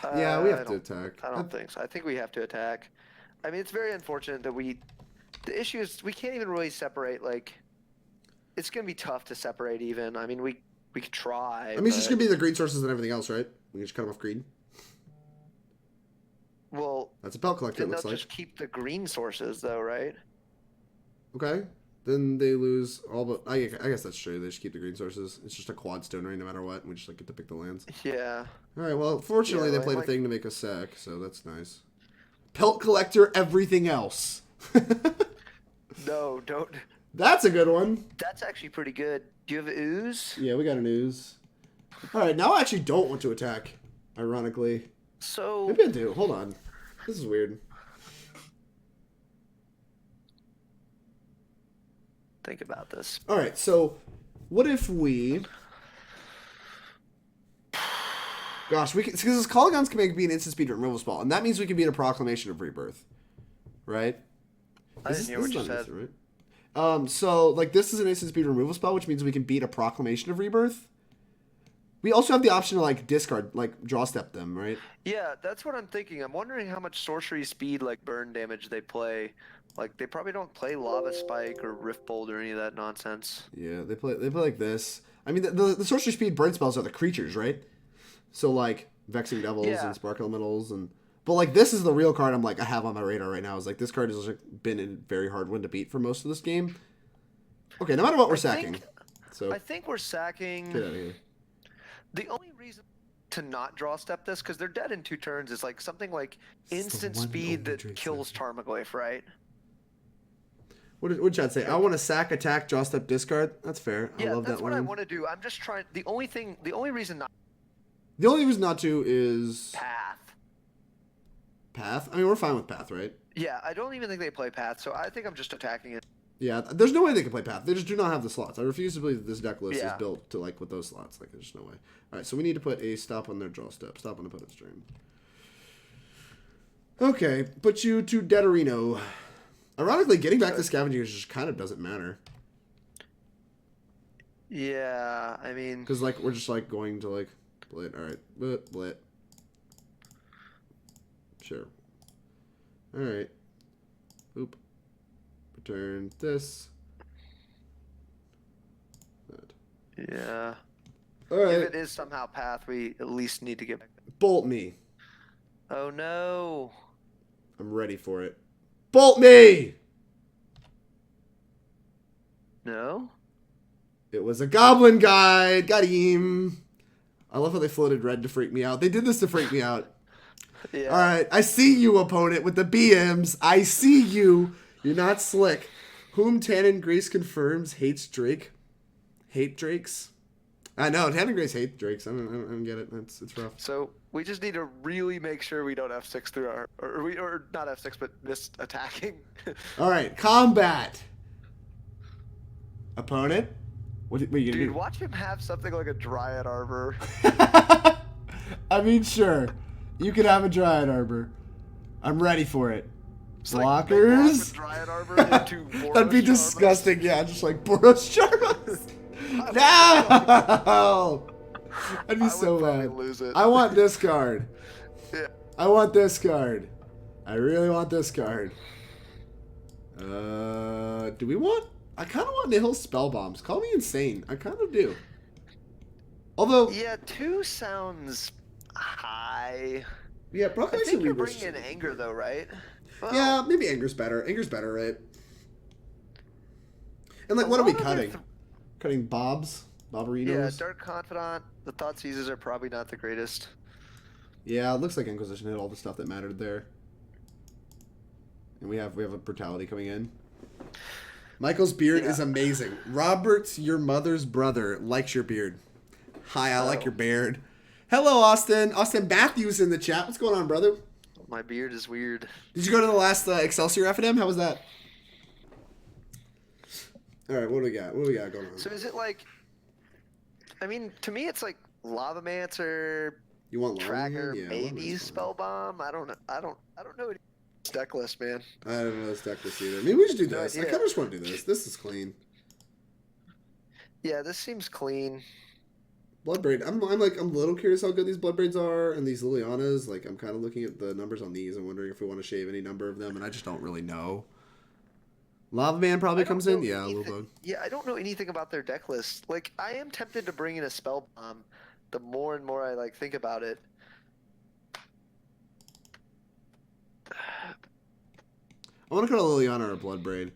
Yeah, we have to attack. I don't think so. I think we have to attack. I mean, it's very unfortunate that the issue is we can't even really separate, like... It's going to be tough to separate even. I mean, we could try. I mean, it's just going to be the green sources and everything else, right? We can just cut them off green. Well... That's a Pelt Collector, it looks like. They'll just keep the green sources, though, right? Okay. Then they lose all but... I guess that's true. They just keep the green sources. It's just a quad stone ring no matter what. And we just like get to pick the lands. Yeah. Alright, well, fortunately they played a thing to make us sack, so that's nice. Pelt Collector, everything else. No, don't... That's a good one. That's actually pretty good. Do you have Ooze? Yeah, we got an Ooze. Alright, now I actually don't want to attack, ironically. So... Maybe I do. Hold on. This is weird. Think about this. Alright, so what if we... Gosh, we can... Because Kolaghan's Command can be an instant speed removal spell, and that means we can beat a Proclamation of Rebirth. Right? I didn't hear what you said. Right? So like this is an instant speed removal spell, which means we can beat a Proclamation of Rebirth. We also have the option to like discard, like draw step them, right? Yeah, that's what I'm thinking. I'm wondering how much sorcery speed, like burn damage, they play. Like they probably don't play Lava Spike or Rift Bolt or any of that nonsense. Yeah, they play like this. I mean, the sorcery speed burn spells are the creatures, right? So like Vexing Devils and Spark Elementals and. But like this is the real card I'm like I have on my radar right now. Is like this card has like, been in very hard one to beat for most of this game. Okay, no matter what we're sacking. So I think we're sacking. Get out of here. The only reason to not draw step this, because they're dead in 2 turns, is like something like instant speed that kills Tarmogoyf, right? What did Chad say? I want to sack, attack, draw step, discard. That's fair. I love that that's what line. I want to do. I'm just trying. The only reason not. The only reason not to is Path. Path. I mean, we're fine with Path, right? Yeah, I don't even think they play Path, so I think I'm just attacking it. Yeah, there's no way they can play Path. They just do not have the slots. I refuse to believe that this deck list is built to like with those slots. Like, there's no way. All right, so we need to put a stop on their draw step. Stop on opponent's turn. Okay, put you to Deaderino. Ironically, getting back to Scavenging Ooze just kind of doesn't matter. Yeah, I mean... Because, like, we're just, like, going to, like, Blit. All right, Blit. Sure. All right. Oop. Return this. That. Yeah. All right. If it is somehow Path, we at least need to get back. Bolt me. Oh, no. I'm ready for it. Bolt me! No? It was a goblin guide. Got him. I love how they floated red to freak me out. They did this to freak me out. Yeah. All right. I see you, opponent, with the BMs. I see you. You're not slick. Whom Tannen Grace confirms hates Drake. Hate Drakes? I know. Tannen Grace hates Drakes. I don't get it. It's rough. So we just need to really make sure we don't F6 through our... Or not F6, but miss attacking. All right. Combat. Opponent? What are you gonna do? Watch him have something like a Dryad Arbor. I mean, sure. You could have a Dryad Arbor. I'm ready for it. Just Blockers? Like Dryad Arbor into Boros That'd be Charmas. disgusting. Yeah, just like Boros Charmas. No! I'd be so mad. Lose it. I want this card. Yeah. I want this card. I really want this card. Do we want... I kind of want Nihil Spellbombs. Call me insane. I kind of do. Although... Yeah, 2 sounds high. Yeah, probably I think you're bringing in Anger, though, right? Well, yeah, maybe Anger's better. Anger's better, right? And, like, what are we cutting? Cutting Bobs? Bobberinos? Yeah, Dark Confidant. The Thoughtseizes are probably not the greatest. Yeah, it looks like Inquisition hit all the stuff that mattered there. And we have a Brutality coming in. Michael's beard is amazing. Robert's your mother's brother likes your beard. Hi, I like your beard. Hello, Austin. Austin Matthews in the chat. What's going on, brother? My beard is weird. Did you go to the last Excelsior FNM? How was that? All right, what do we got? What do we got going on? So is it like... I mean, to me, it's like Lavamancer, You want Tracker, yeah, maybe Spellbomb. I don't know. I don't know any deck list, man. I don't know this deck list either. Maybe we should do this. I idea. kind of just want to do this. This is clean. Yeah, this seems clean. Bloodbraid. I'm a little curious how good these Bloodbraids are and these Lilianas. Like, I'm kind of looking at the numbers on these and wondering if we want to shave any number of them, and I just don't really know. Lava Man probably comes in. Yeah, Lulebug. Yeah, I don't know anything about their deck list. Like, I am tempted to bring in a Spellbomb the more and more I, like, think about it. I want to cut a Liliana or a Bloodbraid.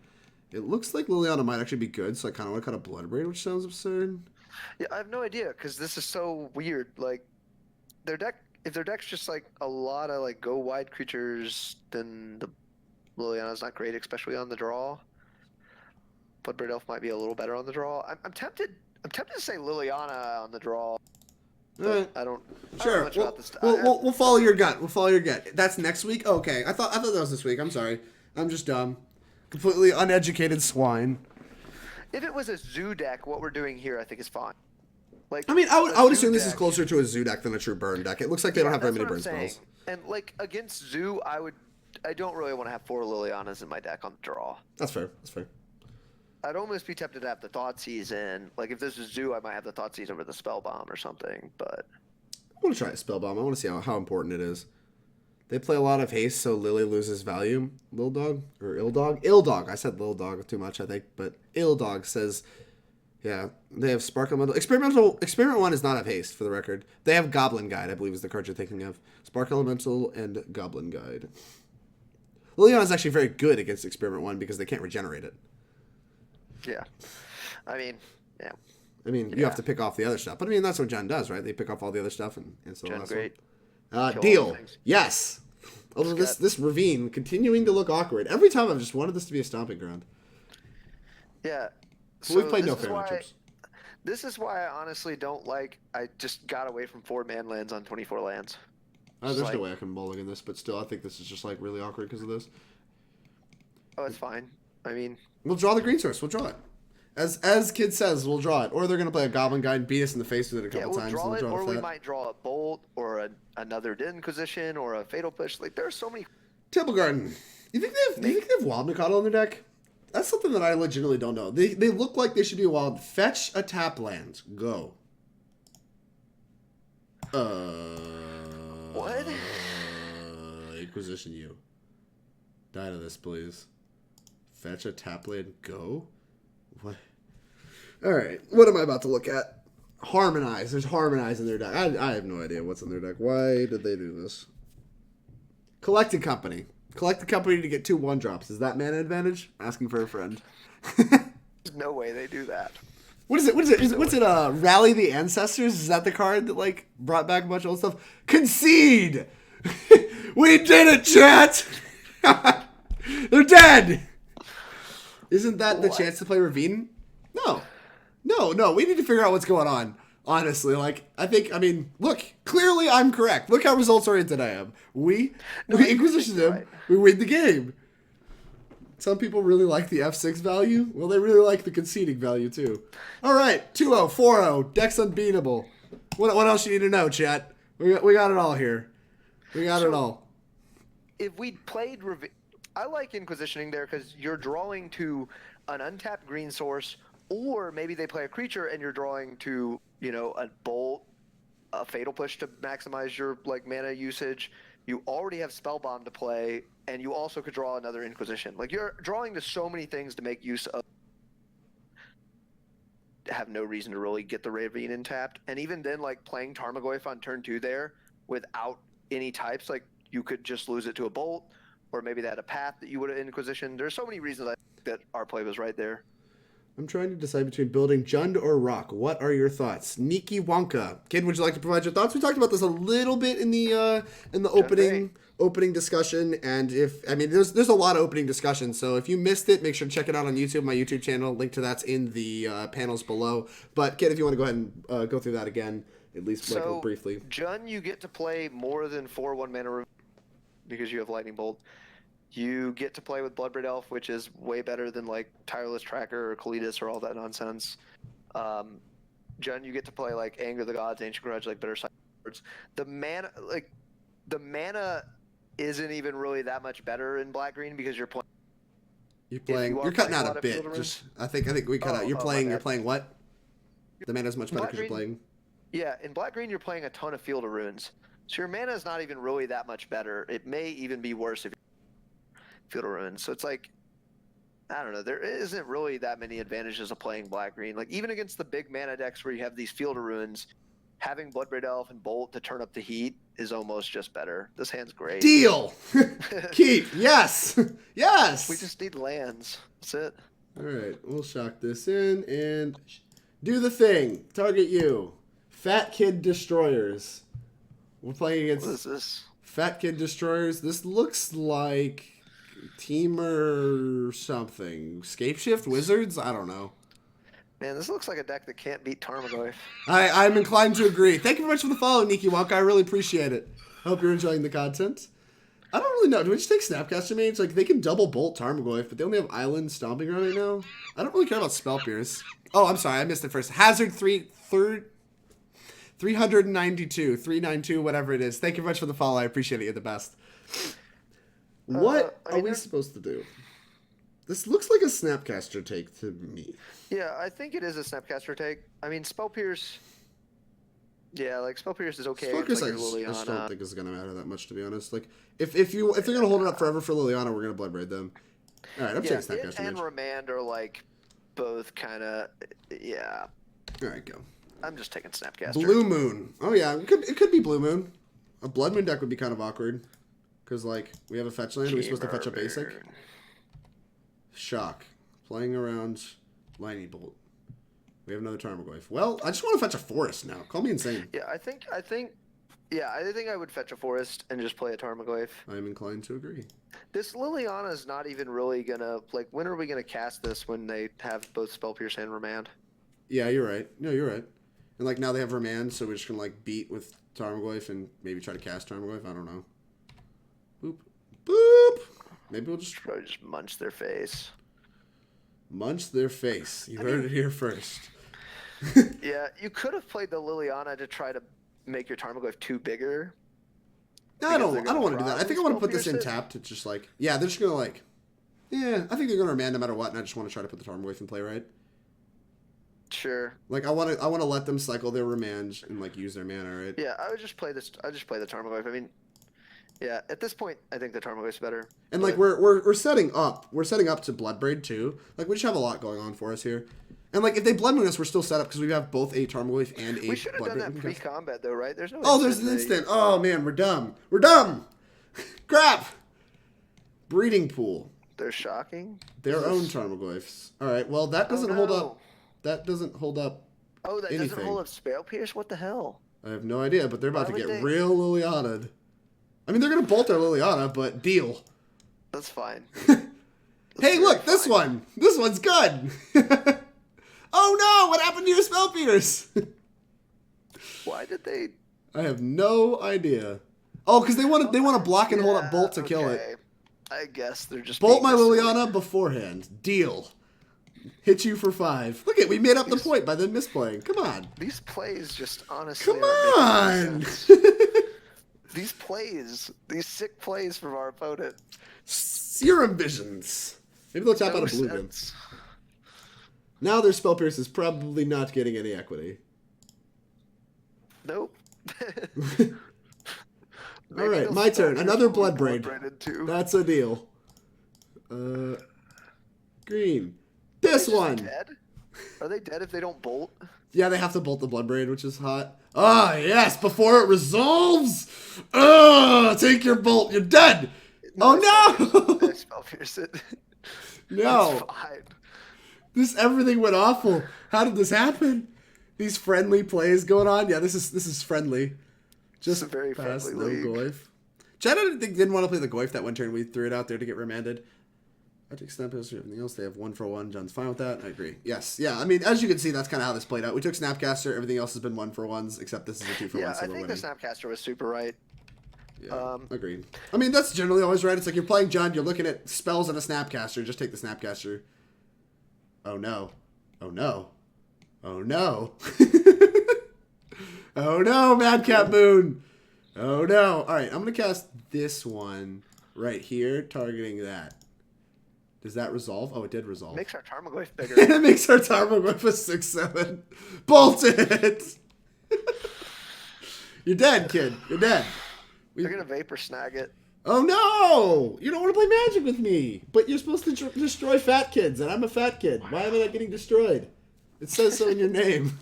It looks like Liliana might actually be good, so I kind of want to cut a Bloodbraid, which sounds absurd. Yeah, I have no idea, because this is so weird. Like, their deck, if their deck's just, like, a lot of, like, go wide creatures, then the Liliana's not great, especially on the draw. Bloodbraid Elf might be a little better on the draw. I'm tempted to say Liliana on the draw. Alright. I don't Sure. know much about this. We'll follow your gut. We'll follow your gut. That's next week? Okay. I thought that was this week. I'm sorry. I'm just dumb. Completely uneducated swine. If it was a zoo deck, what we're doing here, I think is fine. Like, I mean, I would assume this is deck- closer to a zoo deck than a true burn deck. It looks like they don't have very that's many what burn I'm saying. spells. And like against zoo, I don't really want to have 4 Lilianas in my deck on the draw. That's fair. That's fair. I'd almost be tempted to have the Thoughtseize in. Like if this is Zoo, I might have the Thoughtseize over the Spellbomb or something. But I want to try a Spellbomb. I want to see how important it is. They play a lot of haste, so Lily loses value. Lil Dog? Or Ill Dog? Ill Dog. I said Lil Dog too much, I think. But Ill Dog says, yeah, they have Sparkle Elemental. Experiment 1 does not have haste, for the record. They have Goblin Guide, I believe is the card you're thinking of. Sparkle Elemental and Goblin Guide. Liliana is actually very good against Experiment 1 because they can't regenerate it. yeah. I mean, yeah. I mean, you have to pick off the other stuff. But I mean, that's what Jen does, right? They pick off all the other stuff and so Jen, great. Deal. Yes. Although this ravine continuing to look awkward. Every time I've just wanted this to be a stomping ground. Yeah. So we've played no fair matchups. This is why I honestly don't like. I just got away from 4-man lands on 24 lands. There's no way I can mulligan this, but still, I think this is just like really awkward because of this. Oh, it's fine. I mean, we'll draw the green source. We'll draw it. As Kid says, we'll draw it. Or they're going to play a Goblin Guide and beat us in the face with it a couple times. Draw it, or we might draw a Bolt, or another Inquisition, or a Fatal Push. Like, there's so many... Temple Garden. You think they have Wild Mikado in their deck? That's something that I legitimately don't know. They look like they should be a wild. Fetch a tap land. Go. What? Inquisition you. Die to this, please. Fetch a tap land. Go? What? Alright. What am I about to look at? Harmonize. There's Harmonize in their deck. I have no idea what's in their deck. Why did they do this? Collected Company. Collected Company to get 2 1-drops. Is that mana advantage? Asking for a friend. There's no way they do that. What is it? What's it? Rally the Ancestors? Is that the card that like brought back a bunch of old stuff? Concede! We did it, chat! They're dead! Isn't that the chance to play Ravine? No. We need to figure out what's going on. Honestly, look, clearly I'm correct. Look how results-oriented I am. We Inquisition them, right. We win the game. Some people really like the F6 value. Well, they really like the conceding value, too. All right, 2-0, 4-0, deck's unbeatable. What else you need to know, chat? We got it all here. We got it all. If we played I like Inquisitioning there because you're drawing to an untapped green source, or maybe they play a creature and you're drawing to, a Bolt, a Fatal Push to maximize your mana usage. You already have Spellbomb to play, and you also could draw another Inquisition. Like, you're drawing to so many things to make use of. Have no reason to really get the Ravine in tapped. And even then, like, playing Tarmogoyf on turn 2 there without any types, like, you could just lose it to a Bolt, or maybe they had a path that you would have Inquisition. There's so many reasons that our play was right there. I'm trying to decide between building Jund or Rock. What are your thoughts? Niki Wonka. Kid, would you like to provide your thoughts? We talked about this a little bit in the opening discussion, and there's a lot of opening discussion, so if you missed it, make sure to check it out on YouTube, my YouTube channel. Link to that's in the panels below. But Kid, if you want to go ahead and go through that again, at least briefly. Jund, you get to play more than 4 1-mana because you have Lightning Bolt. You get to play with Bloodbraid Elf, which is way better than like Tireless Tracker or Kalidas or all that nonsense. Jund, you get to play like Anger of the Gods, Ancient Grudge, like better side cards. The mana isn't even really that much better in black green because you're playing. You're cutting out a bit. I think we cut out. You're playing what? The mana's much better because you're playing. Yeah, in black green you're playing a ton of Field of Runes, so your mana is not even really that much better. It may even be worse if Field of Ruins. So it's like, I don't know, there isn't really that many advantages of playing black-green. Like, even against the big mana decks where you have these Field of Ruins, having Bloodbraid Elf and Bolt to turn up the heat is almost just better. This hand's great. Deal! Keep, yes! Yes! We just need lands. That's it. Alright, we'll shock this in and do the thing. Target you. Fat Kid Destroyers. We're playing against... What is this? Fat Kid Destroyers. This looks like... Teamer something. Scapeshift Wizards? I don't know. Man, this looks like a deck that can't beat Tarmogoyf. I'm inclined to agree. Thank you very much for the follow, Niki Wonka. I really appreciate it. I hope you're enjoying the content. I don't really know. Do we just take Snapcaster Mage? Like, they can double bolt Tarmogoyf, but they only have Island Stomping Ground right now. I don't really care about Spell Pierce. Oh, I'm sorry. I missed it first. Hazard 392, 392, whatever it is. Thank you very much for the follow. I appreciate it. You're the best. What are we supposed to do? This looks like a Snapcaster take to me. Yeah, I think it is a Snapcaster take. I mean, Spell Pierce. Yeah, like Spell Pierce is okay. Spell Pierce, like I just don't think is gonna matter that much, to be honest. Like, if they're gonna hold it up forever for Liliana, we're gonna Bloodbraid them. All right, I'm taking Snapcaster and Mage. Remand are like both kind of yeah. All right, go. I'm just taking Snapcaster. Blue Moon. Oh yeah, it could be Blue Moon. A Blood Moon deck would be kind of awkward, because like we have a fetch land. Are we supposed to fetch a basic? Shock. Playing around Lightning Bolt. We have another Tarmogoyf. Well, I just want to fetch a forest now. Call me insane. Yeah, I think I would fetch a forest and just play a Tarmogoyf. I'm inclined to agree. This Liliana is not even really gonna like. When are we gonna cast this when they have both Spell Pierce and Remand? Yeah, you're right. No, you're right. And like now they have Remand, so we're just gonna like beat with Tarmogoyf and maybe try to cast Tarmogoyf. I don't know. Boop, boop. Maybe we'll just probably just munch their face. Munch their face. You heard it here first. Yeah, you could have played the Liliana to try to make your Tarmogoyf too bigger. No, I don't want to do that. I think I want to put this in tapped to just like, yeah, they're just going to like, yeah, I think they're going to Remand no matter what, and I just want to try to put the Tarmogoyf in play, right? Sure. Like, I want to let them cycle their Remand and like use their mana, right? Yeah, I would just play this. I just play the Tarmogoyf. I mean, yeah, at this point, I think the Tarmogoyf's better. And like we're setting up to Bloodbraid too. Like we just have a lot going on for us here. And like if they Blood Moon us, we're still set up because we have both a Tarmogoyf and a. We should have done that pre-combat though, right? There's no. Oh, there's an instant. Oh man, we're dumb. We're dumb. Crap. Breeding pool. They're shocking. Their own Tarmogoyfs. All right. Well, that doesn't hold up. That doesn't hold up. Oh, that anything. Doesn't hold up Spell Pierce. What the hell? I have no idea, but they're about to get real Liliana'd. I mean, they're gonna bolt their Liliana, but deal. That's fine. Hey, look, this one. This one's good. Oh no! What happened to your Spell Pierce? Why did they? I have no idea. Oh, because they want to block and hold up Bolt to kill it. I guess they're just Bolt my Liliana beforehand. Deal. Hit you for 5. Look at we made up the point by the misplaying. Come on. These plays just honestly. Come on. These plays, these sick plays from our opponent. Serum visions. Maybe they'll tap out a blue gun. Now their Spell Pierce is probably not getting any equity. Nope. All right, my turn. Another Bloodbraid. That's a deal. Green. This one. Dead? Are they dead if they don't bolt? Yeah, they have to bolt the Bloodbraid, which is hot. Ah, yes, before it resolves. Take your bolt. You're dead. No, oh, no. I Spell Pierce it. No. It's fine. Everything went awful. How did this happen? These friendly plays going on. Yeah, this is friendly. Just a very past friendly league. Goyf. Chad didn't want to play the Goyf that one turn. We threw it out there to get remanded. I take Snap History, everything else. They have 1-for-1. John's fine with that. I agree. Yes. Yeah. I mean, as you can see, that's kind of how this played out. We took Snapcaster. Everything else has been 1-for-1s, except this is a 2-for-1. Yeah, so I think the Snapcaster was super right. Yeah, agreed. I mean, that's generally always right. It's like you're playing John, you're looking at spells on a Snapcaster. Just take the Snapcaster. Oh, no. Oh, no. Oh, no. Oh, no, Madcap Moon. Oh, no. All right, I'm going to cast this one right here, targeting that. Does that resolve? Oh, it did resolve. Makes our Tarmogoyf bigger. It makes our Tarmogoyf a 6/7. Bolt it! You're dead, kid. You're dead. They're going to Vapor Snag it. Oh, no! You don't want to play Magic with me. But you're supposed to destroy fat kids, and I'm a fat kid. Why am I not getting destroyed? It says so in your name.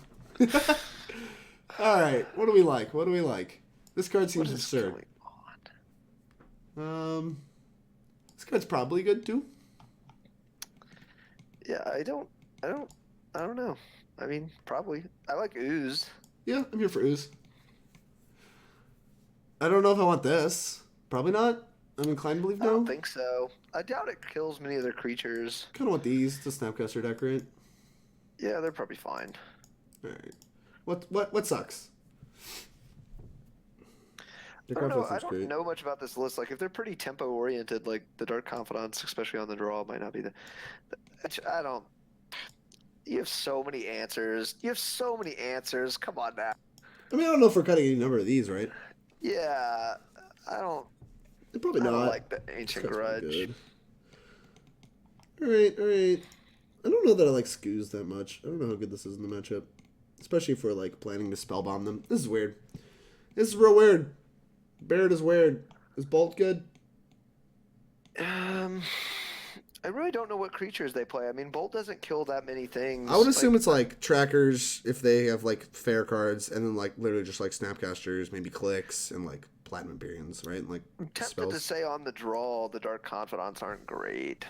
All right. What do we like? What do we like? This card seems absurd. This card's probably good, too. Yeah, I don't know. I mean, probably. I like Ooze. Yeah, I'm here for Ooze. I don't know if I want this. Probably not. I'm inclined to believe no. I don't think so. I doubt it kills many other creatures. Kind of want these. It's a Snapcaster deck, right? Yeah, they're probably fine. All right. What sucks? I don't know much about this list. Like, if they're pretty tempo oriented, like the Dark Confidants, especially on the draw, might not be the. I don't. You have so many answers. Come on now. I mean, I don't know if we're cutting any number of these, right? Yeah, I don't. Probably not. I don't like the Ancient Grudge. Alright, alright. I don't know that I like Scoos that much. I don't know how good this is in the matchup. Especially if we're like planning to spellbomb them. This is weird. This is real weird. Barret is weird. Is Bolt good? I really don't know what creatures they play. I mean, Bolt doesn't kill that many things. I would assume it's like trackers if they have like fair cards, and then like literally just like snapcasters, maybe clicks, and like platinum Imperiums, right? And, like I'm tempted spells. to say on the draw, the Dark Confidants aren't great.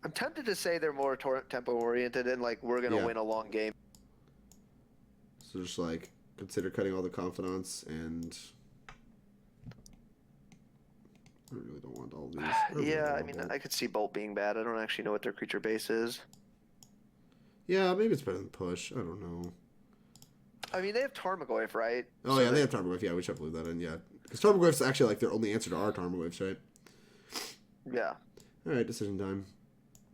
I'm tempted to say they're more tempo oriented and like we're gonna win a long game. So just like consider cutting all the confidants, and I really don't want all these. Yeah, I mean, I could see Bolt being bad. I don't actually know what their creature base is. Yeah, maybe it's better than push. I don't know. I mean, they have Tarmogoyf, right? Oh, so yeah, they have Tarmogoyf. Yeah, we should have leave that in, yeah. Because Tarmogoyf's actually like their only answer to our Tarmogoyfs, right? Yeah. Alright, decision time.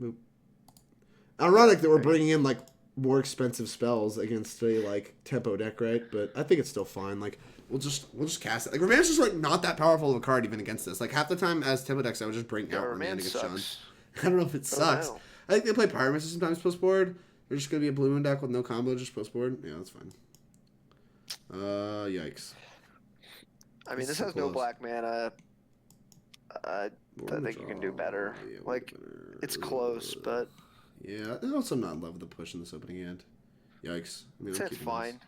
Boop. Ironic that we're bringing in like more expensive spells against a like tempo deck, right? But I think it's still fine. Like we'll just cast it. Like Remain's just like not that powerful of a card even against this. Like half the time as tempo decks, I would just bring out Remain against Sean. I don't know if it sucks. I think they play Pyromancer sometimes post board. They're just gonna be a Blue Moon deck with no combo, just post board. Yeah, that's fine. Yikes. I mean, this has no black mana. I think you can do better. Yeah, like, it's close, but... Yeah, I'm also not in love with the push in this opening hand. Yikes. I mean, it's fine.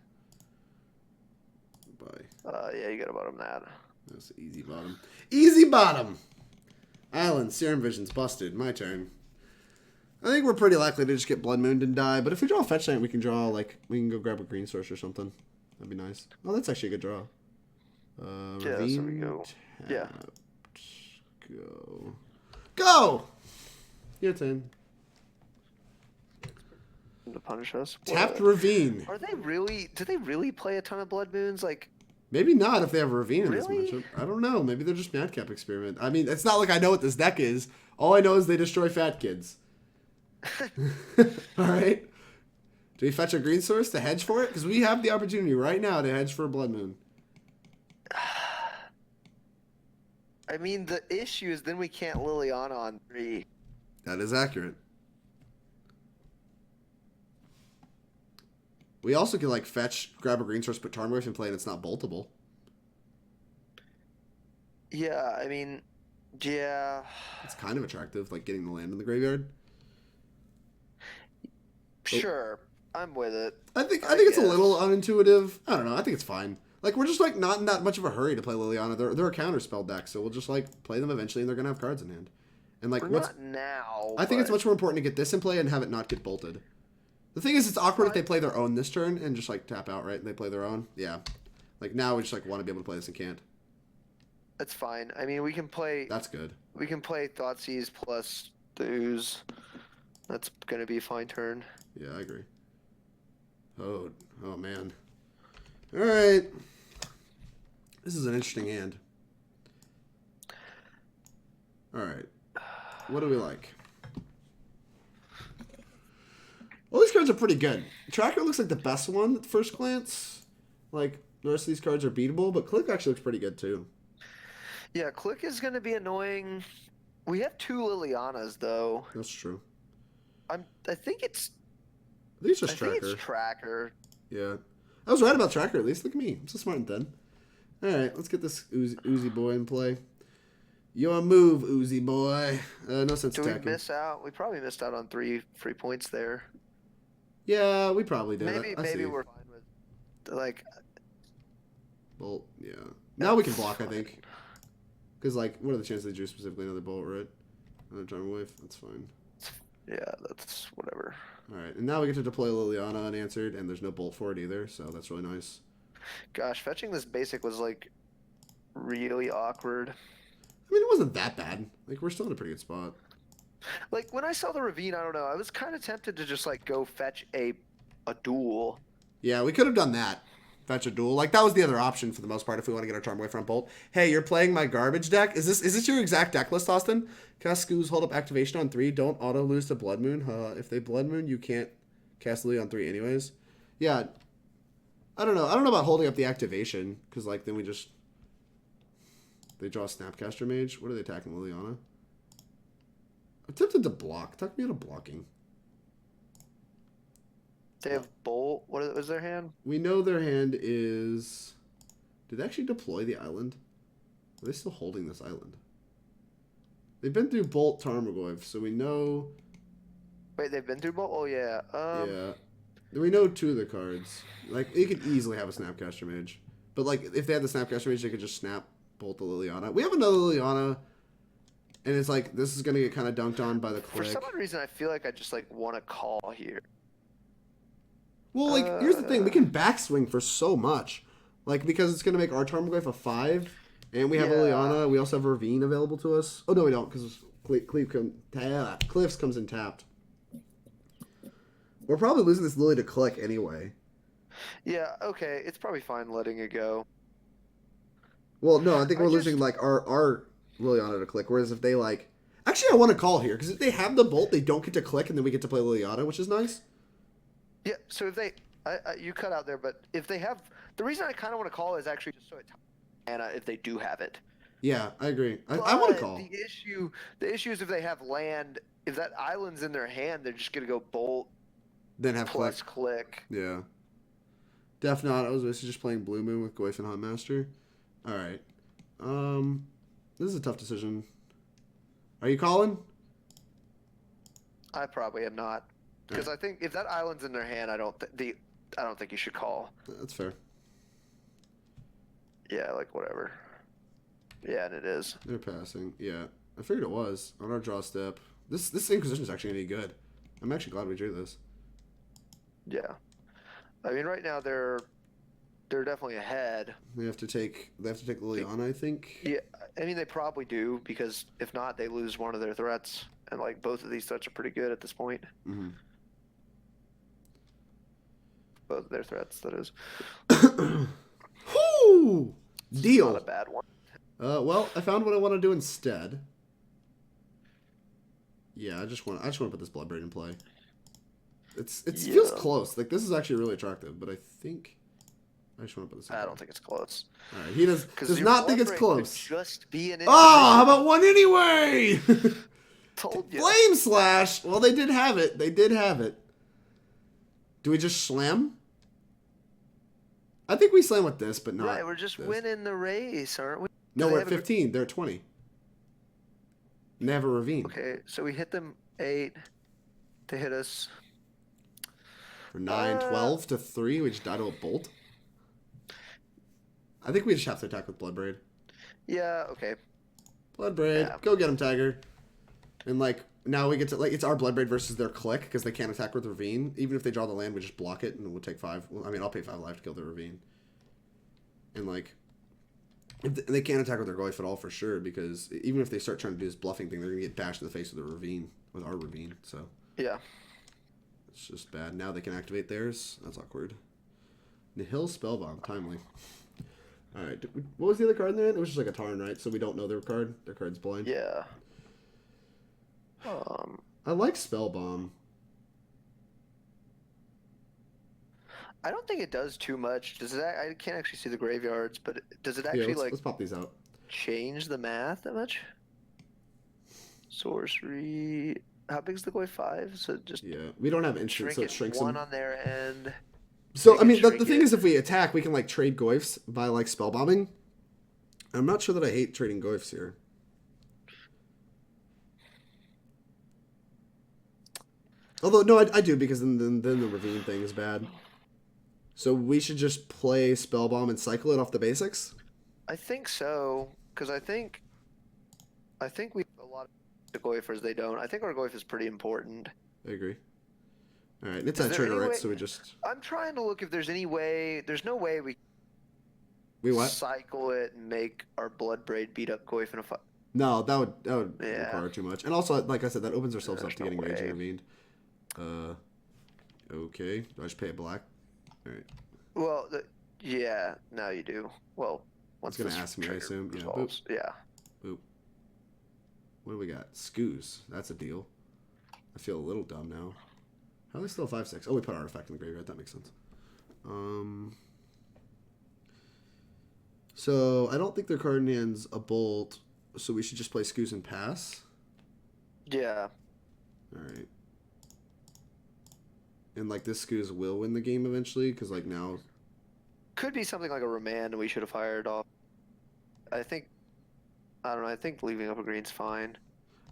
Bye. Yeah, you gotta bottom that. That's easy bottom. Easy bottom! Island, Serum Vision's busted. My turn. I think we're pretty likely to just get Blood Mooned and die, but if we draw a Fetch Knight, we can draw, like, we can go grab a green source or something. That'd be nice. Oh, that's actually a good draw. Yeah, Ravine, so we go. tapped. Yeah. Go. Go! Your turn. To punish us. Tapped Ravine. Are they really? Do they really play a ton of Blood Moons? Like, maybe not if they have Ravine in this Really? matchup. I don't know. Maybe they're just Madcap Experiment. I mean, it's not like I know what this deck is. All I know is they destroy fat kids. All right. Do we fetch a green source to hedge for it? Because we have the opportunity right now to hedge for a Blood Moon. I mean, the issue is then we can't Liliana on 3. That is accurate. We also can, like, fetch, grab a green source, put Tarmogoyf in play, and it's not boltable. Yeah, I mean, yeah. It's kind of attractive, like, getting the land in the graveyard. Sure, I'm with it. I think it's a little unintuitive. I don't know. I think it's fine. Like, we're just, like, not in that much of a hurry to play Liliana. They're a counter spell deck, so we'll just, like, play them eventually, and they're going to have cards in hand. And, like, not now. I think it's much more important to get this in play and have it not get bolted. The thing is, it's awkward if they play their own this turn and just, like, tap out, right? And they play their own. Yeah. Like, now we just, like, want to be able to play this and can't. That's fine. I mean, we can play... That's good. We can play Thoughtseize plus the Ooze. That's going to be a fine turn. Yeah, I agree. Oh, man. All right. This is an interesting hand. All right. What do we like? Well, these cards are pretty good. Tracker looks like the best one at first glance. Like, the rest of these cards are beatable, but Click actually looks pretty good, too. Yeah, Click is going to be annoying. We have 2 Lilianas, though. That's true. I think it's... I think it's just Tracker. I think it's Tracker. Yeah. I was right about Tracker, at least. Look at me. I'm so smart and thin. All right, let's get this Oozy boy in play. Your move, Oozy boy. No sense attacking. Do we miss out? We probably missed out on 3 free points there. Yeah, we probably did. Maybe we're fine with, like... Bolt, yeah. Now we can block, I think. Because, like, what are the chances they drew specifically another Bolt, right? Another Tarmogoyf? That's fine. Yeah, that's whatever. All right, and now we get to deploy Liliana unanswered, and there's no Bolt for it either, so that's really nice. Gosh, fetching this basic was, like, really awkward. I mean, it wasn't that bad. Like, we're still in a pretty good spot. Like, when I saw the Ravine, I don't know, I was kind of tempted to just, like, go fetch a duel. Yeah, we could have done that. Fetch a duel. Like, that was the other option for the most part if we want to get our Tarmogoyf from Bolt. Hey, you're playing my garbage deck? Is this your exact deck list, Austin? Cast Ooze, hold up activation on 3. Don't auto lose to Blood Moon. If they Blood Moon, you can't cast Lily on 3 anyways. Yeah. I don't know. I don't know about holding up the activation, because, like, then we just... They draw a Snapcaster Mage. What are they attacking, Liliana? I'm tempted to block. Talk me out of blocking. They have Bolt. What was their hand? We know their hand is... Did they actually deploy the island? Are they still holding this island? They've been through Bolt Tarmogoyf, so we know... Wait, they've been through Bolt? Oh, yeah. Yeah. We know 2 of the cards. Like, you could easily have a Snapcaster Mage. But, like, if they had the Snapcaster Mage, they could just snap Bolt the Liliana. We have another Liliana, and it's like, this is going to get kind of dunked on by the click. For some odd reason, I feel like I just, like, want to call here. Well, like, here's the thing. We can backswing for so much. Like, because it's going to make our Tarmogoyf a 5, and we have Liliana. We also have Ravine available to us. Oh, no, we don't, because Cliffs comes in tapped. We're probably losing this Lily to click anyway. Yeah, okay. It's probably fine letting it go. Well, no, I think we're losing, like, our Liliana to click, whereas if they, like... Actually, I want to call here, because if they have the Bolt, they don't get to click, and then we get to play Liliana, which is nice. Yeah, so if they... you cut out there, but if they have... The reason I kind of want to call is actually just so it... Mana if they do have it. Yeah, I agree. I want to call. The issue is if they have land, if that island's in their hand, they're just going to go Bolt... Then have plus click. Yeah. Def not. I was basically just playing Blue Moon with Goyf and Huntmaster. Alright. This is a tough decision. Are you calling? I probably am not. Because I think if that island's in their hand, I don't think you should call. That's fair. Yeah, like whatever. Yeah, and it is. They're passing. Yeah. I figured it was. On our draw step. This Inquisition is actually going to be good. I'm actually glad we drew this. Yeah, I mean, right now they're definitely ahead. They have to take Liliana, I think. Yeah, I mean they probably do because if not, they lose one of their threats, and like both of these threats are pretty good at this point. Mm-hmm. Both of their threats, that is. Whoo! Deal. Not a bad one. Well, I found what I want to do instead. Yeah, I just want to put this Bloodbraid in play. It feels close. Like, this is actually really attractive, but I think I just want to put this in. I don't think it's close. All right, he does not think it's close. Just be an how about one anyway? Told you. Flame Slash. Well, they did have it. Do we just slam? I think we slam with this, but not. Right, we're just winning the race, aren't we? No, we're at 15. They're at 20. And they have a Ravine. Okay, so we hit them 8. They hit us. For 9, 12 to 3, we just die to a Bolt. I think we just have to attack with Bloodbraid. Yeah, okay. Bloodbraid, go get him, Tiger. And, like, now we get to, like, it's our Bloodbraid versus their click, because they can't attack with Ravine. Even if they draw the land, we just block it, and we'll take 5. Well, I mean, I'll pay 5 life to kill the Ravine. And, like, they can't attack with their Goyf at all, for sure, because even if they start trying to do this bluffing thing, they're going to get bashed in the face with the Ravine, with our Ravine, so. Yeah. It's just bad. Now they can activate theirs. That's awkward. Nihil Spellbomb. Timely. Alright. What was the other card in there? It was just like a Tarn, right? So we don't know their card. Their card's blind. Yeah. I like Spellbomb. I don't think it does too much. Does it? I can't actually see the graveyards, but does it actually let's pop these out. Change the math that much? Sorcery. How big is the Goy 5? So just we don't have instant, so it shrinks one them. on their end. So I mean, the thing is, if we attack, we can like trade Goyfs by like spellbombing. I'm not sure that I hate trading Goyfs here. Although no, I do because then the Ravine thing is bad. So we should just play Spellbomb and cycle it off the basics. I think so, because I think we have a lot of the Goyfers. They don't. I think our Goyf is pretty important. I agree. All right, it's that trigger, right? So we just. I'm trying to look if there's any way. There's no way we. We what? Cycle it and make our Bloodbraid beat up Goyf in a fight. No, that would require too much. And also, like I said, that opens ourselves up to getting Raging Ravine. Okay. Do I just pay a black? All right. Well, yeah. Now you do. Well, once it's gonna ask me, I assume. Yeah. Boop. Yeah. Boop. What do we got? Scoos. That's a deal. I feel a little dumb now. How are they still 5/6? Oh, we put Artifact in the graveyard. That makes sense. So I don't think their card in hand's a Bolt, so we should just play Scoos and pass. Yeah. All right. And like this Scooze will win the game eventually because like now. Could be something like a remand we should have fired off. I think, I don't know, I think leaving up a green's fine.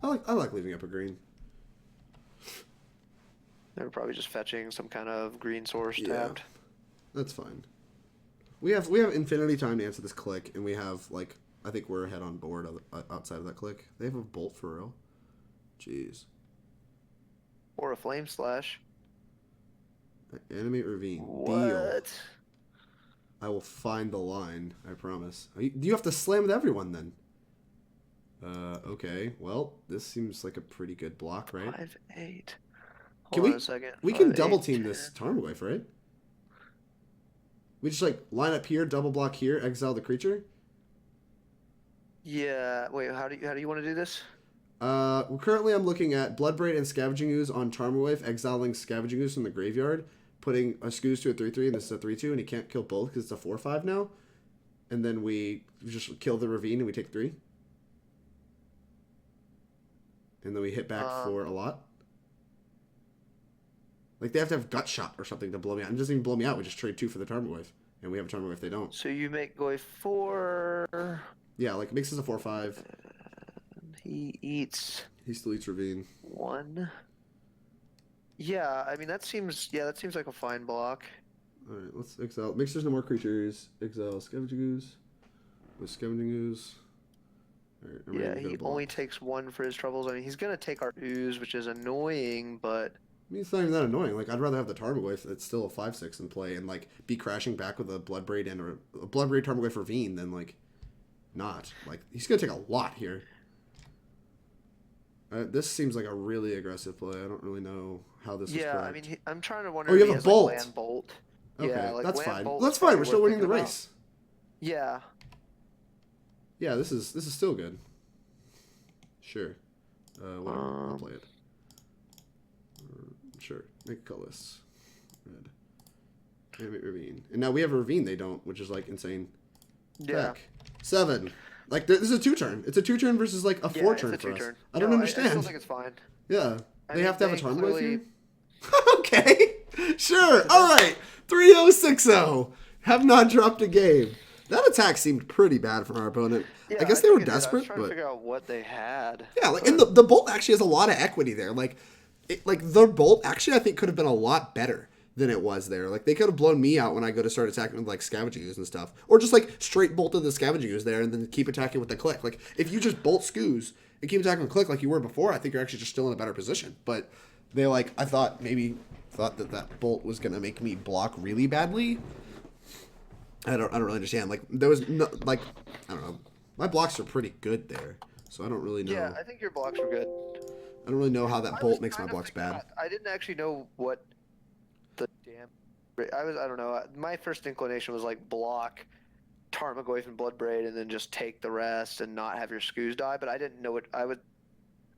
I like leaving up a green. They were probably just fetching some kind of green source tapped. That's fine. We have infinity time to answer this click, and we have like I think we're ahead on board outside of that click. They have a bolt for real. Jeez. Or a flame slash. Animate Ravine. What? Deal. I will find the line. I promise. You have to slam with everyone then. Okay. Well, this seems like a pretty good block, right? 5-8. Can Hold on a second. We can double team this Tarmogoyf, right? We just like line up here, double block here, exile the creature. Yeah. Wait. How do you want to do this? Well, currently I'm looking at Bloodbraid and Scavenging Ooze on Tarmogoyf, exiling Scavenging Ooze from the graveyard, putting a Scooze to a 3/3, and this is a 3/2, and he can't kill both because it's a 4/5 now. And then we just kill the Ravine and we take 3. And then we hit back for a lot. Like, they have to have Gut Shot or something to blow me out. And it doesn't even blow me out. We just trade 2 for the Tarmogoyf. And we have a Tarmogoyf if they don't. So you make Goy 4. Yeah, like, mixes a 4/5. He eats... He still eats Ravine. 1. Yeah, I mean, that seems like a fine block. Alright, let's exile. Makes there's no more creatures. Exile Scavenging Ooze. With Scavenging Ooze. Alright, yeah, he only takes 1 for his troubles. I mean, he's going to take our Ooze, which is annoying, but... I mean, it's not even that annoying. Like, I'd rather have the Tarmogoyf that's still a 5/6 in play and, like, be crashing back with a Bloodbraid and a Bloodbraid Tarmogoyf Ravine than, like, not. Like, he's going to take a lot here. This seems like a really aggressive play. I don't really know how this is correct. I mean, I'm trying to wonder if he you have has, a bolt. like, land bolt. Okay, Yeah, like that's land fine. bolt That's fine. We're still winning the worth race. Yeah. Yeah, this is still good. Sure. Whatever. I'll play it. Sure. Make a colorless. Red. Animate Ravine. And now we have a Ravine they don't, which is, like, insane. Yeah. Heck. 7. Like, this is a 2-turn. It's a 2-turn versus, like, a 4-turn for us. I don't understand. I still think it's fine. Yeah. They have to have a Tarmogoyf here? clearly... Okay. Sure. All right. 3-0-6-0. Have not dropped a game. That attack seemed pretty bad from our opponent. Yeah, I guess they were desperate, I was trying but to figure out what they had. yeah, like, and the bolt actually has a lot of equity there. Like, the bolt actually I think could have been a lot better than it was there. Like, they could have blown me out when I go to start attacking with like Scavenging Ooze and stuff, or just like straight bolted the Scavenging Ooze there and then keep attacking with the click. Like, if you just bolt Scooze and keep attacking with click like you were before, I think you're actually just still in a better position. But they I thought that bolt was gonna make me block really badly. I don't really understand. Like, there was no, like, I don't know. My blocks are pretty good there, so I don't really know. Yeah, I think your blocks were good. I don't really know how that bolt makes my blocks bad. I didn't actually know what the damn... I don't know. My first inclination was like block Tarmogoyf and Bloodbraid and then just take the rest and not have your Scooze die, but I didn't know what I would...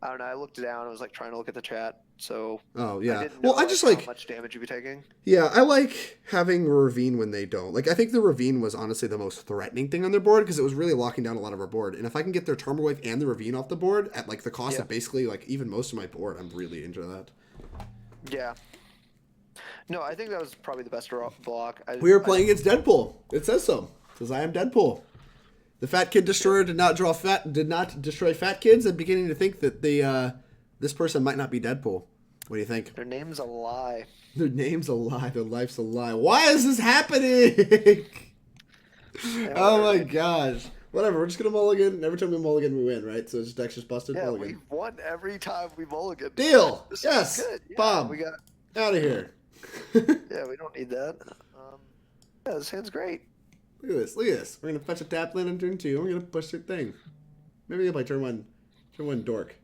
I don't know. I looked down. I was like trying to look at the chat, so... Oh, yeah. I didn't know, I just how much damage you'd be taking. Yeah, I like having Ravine when they don't. Like, I think the Ravine was honestly the most threatening thing on their board because it was really locking down a lot of our board. And if I can get their Tarmogoyf and the Ravine off the board at, like, the cost of basically, like, even most of my board, I'm really into that. Yeah. No, I think that was probably the best block. We were playing against Deadpool. It says so. It says I am Deadpool. The Fat Kid Destroyer did not destroy fat kids. I'm beginning to think that this person might not be Deadpool. What do you think? Their name's a lie. Their name's a lie. Their life's a lie. Why is this happening? Oh my gosh. Whatever. We're just gonna mulligan. And every time we mulligan, we win, right? So it's deck's just busted. Yeah, mulligan. we've won every time we mulligan. Deal. This yes. is good. Yeah, Bob. we got out of here. Yeah, we don't need that. Yeah, this hand's great. Look at this. Look at this. We're gonna fetch a tap land on turn 2. We're gonna push their thing. Maybe they'll play turn 1. Turn 1 dork.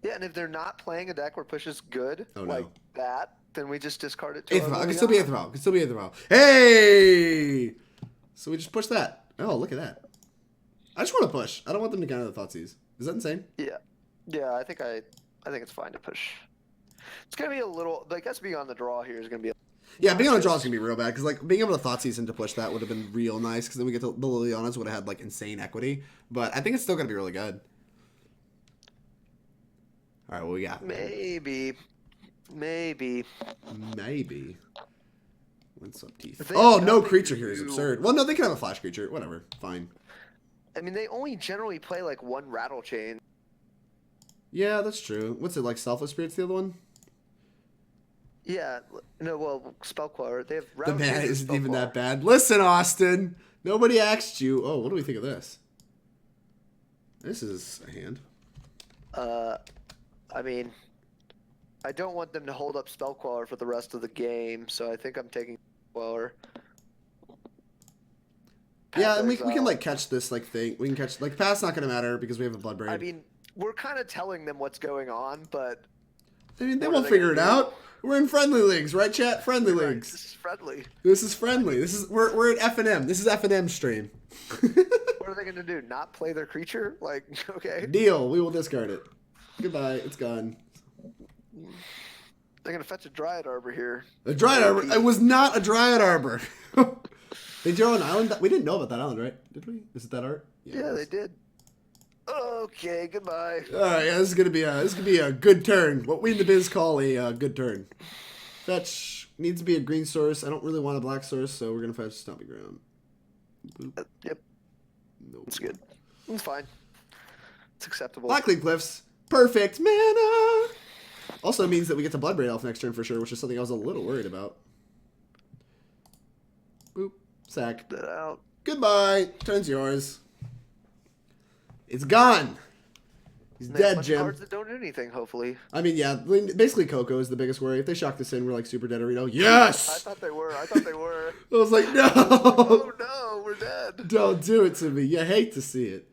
Yeah, and if they're not playing a deck where push is good, like that, then we just discard it. Eighth row. It can still be 8th row. It can still be 8th row. Hey! So we just push that. Oh, look at that. I just want to push. I don't want them to counter the Thoughtseize. Is that insane? Yeah. Yeah, I think it's fine to push. It's gonna be a little. I guess being on the draw here is gonna be. Yeah, being on the draw is gonna be real bad because like being able to Thoughtseize and to push that would have been real nice because then we get to the Lilianas would have had like insane equity. But I think it's still gonna be really good. All right, what we got? Maybe. What's up, teeth? They Oh, have no nothing creature to here is do. absurd. Well, no, they can have a flash creature. Whatever, fine. I mean, they only generally play like one rattle chain. Yeah, that's true. What's it like? Selfless Spirit's the other one. Yeah, no, well, Spellqueller. They have The rattle mana chains and isn't even that Spellqueller. bad. Listen, Austin. Nobody asked you. Oh, what do we think of this? This is a hand. I mean, I don't want them to hold up Spellqueller for the rest of the game, so I think I'm taking Queller. Yeah, and we can like catch this like thing. We can catch like path's not gonna matter because we have a Bloodbraid. I mean, we're kind of telling them what's going on, but I mean, they what won't are figure it gonna do? out. We're in friendly leagues, right, chat? Friendly Right, leagues. this is friendly. This is friendly. This is we're at F&M. This is F&M stream. What are they gonna do? Not play their creature? Like, okay. Deal. We will discard it. Goodbye. It's gone. They're gonna fetch a Dryad Arbor here. A Dryad Arbor. It was not a Dryad Arbor. They drew an island. We didn't know about that island, right? Did we? Is it that art? Yeah, they did. Okay, goodbye. All right, yeah, this is gonna be a good turn. What we in the biz call a good turn. Fetch needs to be a green source. I don't really want a black source, so we're gonna fetch Stomping Ground. Boop. Yep, Nope. it's good. It's fine. It's acceptable. Blackcleave Cliffs. Perfect mana. Also means that we get to Bloodbraid Elf next turn for sure, which is something I was a little worried about. Boop. Sack. That out. Goodbye. Turn's yours. It's gone. He's And they have a dead, bunch of Jim. cards that don't do anything, hopefully. I mean, yeah, basically Coco is the biggest worry. If they shock this in, we're like super dead arena. I Yes! thought they were. I thought they were. I was like, no! Oh no, we're dead. Don't do it to me. You hate to see it.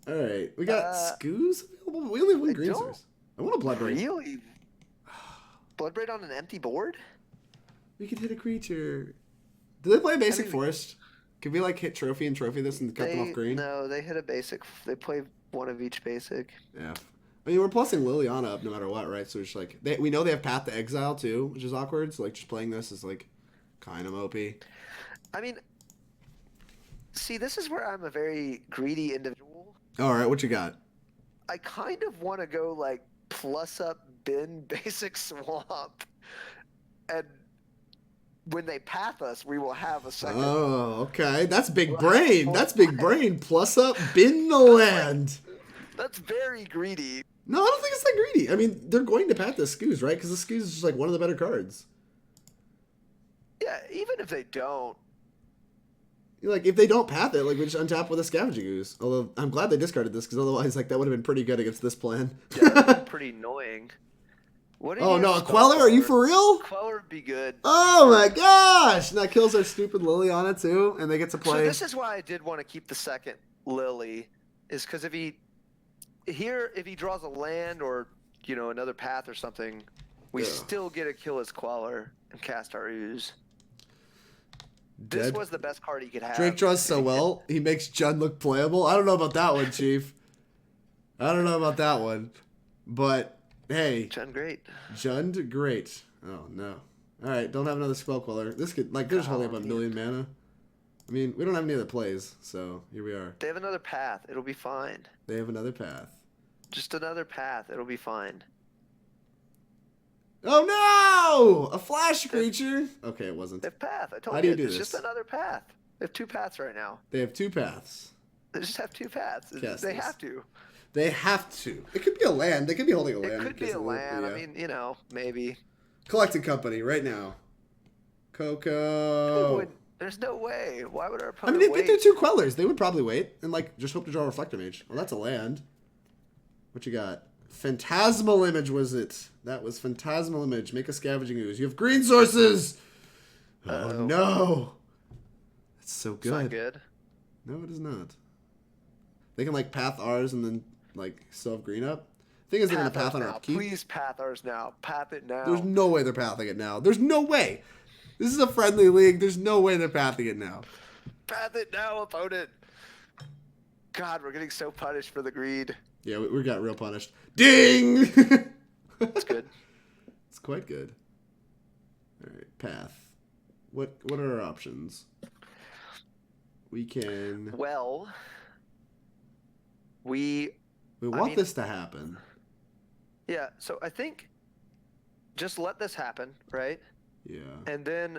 Alright, we got Scoos available. We only have one I green don't source. I want a Bloodbraid. Really? Bloodbraid on an empty board? We could hit a creature. Do they play a basic mean, forest? Could we like hit trophy and trophy this and cut them off green? No, they hit a basic. They play one of each basic. Yeah. I mean, we're plussing Liliana up no matter what, right? So it's like we know they have Path to Exile too, which is awkward. So like just playing this is like kind of mopey. I mean, see, this is where I'm a very greedy individual. All right, what you got? I kind of want to go like plus up bin basic swamp, and when they path us, we will have a second. Oh, okay. That's big We'll brain. have That's full big play. brain. Plus up, bin the land. That's very greedy. No, I don't think it's that greedy. I mean, they're going to path the Scoos, right? Because the Scoos is just like one of the better cards. Yeah, even if they don't. Like, if they don't path it, like, we just untap with a Scavenging Ooze. Although, I'm glad they discarded this, because otherwise, like, that would have been pretty good against this plan. Yeah, that'd be pretty annoying. What Oh, no, a Queller? Are you for real? Queller would be good. Oh, my gosh! And that kills our stupid Liliana, too, and they get to play. So this is why I did want to keep the second Lily, is because if he draws a land or, you know, another path or something, we still get to kill his Queller and cast our Ooze. This Dead. was the best card he could have. Drake draws so well, he makes Jund look playable. I don't know about that one, Chief. I don't know about that one. But, hey. Jund great. Jund great. Oh, no. Alright, don't have another Spell Queller. This could, like, they're just holding up a million mana. I mean, we don't have any other plays, so here we are. They have another path. It'll be fine. They have another path. Just another path. It'll be fine. Oh, no! A flash creature! Okay, it wasn't. They have path. I told How do you do it's this? just another path. They have two paths right now. They have two paths. They just have two paths. Cast They this. have to. They have to. It could be a land. They could be holding a land. It could be because a of the- land. yeah. I mean, you know, maybe. Collecting Company, right now. Coco. There's no way. Why would our I opponent mean, if wait? they're two Quellers, they would probably wait and, like, just hope to draw a Reflector Mage. Well, that's a land. What you got? Phantasmal Image was it? That was Phantasmal Image. Make a Scavenging Ooze. You have green sources! Oh, Uh-oh. no! That's so It's not good. good. No, it is not. They can, like, path ours and then, like, still have green up. Thing is, they're going to path ours on our now. upkeep. Please path ours now. Path it now. There's no way they're pathing it now. There's no way. This is a friendly league. There's no way they're pathing it now. Path it now, opponent. God, we're getting so punished for the greed. Yeah, we got real punished. Ding! It's good. It's quite good. All right, path. What are our options? We can. We We want mean- this to happen. Yeah, so I think just let this happen, right? Yeah. And then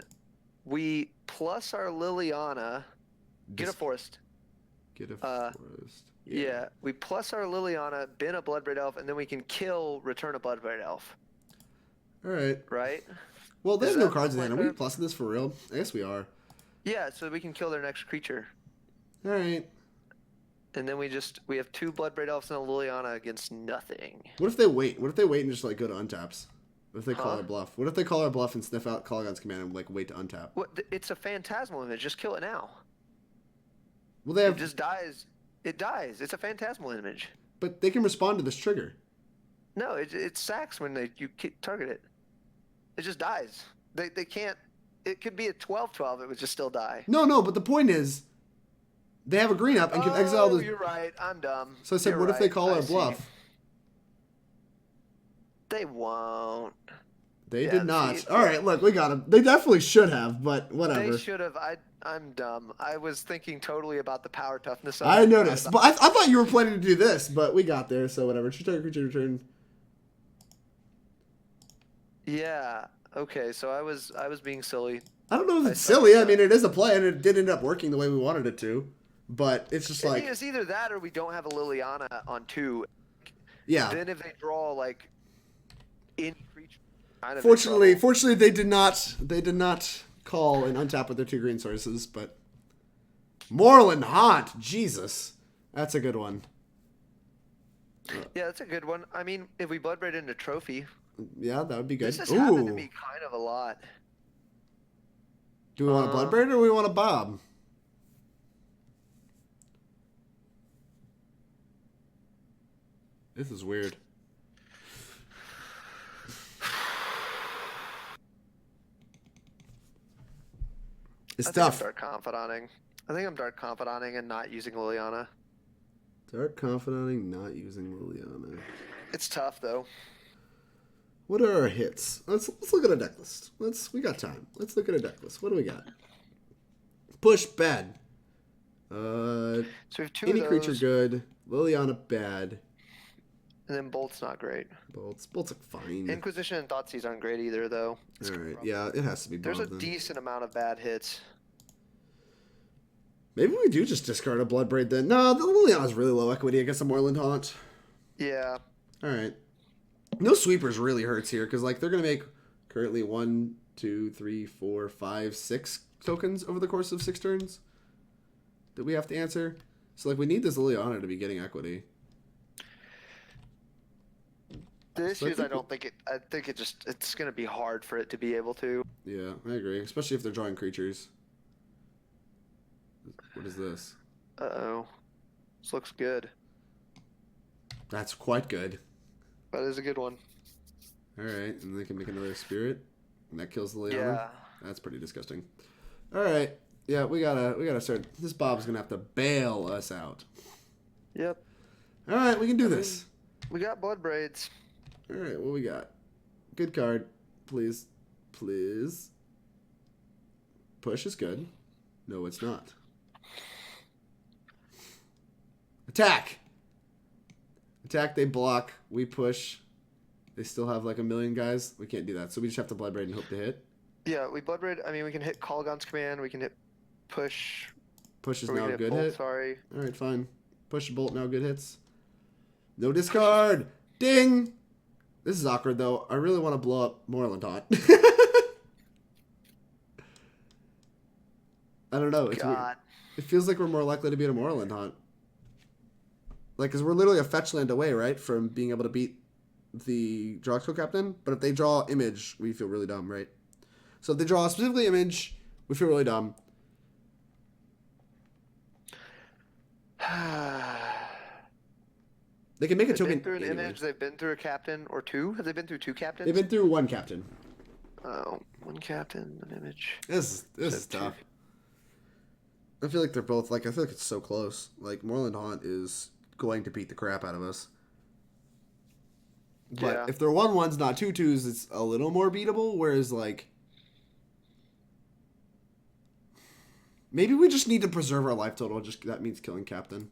we plus our Liliana, get a forest. Get a forest. Yeah, we plus our Liliana, bin a Bloodbraid Elf, and then we can kill, return a Bloodbraid Elf. All right. Right? Well, they Is have no that cards in like hand. Are we that? plussing this for real? I guess we are. Yeah, so we can kill their next creature. All right. And then we have 2 Bloodbraid Elves and a Liliana against nothing. What if they wait? What if they wait and just like go to untaps? What if they call Huh? our bluff? What if they call our bluff and sniff out Kolaghan's command and like wait to untap? What? It's a phantasmal image. Just kill it now. Well, they It have, just dies. It dies. It's a phantasmal image. but they can respond to this trigger. No, it sacks when you target it. It just dies. They can't. It could be a 12/12. It would just still die. No, but the point is, they have a green up and can exile the. You're right. I'm dumb. So I said, You're what if they right. call I our see. bluff? They won't. They Yeah, did not. see, All right, look, we got them. They definitely should have, but whatever. They should have. I'm dumb. I was thinking totally about the power toughness of I it, noticed, not but I thought you were planning to do this, but we got there, so whatever. Choose target creature return. Yeah. Okay. So I was being silly. I don't know if it's I thought silly. I so. mean, it is a play, and it did end up working the way we wanted it to. But it's just I like, think it's either that or we don't have a Liliana on 2. yeah. Then if they draw like any creature, kind of in Fortunately, trouble. they did not call and untap with their 2 green sources. But Moorland Haunt, Jesus, that's a good one. Yeah, that's a good one. I mean, if we Bloodbraid into trophy, Yeah, that would be good. this has happened to me kind of a lot. Do we want a Bloodbraid or do we want a Bob? This is weird. It's tough. I think I'm Dark Confidanting and not using Liliana. Dark Confidanting, not using Liliana. It's tough though. What are our hits? Let's look at a deck list. We got time. Let's look at a deck list. What do we got? Push bad. So we have 2 Any of those, creature good. Liliana bad. and then Bolt's not great. Bolts are fine. Inquisition and Thoughtseize aren't great either though. All right, yeah, it has to be. There's a Bob, then. decent amount of bad hits. Maybe we do just discard a Bloodbraid then. No, the Liliana's really low equity against a Moorland Haunt. Yeah. All right. No sweepers really hurts here because like they're gonna make currently 1, 2, 3, 4, 5, 6 tokens over the course of 6 turns that we have to answer. So like we need this Liliana to be getting equity. The issue is I think it's gonna be hard for it to be able to. Yeah, I agree. Especially if they're drawing creatures. What is this? Uh-oh. This looks good. That's quite good. That is a good one. All right, and they can make another spirit, and that kills the Liliana. Yeah. That's pretty disgusting. All right, yeah, we gotta start. This Bob's gonna have to bail us out. Yep. All right, we can do this. We got Bloodbraids. All right, what we got? Good card, please. Push is good. No, it's not. Attack. They block. We push. They still have like a million guys. We can't do that, so we just have to Bloodbraid and hope to hit. Yeah, we Bloodbraid. I mean, we can hit Kolaghan's command. We can hit push. Push is or we now can a good Bolt, hit. Sorry. All right, fine. Push and bolt now good hits. No discard. Ding. This is awkward though. I really want to blow up Moorland Haunt. I don't know. It's weird. God. It feels like we're more likely to beat a Moorland Haunt. Like, because we're literally a fetch land away, right, from being able to beat the Droxco Captain. But if they draw Image, we feel really dumb, right? So if they draw specifically Image, we feel really dumb. They can make a They've token been through an anyway. image. They've been through a captain or 2. Have they been through 2 captains? They've been through 1 captain. Oh, 1 captain, an image. This is two. tough. I feel like they're both, like, I feel like it's so close. Like, Moorland Haunt is going to beat the crap out of us. But Yeah. if they're 1/1s, not 2/2s, it's a little more beatable. Whereas, like, maybe we just need to preserve our life total. Just that means killing Captain.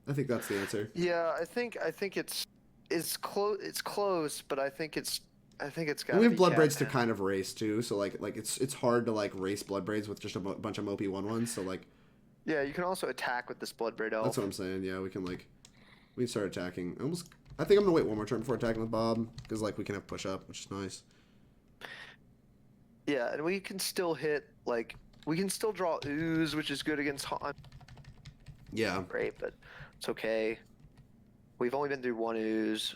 I think that's the answer. Yeah, I think it's It's close. It's close, but I think it's got And we to have be Bloodbraids to Catman. kind of race too, so like it's hard to like race Bloodbraids with just a bunch of mopey 1/1s. So like Yeah, you can also attack with this Bloodbraid that's Elf. what I'm saying. Yeah, we can start attacking. I think I'm gonna wait one more turn before attacking with Bob because like we can have push up, which is nice. Yeah, and we can still hit we can still draw Ooze, which is good against Haunt. Yeah. Great, but it's okay. We've only been through one Ooze.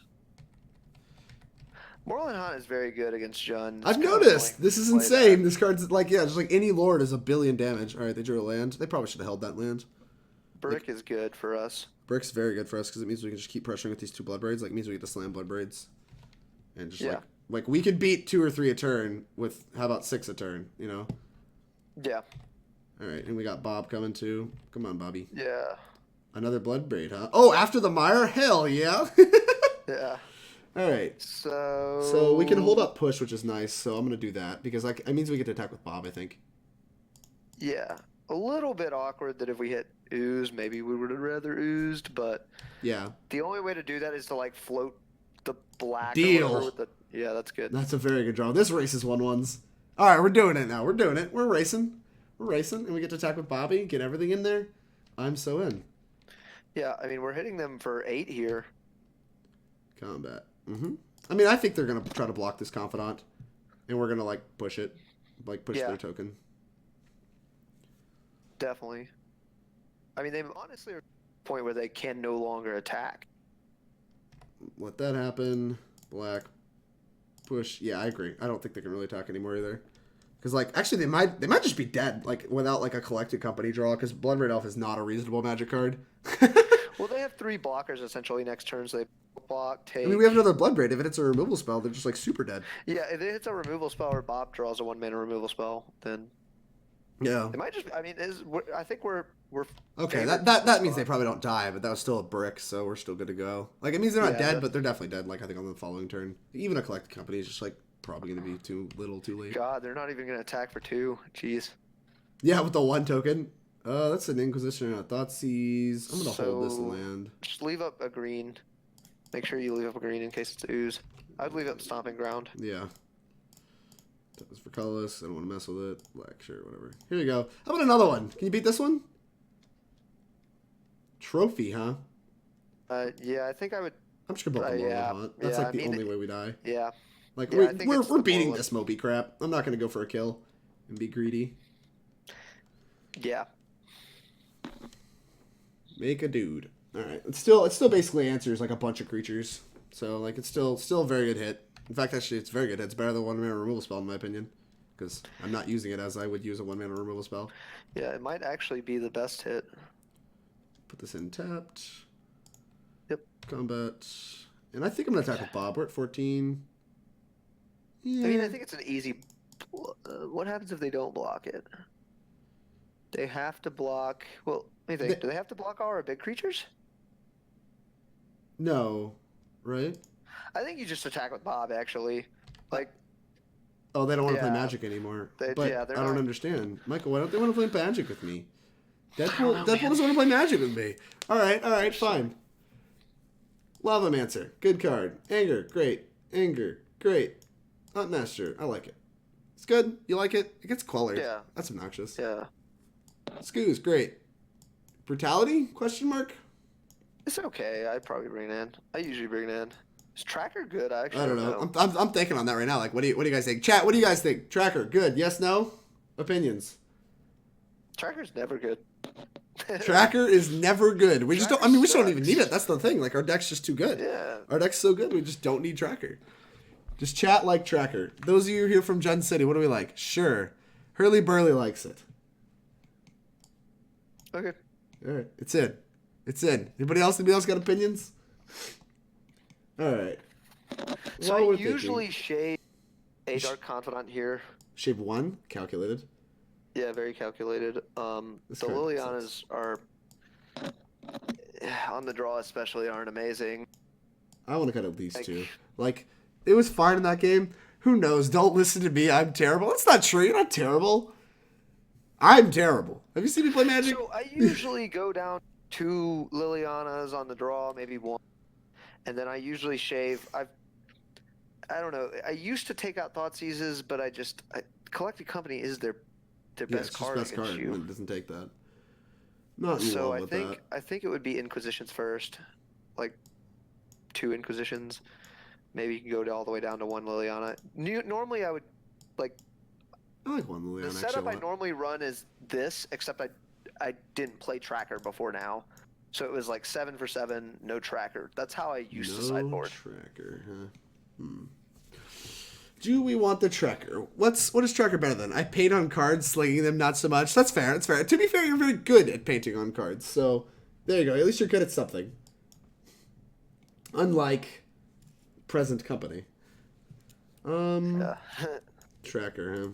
Moorland Hunt is very good against Jund. I've noticed. This is insane. This card's like, yeah, just like any lord is a billion damage. All right, they drew a land. They probably should have held that land. Brick is good for us. Brick's very good for us because it means we can just keep pressuring with these 2 Bloodbraids. Like, it means we get to slam Bloodbraids. And just like we could beat 2 or 3 a turn with, how about 6 a turn, you know? Yeah. All right, and we got Bob coming too. Come on, Bobby. Yeah. Another Bloodbraid, huh? Oh, after the Mire? Hell yeah. Yeah. All right. So we can hold up push, which is nice. So I'm going to do that because like it means we get to attack with Bob, I think. Yeah. A little bit awkward that if we hit Ooze, maybe we would have rather oozed, but yeah. The only way to do that is to like float the black Deal. with the yeah, that's good. That's a very good draw. This race is 1/1s. All right, we're doing it now. We're doing it. We're racing. We're racing, and we get to attack with Bobby, get everything in there. I'm so in. Yeah, I mean we're hitting them for 8 here. Combat. I mean, I think they're gonna try to block this Confidant, and we're gonna like push it, like push their token. Definitely. I mean, they honestly are at a point where they can no longer attack. Let that happen. Black. Push. Yeah, I agree. I don't think they can really attack anymore either. Because, like, actually, they might just be dead, like, without, like, a Collected Company draw, because Bloodbraid Elf is not a reasonable Magic card. Well, they have 3 blockers, essentially, next turn, so they block, take... I mean, we have another Bloodbraid. If it's a removal spell, they're just, like, super dead. Yeah, if it hits a removal spell or Bob draws a 1-mana removal spell, then... Yeah. It might just... I mean, I think we're okay, that means they probably don't die, but that was still a brick, so we're still good to go. Like, it means they're not dead, but they're definitely dead, like, I think on the following turn. Even a Collected Company is just, like, probably going to be too little, too late. God, they're not even going to attack for 2. Jeez. Yeah, with the 1 token. That's an Inquisition of Thoughtseize. I'm going to hold this land. Just leave up a green. Make sure you leave up a green in case it's Ooze. I'd leave up Stomping Ground. Yeah. That was for colorless. I don't want to mess with it. Black, sure, whatever. Here you go. How about another one? Can you beat this one? Trophy, huh? Yeah, I think I would... I'm just going to put the Hunt. That's like the only way we die. Yeah. Like, we're beating this mopey crap. I'm not going to go for a kill and be greedy. Yeah. Make a dude. All right. It still basically answers like a bunch of creatures. So like it's still a very good hit. In fact, actually, it's very good. It's better than 1-mana removal spell in my opinion, because I'm not using it as I would use a 1-mana removal spell. Yeah, it might actually be the best hit. Put this in tapped. Yep. Combat. And I think I'm gonna attack with Bob. We're at 14. Yeah. I mean, I think it's an easy. What happens if they don't block it? They have to block. Well, let me think. Do they have to block all our big creatures? No, right? I think you just attack with Bob, actually. Like. Oh, they don't want to play Magic anymore. I don't understand. Michael, why don't they want to play Magic with me? Deadpool doesn't want to play Magic with me. All right, fine. Lavamancer, good card. Anger, great. Huntmaster, I like it. It's good. You like it? It gets quellered. Yeah. That's obnoxious. Yeah. Scooz, great. Brutality? Question mark. It's okay. I'd probably bring it in. I usually bring it in. Is Tracker good? I don't know. I'm thinking on that right now. Like, what do you guys think? Chat, what do you guys think? Tracker, good. Yes, no? Opinions. Tracker's never good. Tracker is never good. We just don't. I mean, we just don't even need it. That's the thing. Like, our deck's just too good. Yeah. Our deck's so good, we just don't need Tracker. Just chat like Tracker. Those of you here from Jund City, what do we like? Sure. Hurley Burley likes it. Okay. All right. It's in. Anybody else got opinions? All right. So I usually shade a Dark Confidant here. Shave 1? Calculated? Yeah, very calculated. The Lilianas are, on the draw especially, aren't amazing. I want to cut at least 2. Like, it was fine in that game. Who knows? Don't listen to me. I'm terrible. That's not true. You're not terrible. I'm terrible. Have you seen me play Magic? So I usually go down 2 Lilianas on the draw, maybe 1. and then I usually shave. I don't know. I used to take out Thoughtseizes, but Collective Company is their Yeah, best it's just card best against card, you. and it doesn't take that. Not in So love with that. I think it would be Inquisitions first, like 2 Inquisitions. Maybe you can go all the way down to 1 Liliana. Normally, I would like I like one Liliana the actually setup a I lot. normally run is this, except I didn't play Tracker before now, so it was like 7 for 7, no Tracker. That's how I used to No sideboard. tracker, huh? Do we want the tracker? What is tracker better than? I paint on cards, slinging them not so much. That's fair. That's fair. To be fair, you're very good at painting on cards. So there you go. At least you're good at something. Unlike present company. Yeah. Tracker, huh?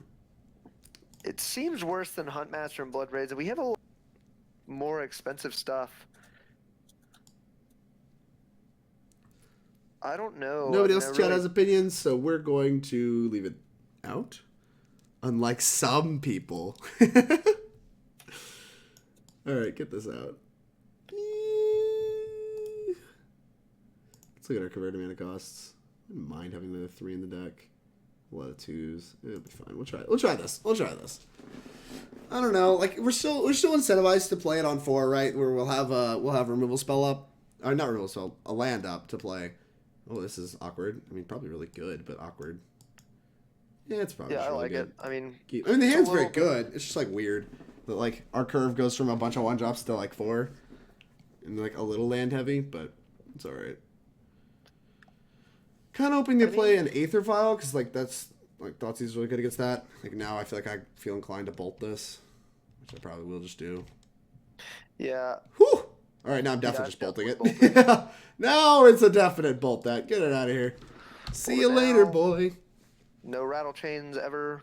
It seems worse than Huntmaster and Bloodbraid. We have a little more expensive stuff. I don't know. Nobody I mean, else in I chat really- has opinions, so we're going to leave it out. Unlike some people. Alright, get this out. Let's look at our converted mana costs. I wouldn't mind having the 3 in the deck. A lot of 2s. It'll be fine. We'll try it. We'll try this. I don't know. Like we're still incentivized to play it on 4, right? Where we'll have removal spell up. Or not removal spell, a land up to play. Oh, this is awkward. I mean, probably really good, but awkward. Yeah, it's probably Yeah, I really like good. it. I mean, the hand's very little good. It's just like weird that like our curve goes from a bunch of 1-drops to like 4, and like a little land heavy, but it's all right. Kind of hoping they play an Aether Vial because like that's like Thoughtseize is really good against that. Like now I feel like I feel inclined to bolt this, which I probably will just do. Yeah. Whew! All right, now I'm definitely just definitely bolting it. Now it's a definite bolt that. Get it out of here. See you later, now. boy. No rattle chains ever.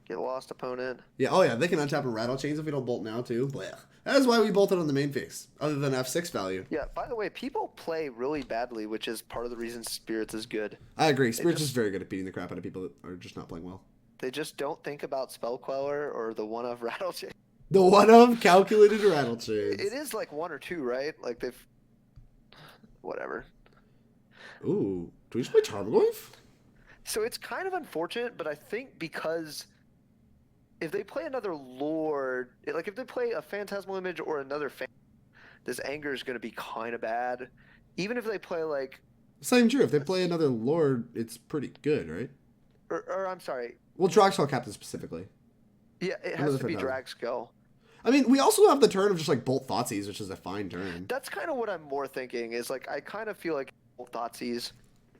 Get lost opponent. Yeah, oh yeah, they can untap and rattle chains if we don't bolt now too. Blech. That is why we bolted on the main phase, other than F6 value. Yeah, by the way, people play really badly, which is part of the reason Spirits is good. I agree. Spirits is very good at beating the crap out of people that are just not playing well. They just don't think about Spell Queller or the one of rattle chain. The one of calculated rattle chains. It is like 1 or 2, right? Like they've... Whatever. Ooh, do we just play Tarmogoyf? So it's kind of unfortunate, but I think because if they play another Lord, like if they play a Phantasmal Image or another this anger is going to be kind of bad. Even if they play like... Same true. If they play another Lord, it's pretty good, right? Or I'm sorry. Well, Dragspell Captain specifically. Yeah, it has to be Dragspell. I mean, we also have the turn of just like Bolt Thoughtseize, which is a fine turn. That's kind of what I'm more thinking. Is like I kind of feel like Thoughtseize.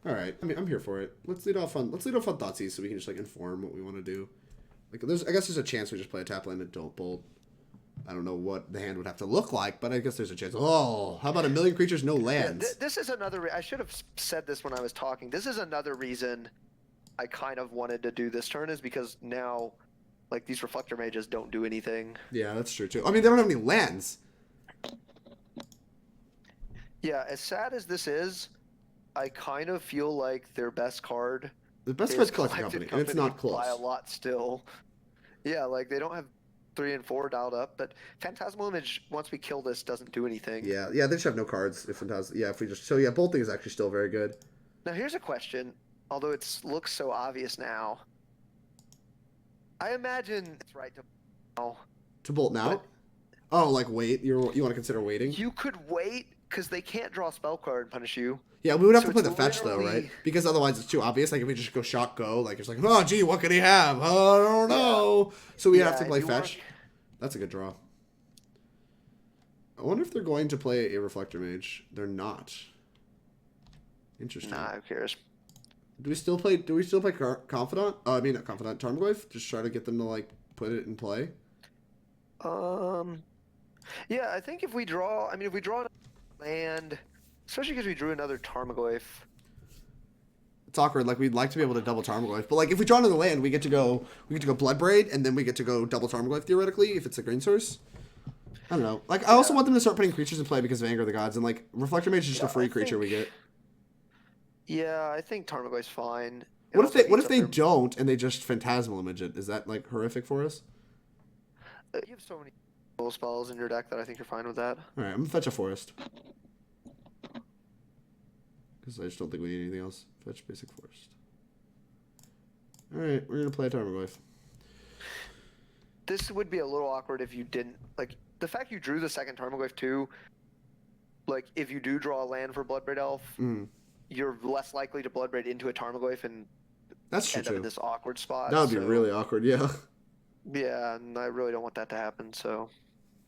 All right, I mean, I'm here for it. Let's lead off on Thoughtseize so we can just like inform what we want to do. Like, I guess there's a chance we just play a tap land and don't bolt. I don't know what the hand would have to look like, but I guess there's a chance. Oh, how about a million creatures, no lands? Yeah, this is another. I should have said this when I was talking. This is another reason I kind of wanted to do this turn is because now, like these Reflector Mages don't do anything. Yeah, that's true too. I mean, they don't have any lands. Yeah, as sad as this is, I kind of feel like their best card. The best card's Collective Company, and it's not close. By a lot still. Yeah, like they don't have 3 and 4 dialed up, but Phantasmal Image, once we kill this, doesn't do anything. Yeah, they just have no cards. If we just bolting is actually still very good. Now here's a question, although it looks so obvious now. I imagine it's right to now. To bolt now? Oh, like wait. You want to consider waiting? You could wait because they can't draw a spell card and punish you. Yeah, we would have So to play it's the fetch though, right? literally- Because otherwise it's too obvious. Like if we just go shock go, like it's like, oh gee, what could he have? I don't know. So we have to Yeah, play if you fetch. want- That's a good draw. I wonder if they're going to play a Reflector Mage. They're not. Interesting. Nah, who cares? Do we still play Confidant? Oh, I mean not Confidant, Tarmogoyf? Just try to get them to like put it in play. Yeah, I think if we draw another land, especially because we drew another Tarmogoyf. It's awkward. Like we'd like to be able to double Tarmogoyf, but like if we draw another land, we get to go Bloodbraid, and then we get to go double Tarmogoyf theoretically if it's a green source. I don't know. Like I also want them to start putting creatures in play because of Anger of the Gods, and like Reflector Mage is just a free creature we get. Yeah, I think Tarmogoyf's fine. What if they don't and they just Phantasmal Image it? Is that like horrific for us? You have so many spells in your deck that I think you're fine with that. All right, I'm gonna fetch a forest. because I just don't think we need anything else. Fetch basic forest. Alright, we're going to play a Tarmogoyf. This would be a little awkward if you didn't, like, the fact you drew the second Tarmogoyf too, like, if you do draw a land for Bloodbraid Elf, you're less likely to Bloodbraid into a Tarmogoyf and That's end true, up in this awkward spot. That would be really awkward, yeah. Yeah, and I really don't want that to happen, so...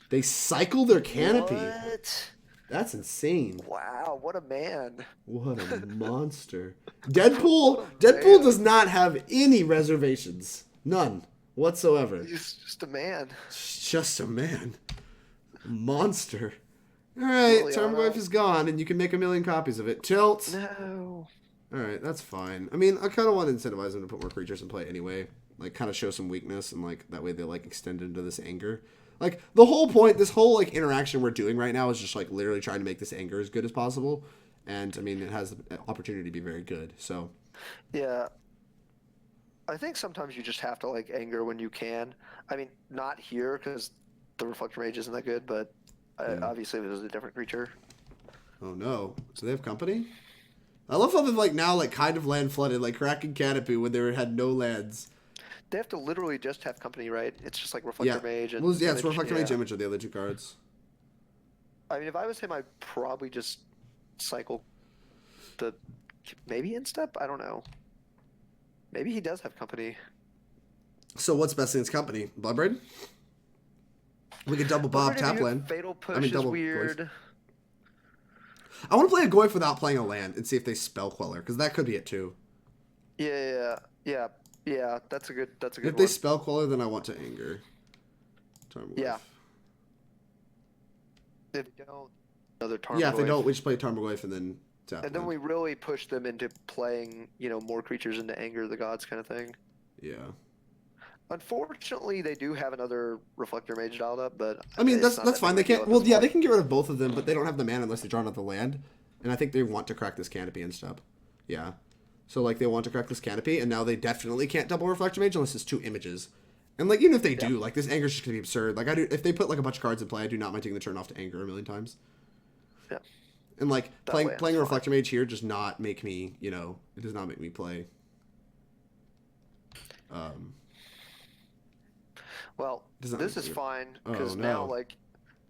They cycle their canopy. What? That's insane. Wow, what a man. What a monster. Deadpool does not have any reservations. None whatsoever. He's just a man. Just a man. Monster. Alright, Tarmogoyf is gone, and you can make 1,000,000 copies of it. Tilt. No. Alright, that's fine. I mean, I kind of want to incentivize them to put more creatures in play anyway. Like, kind of show some weakness, and, like, that way they, like, extend into this anger. Like, the whole point, this whole, like, interaction we're doing right now is just, like, literally trying to make this anger as good as possible. And, I mean, it has the opportunity to be very good, so. Yeah. I think sometimes you just have to, like, anger when you can. I mean, not here, because the Reflector Mage isn't that good, but obviously it was a different creature. Oh, no. So they have company? I love how they've, like, now, like, kind of land flooded, like, Cracking Canopy when they had no lands. They have to literally just have company, right? It's just like Reflector Mage. And well, yeah, it's Reflector Mage Image are the other two cards. I mean, if I was him, I'd probably just cycle the... Maybe Instep? I don't know. Maybe he does have company. So what's best against company? Bloodbraid? We could double Bob tap land. Fatal Push is weird. Goyf. I want to play a Goyf without playing a land and see if they spell Queller, because that could be it too. Yeah, that's a good If one. they spell Queller, then I want to anger. Tarmogoyf. Yeah. If they don't, another Tarmogoyf. Yeah, if they don't, we just play Tarmogoyf and then tap And then land. we really push them into playing, more creatures into Anger of the Gods kind of thing. Yeah. Unfortunately, they do have another Reflector Mage dialed up, but I mean, that's fine. They can't. Well, yeah, they point. can get rid of both of them, but they don't have the mana unless they draw another land. And I think they want to crack this canopy and stuff. Yeah. So, like, they want to crack this canopy, and now they definitely can't double Reflector Mage unless it's 2 images. And, like, even if they do, like, this Anger's just going to be absurd. Like, if they put, like, a bunch of cards in play, I do not mind taking the turn off to Anger 1,000,000 times. Yeah. And, like, playing a Reflector fine. Mage here does not make me, it does not make me play. Well, this is fine, because now, like,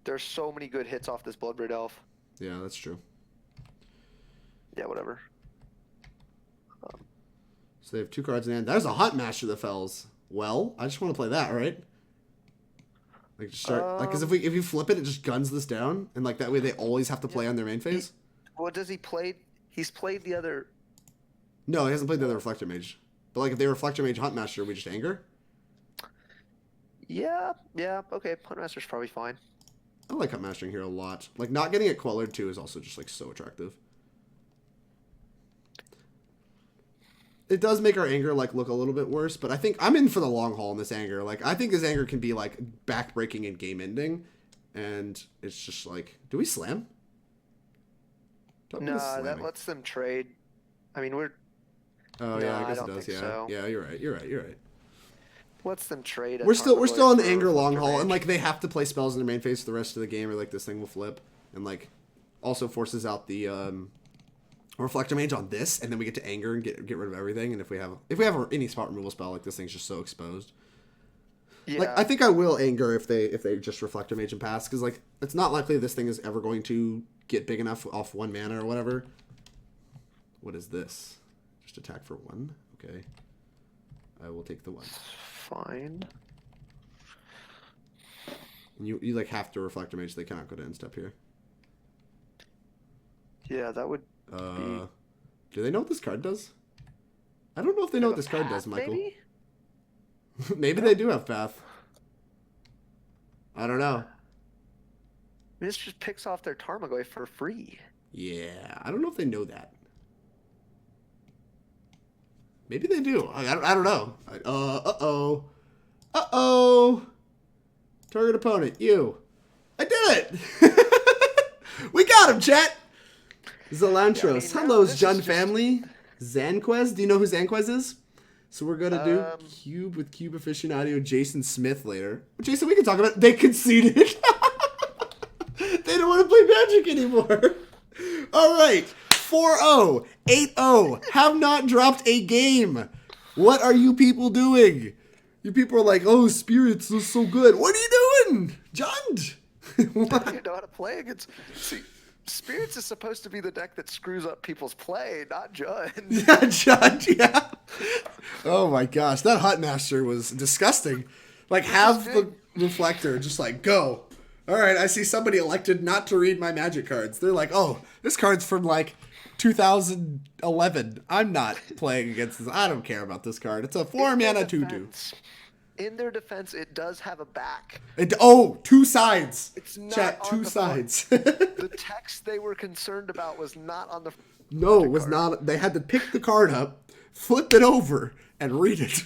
there's so many good hits off this Bloodbraid Elf. Yeah, that's true. Yeah, whatever. So they have 2 cards in hand. There's a Huntmaster that fells. Well, I just want to play that, right? Like, just start, like, because if you flip it, it just guns this down, and like that way they always have to play on their main phase. What does he play? He's played the other. No, he hasn't played the other Reflector Mage. But like, if they Reflector Mage Huntmaster, we just anger. Yeah, okay. Huntmaster's probably fine. I like Huntmastering here a lot. Like, not getting it quellered too is also just like so attractive. It does make our anger like look a little bit worse, but I think I'm in for the long haul in this anger. Like, I think this anger can be like back-breaking and game-ending, and it's just like, do we slam? No, that lets them trade. I mean, we're. Oh no, yeah, I guess it does. think Yeah, so. yeah, you're right. Lets them trade. We're still on the anger long haul, and like they have to play spells in their main phase for the rest of the game, or like this thing will flip, and like also forces out the Reflector Mage on this, and then we get to anger and get rid of everything. And if we have any spot removal spell, like this thing's just so exposed. Yeah. Like, I think I will anger if they just Reflector Mage and pass, because like it's not likely this thing is ever going to get big enough off 1 mana or whatever. What is this? Just attack for 1? Okay. I will take the 1. Fine. And you like have to Reflector Mage, they cannot go to end step here. Yeah, that would do they know what this card does? I don't know if they know what this card does, Michael. Maybe? Maybe they do have path. I don't know. This just picks off their Tarmogoyf for free. Yeah, I don't know if they know that. Maybe they do. I don't know. Uh-oh. Target opponent, you. I did it! We got him, chat! Zalantros. Yeah, Hello, this Jun is just- family. Zanquez. Do you know who Zanquez is? So we're going to do Cube with Cube aficionado Jason Smith later. Jason, we can talk about it. They conceded. They don't want to play Magic anymore. All right. 4-0, 8-0, have not dropped a game. What are you people doing? You people are like, oh, Spirits is so good. What are you doing? Jund? Don't you know how to play against... See, Spirits is supposed to be the deck that screws up people's play, not Jund. Yeah, Jund, yeah. Oh my gosh, that Huntmaster was disgusting. Like, have the reflector just like, go. All right, I see somebody elected not to read my Magic cards. They're like, oh, this card's from like 2011. I'm not playing against this. I don't care about this card. It's a 4-mana 2/2. In their defense, it does have a back. Two sides. It's not Chat, on two the sides. front. The text they were concerned about was not on the No, it was not. They had to pick the card up, flip it over, and read it.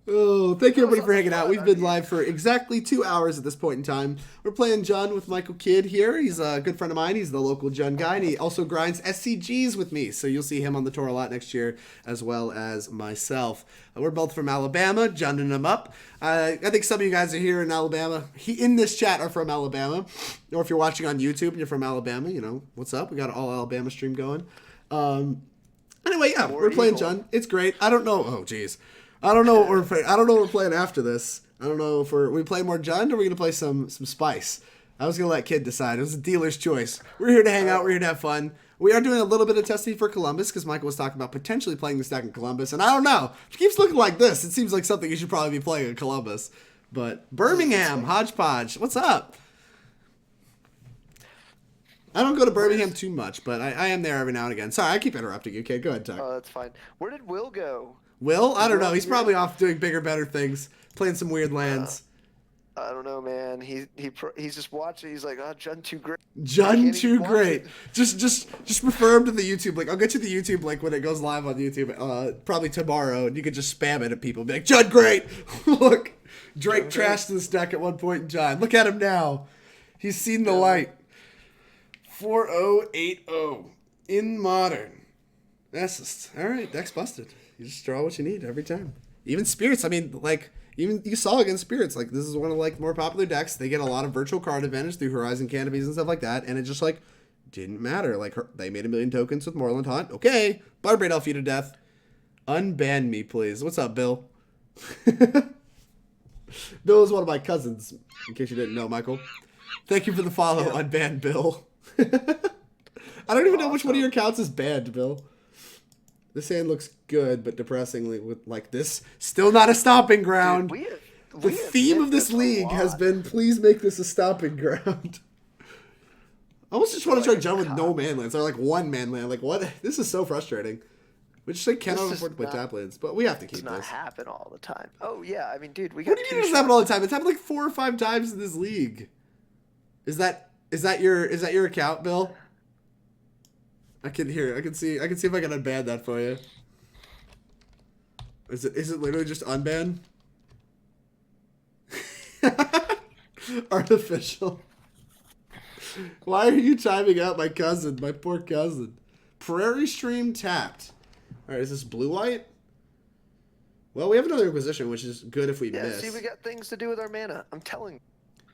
Oh, thank you everybody for hanging out. We've been live for exactly 2 hours at this point in time. We're playing Jund with Michael Kidd here. He's a good friend of mine. He's the local Jund guy, and he also grinds SCGs with me. So you'll see him on the tour a lot next year, as well as myself. We're both from Alabama, Junding them up. I think some of you guys are here in Alabama. In this chat are from Alabama. Or if you're watching on YouTube and you're from Alabama, you know, what's up? We got an all Alabama stream going. Anyway, yeah, we're playing Jund. It's great. I don't know. Oh, geez. I don't know what we're playing after this. I don't know if we play more Jund or we're gonna play some Spice. I was gonna let Kid decide. It was a dealer's choice. We're here to hang out. We're here to have fun. We are doing a little bit of testing for Columbus because Michael was talking about potentially playing this deck in Columbus, and I don't know. If it keeps looking like this, it seems like something you should probably be playing in Columbus. But Birmingham, Hodgepodge, what's up? I don't go to Birmingham too much, but I am there every now and again. Sorry, I keep interrupting you, Kid. Go ahead, Tuck. Oh, that's fine. Where did Will go? Will? I don't know. He's probably off doing bigger, better things, playing some weird lands. I don't know, man. He's just watching. He's like, oh, Jund too great. Jund too great. Just refer him to the YouTube link. I'll get you the YouTube link when it goes live on YouTube, probably tomorrow, and you can just spam it at people. Be like, Jund great. Look, Drake trashed this deck at one point in time. Look at him now. He's seen the light. 4080 in Modern. That's just, all right. Deck's busted. You just draw what you need every time. Even Spirits, I mean, like, even you saw against Spirits, like, this is one of, like, more popular decks. They get a lot of virtual card advantage through Horizon Canopies and stuff like that, and it just, like, didn't matter. Like, they made 1 million tokens with Moorland Haunt. Okay. Bloodbraid Elf you to death. Unban me, please. What's up, Bill? Bill is one of my cousins, in case you didn't know, Michael. Thank you for the follow, Unban Bill. I don't even know which one of your accounts is banned, Bill. This hand looks good, but depressingly with like this. Still not a stomping ground. Dude, the theme of this league has been, please make this a stomping ground. I almost just want to try Jund with no manlands. Or like one manland. Like what? This is so frustrating. We just like cannot afford to play tap lands, but we have to keep this. Does not happen all the time. Oh yeah, I mean, dude, we got. What do you mean it doesn't happen all the time? It's happened like 4 or 5 times in this league. Is that your account, Bill? I can hear. I can see if I can unban that for you. Is it literally just unban? Artificial. Why are you chiming out my cousin, my poor cousin? Prairie Stream tapped. All right, is this blue white? Well, we have another Inquisition, which is good if we miss. See, we got things to do with our mana. I'm telling you.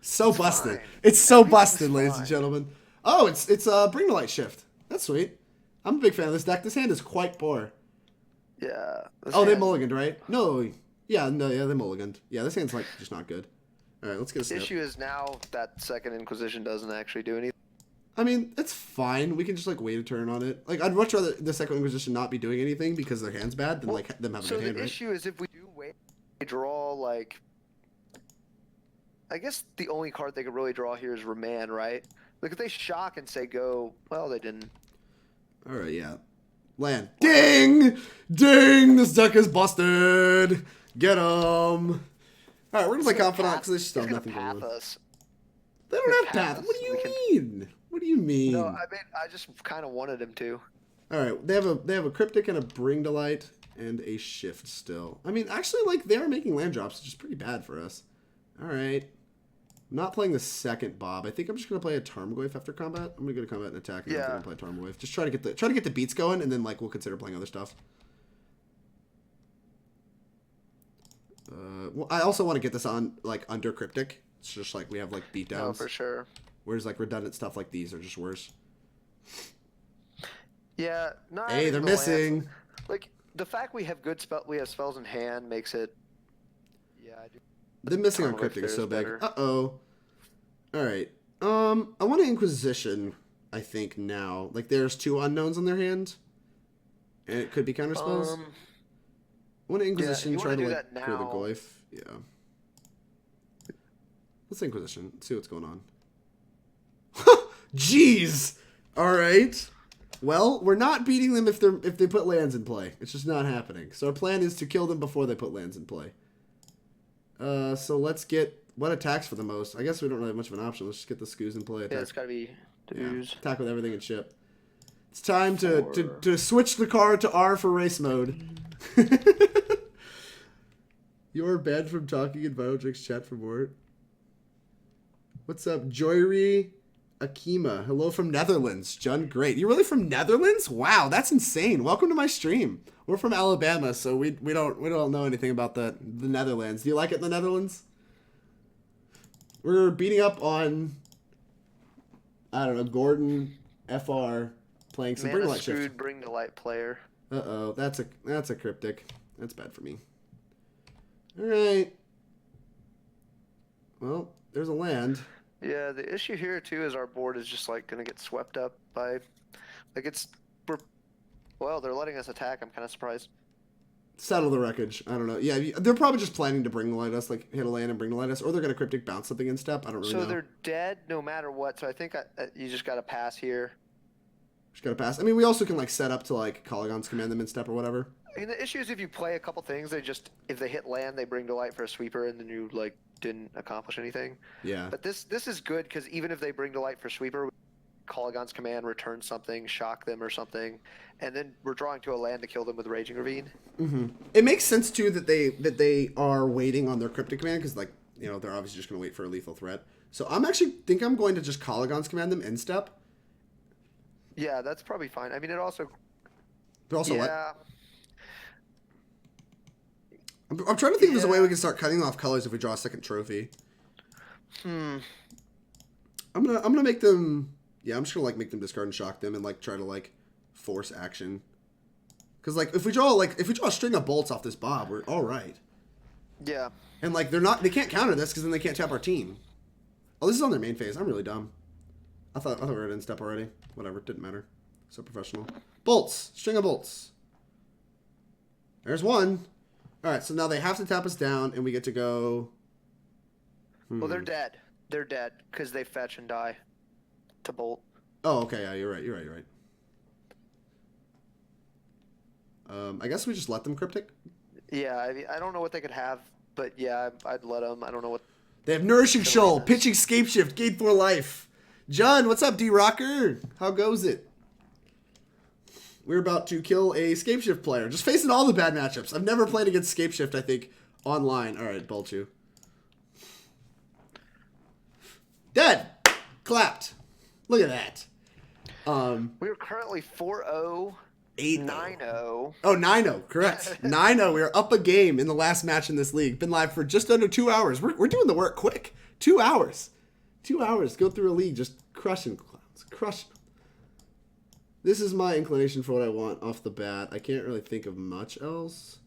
So busted. It's so busted, ladies and gentlemen. Oh, it's Bring the Light Shift. That's sweet. I'm a big fan of this deck. This hand is quite poor. Yeah. Oh, they mulliganed, right? No. Yeah, they mulliganed. Yeah, this hand's like just not good. All right, let's get a snip. The issue is now that second Inquisition doesn't actually do anything. I mean, it's fine. We can just like wait a turn on it. Like, I'd much rather the second Inquisition not be doing anything because their hand's bad than like them having a good hand, right? So the issue is if we do wait, they draw like. I guess the only card they could really draw here is Remand, right? Like if they shock and say go, well, they didn't. All right, yeah. Land. Ding! Ding! This deck is busted! Get 'em! Alright, we're gonna play Confidant because they just don't have nothing going on. They don't have path. What do you mean? What do you mean? No, I mean, I just kind of wanted him to. Alright, they have a Cryptic and a Bring to Light and a Shift still. I mean, actually, like, they are making land drops, which is pretty bad for us. Alright. I'm not playing the second Bob. I think I'm just gonna play a Tarmogoyf after combat. I'm gonna go to combat and attack, and then I'm gonna play Tarmogoyf. Just try to get the beats going, and then like we'll consider playing other stuff. Well, I also want to get this on like under Cryptic. It's just like we have like beatdowns. Oh, for sure. Whereas like redundant stuff like these are just worse. Yeah, not Hey, having they're the lands, missing. like the fact we have spells in hand makes it. Yeah, I do. They're missing on Tarmogoyf cryptic there is so is big. better. Uh-oh. All right. I want an Inquisition, I think, now. Like, there's 2 unknowns on their hand. And it could be counterspells. I want an Inquisition, you try want to, to do like, that clear the now. Goyf. Yeah. Let's Inquisition. Let's see what's going on. Jeez! Alright. Well, we're not beating them if they put lands in play. It's just not happening. So our plan is to kill them before they put lands in play. So let's get... What attacks for the most? I guess we don't really have much of an option. Let's just get the Scoos in play. Attack. Yeah, it's gotta be Ooze. Yeah, attack with everything and ship. It's time to switch the car to R for race mode. You're banned from talking in Biotrix chat for more. What's up, Joyri Akima? Hello from Netherlands. Jun, great. You're really from Netherlands? Wow, that's insane. Welcome to my stream. We're from Alabama, so we don't know anything about the Netherlands. Do you like it in the Netherlands? We're beating up on, I don't know, Gordon FR playing some Bring to Light shift. Bring to Light player. Uh-oh, that's a cryptic. That's bad for me. All right. Well, there's a land. Yeah, the issue here too is our board is just like gonna get swept up by, like well, they're letting us attack. I'm kind of surprised. Settle the wreckage. I don't know. Yeah, they're probably just planning to Bring to Light us, like hit a land and Bring to Light us, or they're gonna cryptic bounce something in step. I don't really know. So they're dead no matter what. So I think you just gotta pass here. Just gotta pass. I mean, we also can like set up to like Kolaghan's command them in step or whatever. I mean, the issue is if you play a couple things, if they hit land, they Bring to Light for a sweeper, and then you like didn't accomplish anything. Yeah. But this is good because even if they Bring to Light for sweeper, Kolaghan's command, return something, shock them or something, and then we're drawing to a land to kill them with Raging Ravine. Mm-hmm. It makes sense too that they are waiting on their cryptic command because like they're obviously just gonna wait for a lethal threat. So I'm going to just Kolaghan's command them in step. Yeah, that's probably fine. I mean, it also. But also yeah. what? I'm trying to think if there's a way we can start cutting off colors if we draw a second trophy. I'm gonna make them. Yeah, I'm just gonna like make them discard and shock them and like try to like force action. Because like if we draw a string of bolts off this Bob, we're all right. Yeah. And like they can't counter this because then they can't tap our team. Oh, this is on their main phase. I'm really dumb. I thought we were in step already. Whatever, didn't matter. So professional. Bolts, string of bolts. There's one. All right, so now they have to tap us down, and we get to go. Well, they're dead. They're dead because they fetch and die to bolt. Oh, okay. Yeah, you're right. I guess we just let them cryptic. Yeah, I mean, I don't know what they could have, but yeah, I'd let them. I don't know what. They have Nourishing Shoal, Pitching Scapeshift, Gate for Life. John, what's up, D-Rocker? How goes it? We're about to kill a Scapeshift player. Just facing all the bad matchups. I've never played against Scapeshift, I think, online. All right, Bolchu. Dead. Clapped. Look at that. We are currently 4-0. 8-0. 9-0. Oh, 9-0, correct. 9-0. We are up a game in the last match in this league. Been live for just under 2 hours. We're doing the work quick. 2 hours. 2 hours. Go through a league just crushing clowns. Crushing. This is my inclination for what I want off the bat. I can't really think of much else.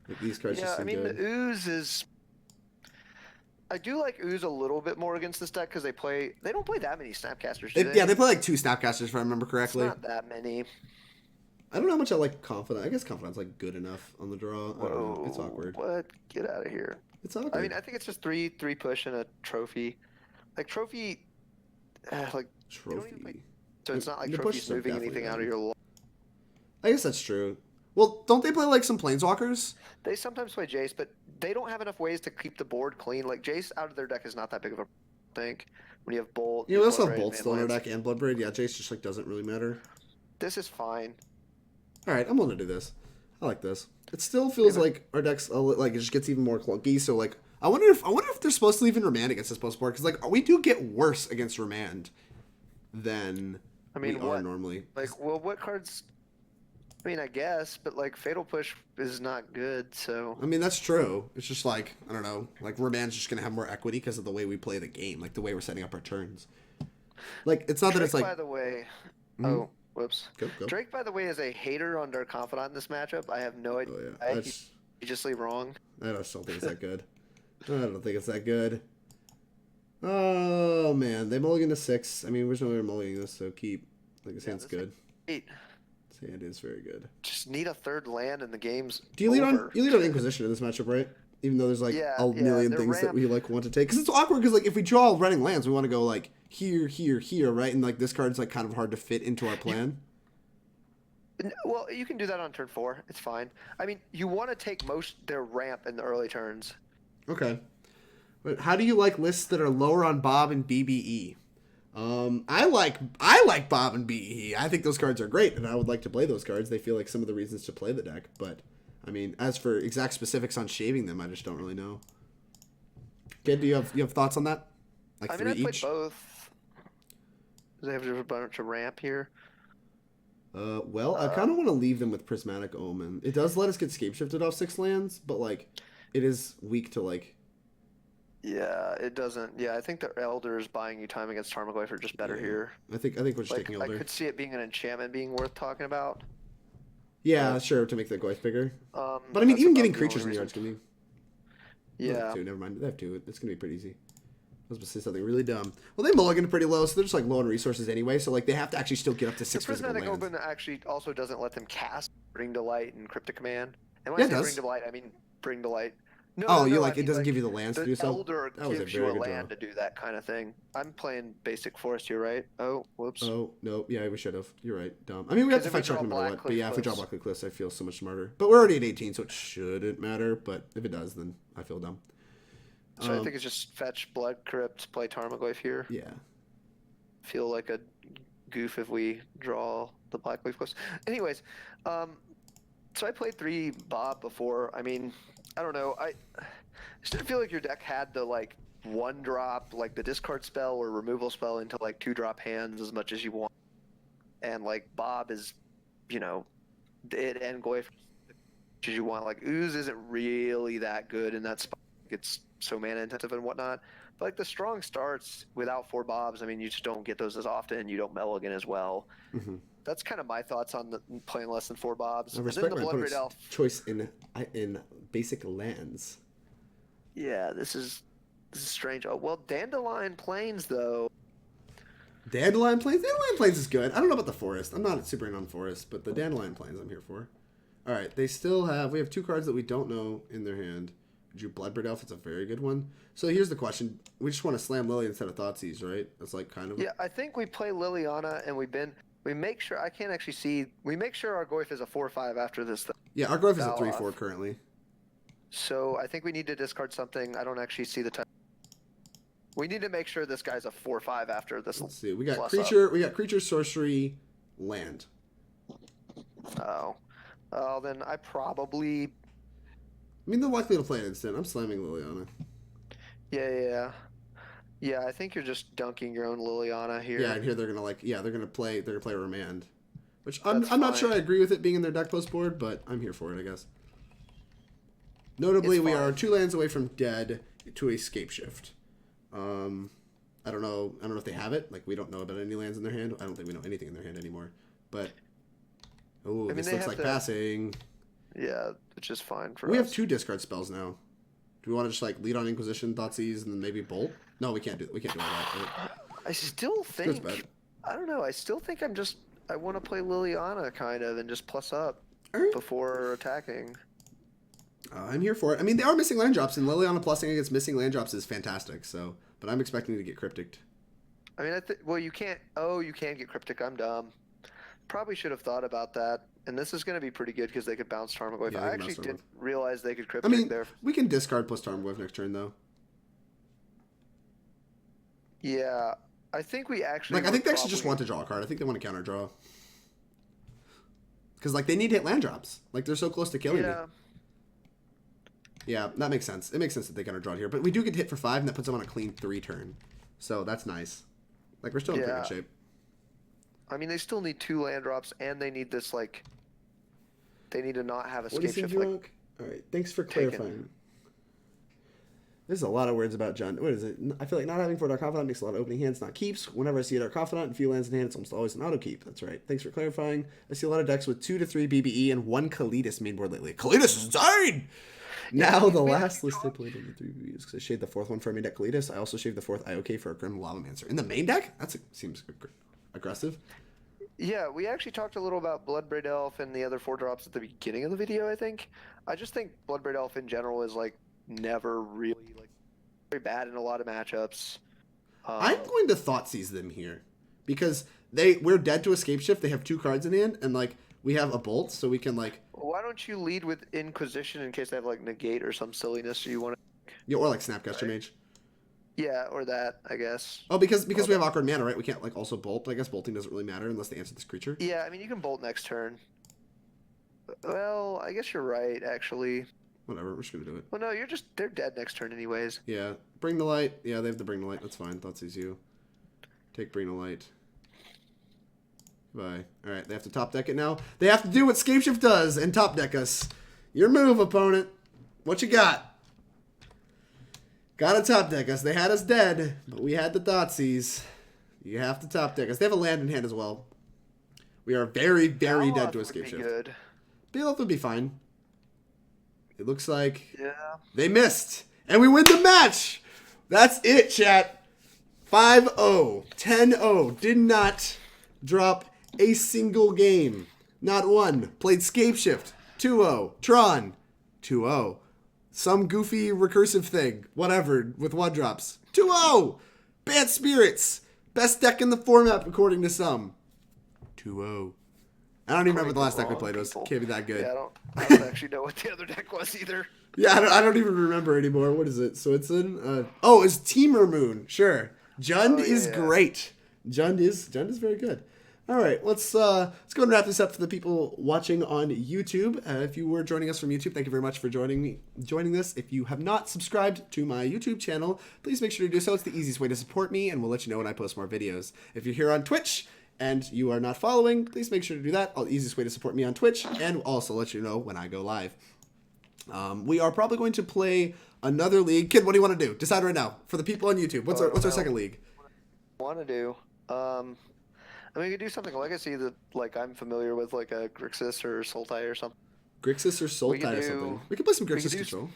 Like these cards just seem good. The Ooze is... I do like Ooze a little bit more against this deck because they don't play that many Snapcasters, do they? Yeah, they play like 2 Snapcasters if I remember correctly. It's not that many. I don't know how much I like Confidant. I guess Confidant's like good enough on the draw. Whoa, I don't know. It's awkward. What? Get out of here. It's awkward. I mean, I think it's just three push and a trophy. Like trophy, trophy. So it's not like trophy's moving anything out of your line. I guess that's true. Well, don't they play like some Planeswalkers? They sometimes play Jace, but they don't have enough ways to keep the board clean. Like Jace out of their deck is not that big of a thing. When you have Bolt, we also have Bolt still in our deck and Bloodbraid. Yeah, Jace just like doesn't really matter. This is fine. All right, I'm willing to do this. I like this. It still feels like our deck's like it just gets even more clunky. So like, I wonder if they're supposed to even remand against this post board because like we do get worse against remand than we are normally. Like, well, what cards? I mean, I guess, but like Fatal Push is not good. So I mean, that's true. It's just like I don't know. Like remand's just gonna have more equity because of the way we play the game, like the way we're setting up our turns. Like it's not that it's like. By the way. Oh, whoops. Go. Drake, by the way, is a hater on Dark Confidant in this matchup. I have no idea. Oh yeah. He's just wrong. I just don't think it's that good. I don't think it's that good. Oh man, they mulligan to 6. I mean, there's no way we're mulliganing this, so keep. Like this hand's good. 8. This hand is very good. Just need a third land and the game's Do you lead over. on? You lead on Inquisition in this matchup, right? Even though there's like a million things that we like want to take, because it's awkward. Because like if we draw running lands, we want to go like here, right? And like this card's like kind of hard to fit into our plan. Well, you can do that on turn 4. It's fine. I mean, you want to take their ramp in the early turns. Okay. But how do you like lists that are lower on Bob and BBE? I like Bob and BBE. I think those cards are great, and I would like to play those cards. They feel like some of the reasons to play the deck. But I mean, as for exact specifics on shaving them, I just don't really know. Kid, do you have thoughts on that? Like I 3 mean, I each? played both. They have a bunch of ramp here. Well, I kind of want to leave them with Prismatic Omen. It does let us get scape shifted off 6 lands, but like, it is weak to like. Yeah, it doesn't. Yeah, I think the Elders buying you time against Tarmogoyf are just better here. I think we're just Like, taking I Elder. could see it being an enchantment being worth talking about. Yeah, sure, to make the Goyf bigger. But I mean, That's even about getting the creatures in only the yard's gonna be. Yeah. They have 2, never mind. They have 2. It's gonna be pretty easy. I was going to say something really dumb. Well, they mulligan pretty low, so they're just like low on resources anyway. So like they have to actually still get up to 6 The physical Prismatic lands. Open actually also doesn't let them cast Bring to Light and Cryptic Command. And Yeah, when it I say does. Bring to Light, I mean Bring to Light. No, Oh, no, you no, like I mean, it doesn't give you the lands to do so? Elder That was a gives you very a good land draw. to do that kind of thing. I'm playing basic forest here, right? Oh, whoops. Oh, no. Yeah, we should have. You're right. Dumb. I mean, we have to Because if we fight Shark no draw matter what. But Blackcleave yeah, if we draw Cliffs. Blackcleave Cliffs, I feel so much smarter. But we're already at 18, so it shouldn't matter. But if it does, then I feel dumb. So I think it's just fetch Blood Crypt, play Tarmogoyf here. Yeah. Feel like a goof if we draw the Blackcleave Cliffs. Anyways, so I played 3 Bob before. I mean, I don't know. I just didn't feel like your deck had the like 1-drop, like the discard spell or removal spell into like 2-drop hands as much as you want. And like Bob is, you know, it and Goyf as you want. Like Ooze isn't really that good in that spot. It's so mana intensive and whatnot. But like the strong starts without 4 Bobs, I mean, you just don't get those as often. You don't mulligan as well. Mm-hmm. That's kind of my thoughts on playing less than 4 Bobs. I And respect then my the Bloodbraid opponent's Elf. choice in basic lands. Yeah, this is strange. Oh well, Dandelion Plains though. Dandelion Plains? Dandelion Plains is good. I don't know about the forest. I'm not super in on forest, but the Dandelion Plains I'm here for. All right, we have 2 cards that we don't know in their hand. Drew Bloodbraid Elf, it's a very good one. So here's the question. We just want to slam Lily instead of Thoughtseize, right? That's like kind of... Yeah, I think we play Liliana and we make sure, I can't actually see, we make sure our Goyf is a 4/5 after this thing. Yeah, our Goyf is a Foul 3/4 off. currently. So I think we need to discard something. I don't actually see the type. We need to make sure this guy's a 4/5 after this. Let's see. We got plus creature, sorcery, land. up. Oh, then I probably. I mean, they're likely to play an instant. I'm slamming Liliana. Yeah. I think you're just dunking your own Liliana here. Yeah, and here they're gonna play Remand, which That's I'm not fine. sure I agree with it being in their deck post board, but I'm here for it, I guess. Notably, It's we fine. are 2 lands away from dead to a scape shift. I don't know if they have it. Like, we don't know about any lands in their hand. I don't think we know anything in their hand anymore. But this they looks have like to- passing. Yeah, which is fine for We us. have 2 discard spells now. Do we want to just like lead on Inquisition, Thoughtseize, and then maybe Bolt? No, we can't do all that. Right? I still think. bad. I don't know. I still think I want to play Liliana kind of and just plus up Alright. before attacking. I'm here for it. I mean, they are missing land drops, and Liliana plussing against missing land drops is fantastic. So, but I'm expecting to get cryptic. I mean, well, you can't. Oh, you can get Cryptic. I'm dumb. Probably should have thought about that. And this is going to be pretty good because they could bounce Tarmogoyf. Yeah, they I can actually bounce didn't realize they could I Cryptic mean, there. we can discard plus Tarmogoyf next turn, though. Yeah, I think we actually. Like, I think they actually just probably- want to draw a card. I think they want to counter draw. Because, like, they need to hit land drops. Like, they're so close to killing me. Yeah, Yeah, that makes sense. It makes sense that they counter draw here. But we do get hit for 5, and that puts them on a clean 3 turn. So that's nice. Like, we're still in pretty Yeah. good shape. I mean, they still need 2 land drops, and they need this like. They need to not have a What do you scape think, shift. Like, Drunk? All right, thanks for taken. clarifying. There's a lot of words about Jund. What is it? I feel like not having 4 Dark Confidant makes a lot of opening hands, not keeps. Whenever I see a Dark Confidant and a few lands in hand, it's almost always an auto keep. That's right. Thanks for clarifying. I see a lot of decks with 2 to 3 BBE and 1 Kalitas mainboard lately. Kalitas is insane! Now the last list I played in the 3 BBEs because I shaved the 4th one for main deck Kalitas. I also shaved the 4th IOK for a Grim Lavamancer. In the main deck? That seems aggressive. Yeah, we actually talked a little about Bloodbraid Elf and the other 4 drops at the beginning of the video, I think. I just think Bloodbraid Elf in general is like never really like very bad in a lot of matchups. I'm going to Thoughtseize them here because we're dead to Escape Shift. They have 2 cards in hand, and like we have a Bolt, so we can like. Why don't you lead with Inquisition in case they have like Negate or some silliness you want to? Yeah, or like Snapcaster Mage. Yeah, or that, I guess. Oh, because we have awkward mana, right? We can't like also bolt. I guess bolting doesn't really matter unless they answer this creature. Yeah, I mean you can bolt next turn. Well, I guess you're right, actually. Whatever, we're just gonna do it. Well, no, they're dead next turn anyways. Yeah, bring the light. Yeah, they have to bring the light. That's fine. Thoughtseize you. Take bring the light. Bye. All right, they have to top deck it now. They have to do what Scape Shift does and top deck us. Your move, opponent. What you got? Gotta top deck us. They had us dead, but we had the Thoughtseize. You have to top deck us. They have a land in hand as well. We are very, very dead to Escape Shift. Good. Beowulf would be fine. It looks like they missed. And we win the match. That's it, chat. 5-0. 10-0. Did not drop a single game. Not one. Played Scape Shift. 2-0. Tron. 2-0. Some goofy recursive thing. Whatever. With 1-drops. 2-0. Bad Spirits. Best deck in the format according to some. 2-0. I don't even remember the last deck we played. It was can't be that good. Yeah, I don't actually know what the other deck was either. Yeah, I don't even remember anymore. What is it? So it's in it's Teamer Moon. Sure. Jund is great. Jund is very good. All right, let's go and wrap this up for the people watching on YouTube. If you were joining us from YouTube, thank you very much for joining this. If you have not subscribed to my YouTube channel, please make sure to do so. It's the easiest way to support me, and we'll let you know when I post more videos. If you're here on Twitch and you are not following, please make sure to do that. The easiest way to support me on Twitch, and also let you know when I go live. We are probably going to play another league. Kid, what do you want to do? Decide right now. For the people on YouTube, what's our second league? Want to do? I mean, we could do something legacy that like I'm familiar with, like a Grixis or Sultai or something. Grixis or Sultai or something. We could play some Grixis Control.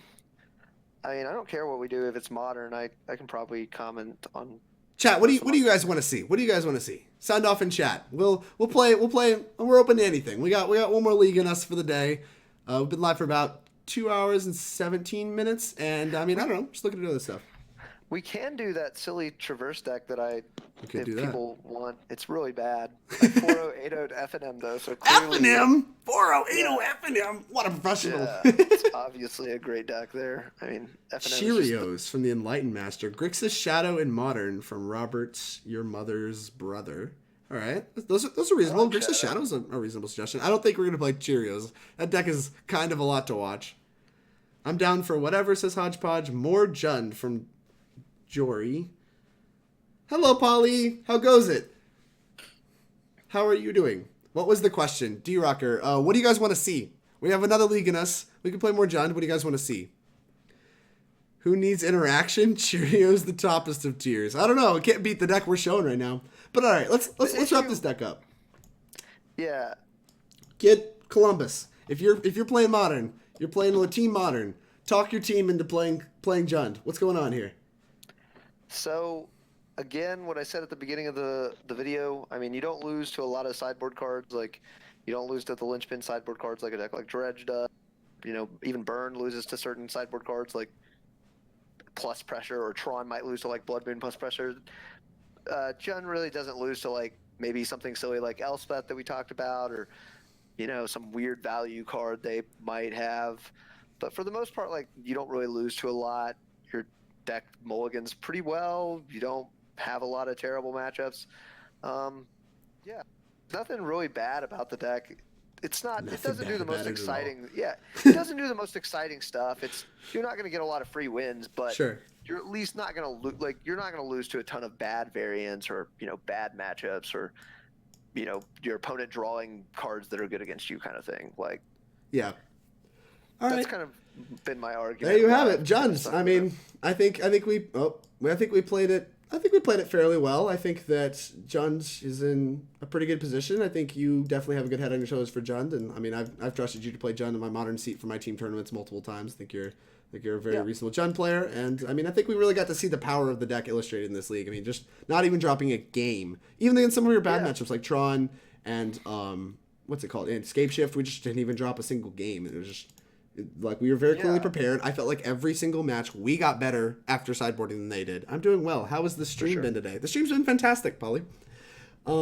I mean, I don't care what we do if it's modern. I can probably comment on. Chat, what do you guys want to see? What do you guys want to see? Sound off in chat. We'll play. We're open to anything. We got one more league in us for the day. We've been live for about 2 hours and 17 minutes, and I mean, I don't know, just looking at other stuff. We can do that silly Traverse deck that people want. It's really bad. Like 4080 FNM though, so clearly. FNM? 4080 FNM? What a professional. Yeah, it's obviously a great deck there. I mean, FNM Cheerios from the Enlightened Master. Grixis Shadow in Modern from Robert's Your Mother's Brother. All right, those are reasonable. Grixis Shadow's a reasonable suggestion. I don't think we're gonna play Cheerios. That deck is kind of a lot to watch. I'm down for whatever, says Hodgepodge. More Jund from Jory. Hello, Polly. How goes it? How are you doing? What was the question? D-Rocker, what do you guys want to see? We have another league in us. We can play more Jund. What do you guys want to see? Who needs interaction? Cheerios, the toppest of tiers. I don't know. It can't beat the deck we're showing right now. But all right, let's wrap this deck up. Yeah. Kid, Columbus. If you're playing Modern, you're playing with Team Modern. Talk your team into playing Jund. What's going on here? So, again, what I said at the beginning of the video, I mean, you don't lose to a lot of sideboard cards. Like, you don't lose to the linchpin sideboard cards like a deck like Dredge does. You know, even Burn loses to certain sideboard cards like Plus Pressure, or Tron might lose to like Blood Moon Plus Pressure. Jund really doesn't lose to like maybe something silly like Elspeth that we talked about, or, you know, some weird value card they might have. But for the most part, like, you don't really lose to a lot. Your deck mulligans pretty well. You don't have a lot of terrible matchups. Yeah, nothing really bad about the deck. It's not. It doesn't do the most exciting. Yeah, it doesn't do the most exciting stuff. You're not going to get a lot of free wins, but sure, you're at least not going to you're not going to lose to a ton of bad variants, or, you know, bad matchups, or, you know, your opponent drawing cards that are good against you, kind of thing. Like, yeah. All That's right. kind of been my argument. There you have why it, I've Jund. stuck I with it. mean, I think we played it. I think we played it fairly well. I think that Jund is in a pretty good position. I think you definitely have a good head on your shoulders for Jund, and I mean, I've trusted you to play Jund in my modern seat for my team tournaments multiple times. I think you're a very reasonable Jund player, and I mean, I think we really got to see the power of the deck illustrated in this league. I mean, just not even dropping a game, even against some of your bad matchups like Tron and what's it called, and Escape Shift. We just didn't even drop a single game. It was just like we were very clearly prepared. I felt like every single match we got better after sideboarding than they did. I'm doing well. How has the stream been today? The stream's been fantastic, Polly. We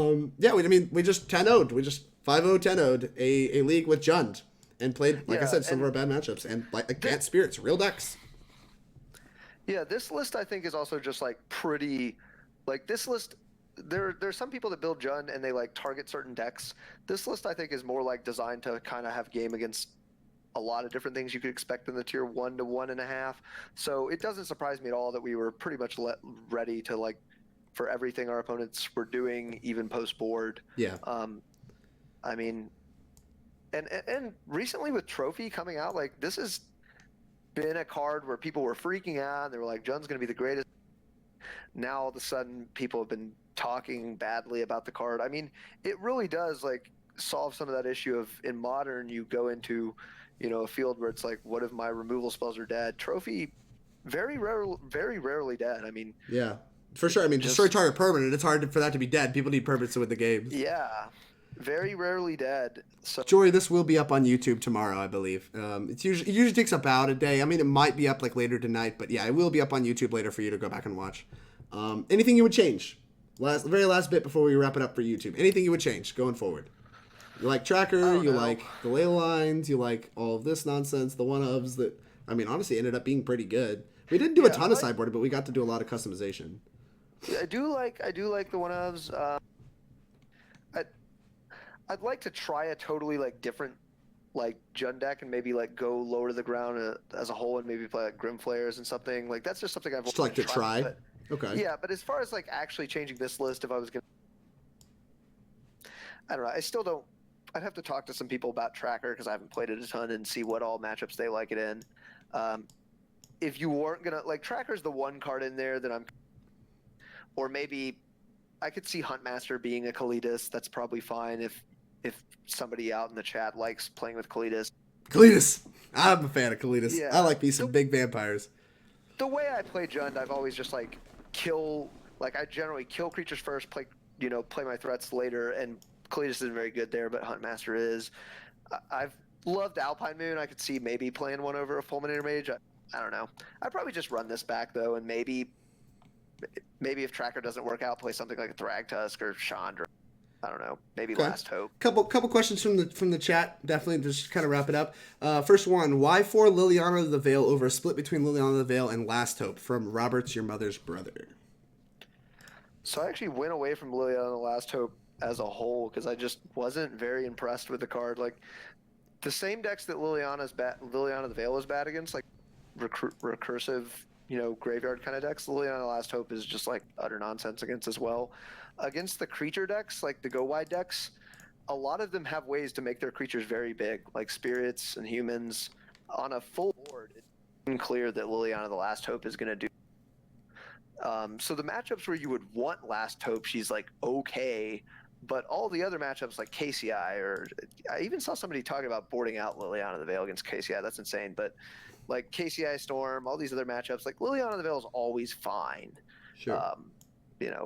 just 10-0'd. We just 5-0 10-0'd a league with Jund and played, like I said, some of our bad matchups and like against spirits, real decks. Yeah, this list I think is also just like pretty, like this list. There's some people that build Jund and they like target certain decks. This list I think is more like designed to kind of have game against a lot of different things you could expect in the tier 1 to 1.5. So it doesn't surprise me at all that we were pretty much ready to like for everything our opponents were doing, even post board. Yeah. I mean, and recently with Trophy coming out, like this has been a card where people were freaking out. They were like, Jund's going to be the greatest. Now all of a sudden people have been talking badly about the card. I mean, it really does like solve some of that issue of in Modern you go into, you know, a field where it's like, what if my removal spells are dead? Trophy, very rarely dead. I mean, yeah, for sure. I mean, destroy target permanent. It's hard for that to be dead. People need permanents to win the game. Yeah, very rarely dead. So Jory, this will be up on YouTube tomorrow, I believe. It usually takes about a day. I mean, it might be up like later tonight, but yeah, it will be up on YouTube later for you to go back and watch. Anything you would change? Very last bit before we wrap it up for YouTube. Anything you would change going forward? You like Tracker, you like the ley lines, you like all of this nonsense, the one-ofs that, I mean, honestly ended up being pretty good. We didn't do a ton of sideboarding, but we got to do a lot of customization. I do like the one-ofs. I'd like to try a totally like different like Jund deck and maybe like go lower to the ground as a whole and maybe play like Grim Flares and something. Like that's just something I've just like to try. But, okay. Yeah, but as far as like actually changing this list, if I was gonna, I don't know. I still don't. I'd have to talk to some people about Tracker because I haven't played it a ton and see what all matchups they like it in. If you weren't gonna like Tracker's the one card in there that I'm, or maybe I could see Huntmaster being a Kalidas. That's probably fine if somebody out in the chat likes playing with Kalidas. Kalidas. I'm a fan of Kalidas. Yeah. I like me some big vampires. The way I play Jund, I've always just like I generally kill creatures first, play my threats later, and Kalidas isn't very good there, but Huntmaster is. I've loved Alpine Moon. I could see maybe playing one over a Fulminator Mage. I don't know. I'd probably just run this back though, and maybe if Tracker doesn't work out, play something like a Thragtusk or Chandra. I don't know. Maybe Last Hope. Couple questions from the chat. Definitely just kind of wrap it up. First one: why for Liliana the Veil over a split between Liliana the Veil and Last Hope? From Robert's Your Mother's Brother. So I actually went away from Liliana the Last Hope as a whole because I just wasn't very impressed with the card. Like the same decks that Liliana the Veil is bad against, like recursive, graveyard kind of decks. Liliana the Last Hope is just like utter nonsense against as well. Against the creature decks, like the go wide decks, a lot of them have ways to make their creatures very big, like spirits and humans. On a full board, it's clear that Liliana the Last Hope is going to do. So the matchups where you would want Last Hope, she's like okay, but all the other matchups like KCI, or I even saw somebody talking about boarding out Liliana the Veil against KCI. That's insane. But like KCI Storm, all these other matchups, like Liliana the Veil is always fine. Sure.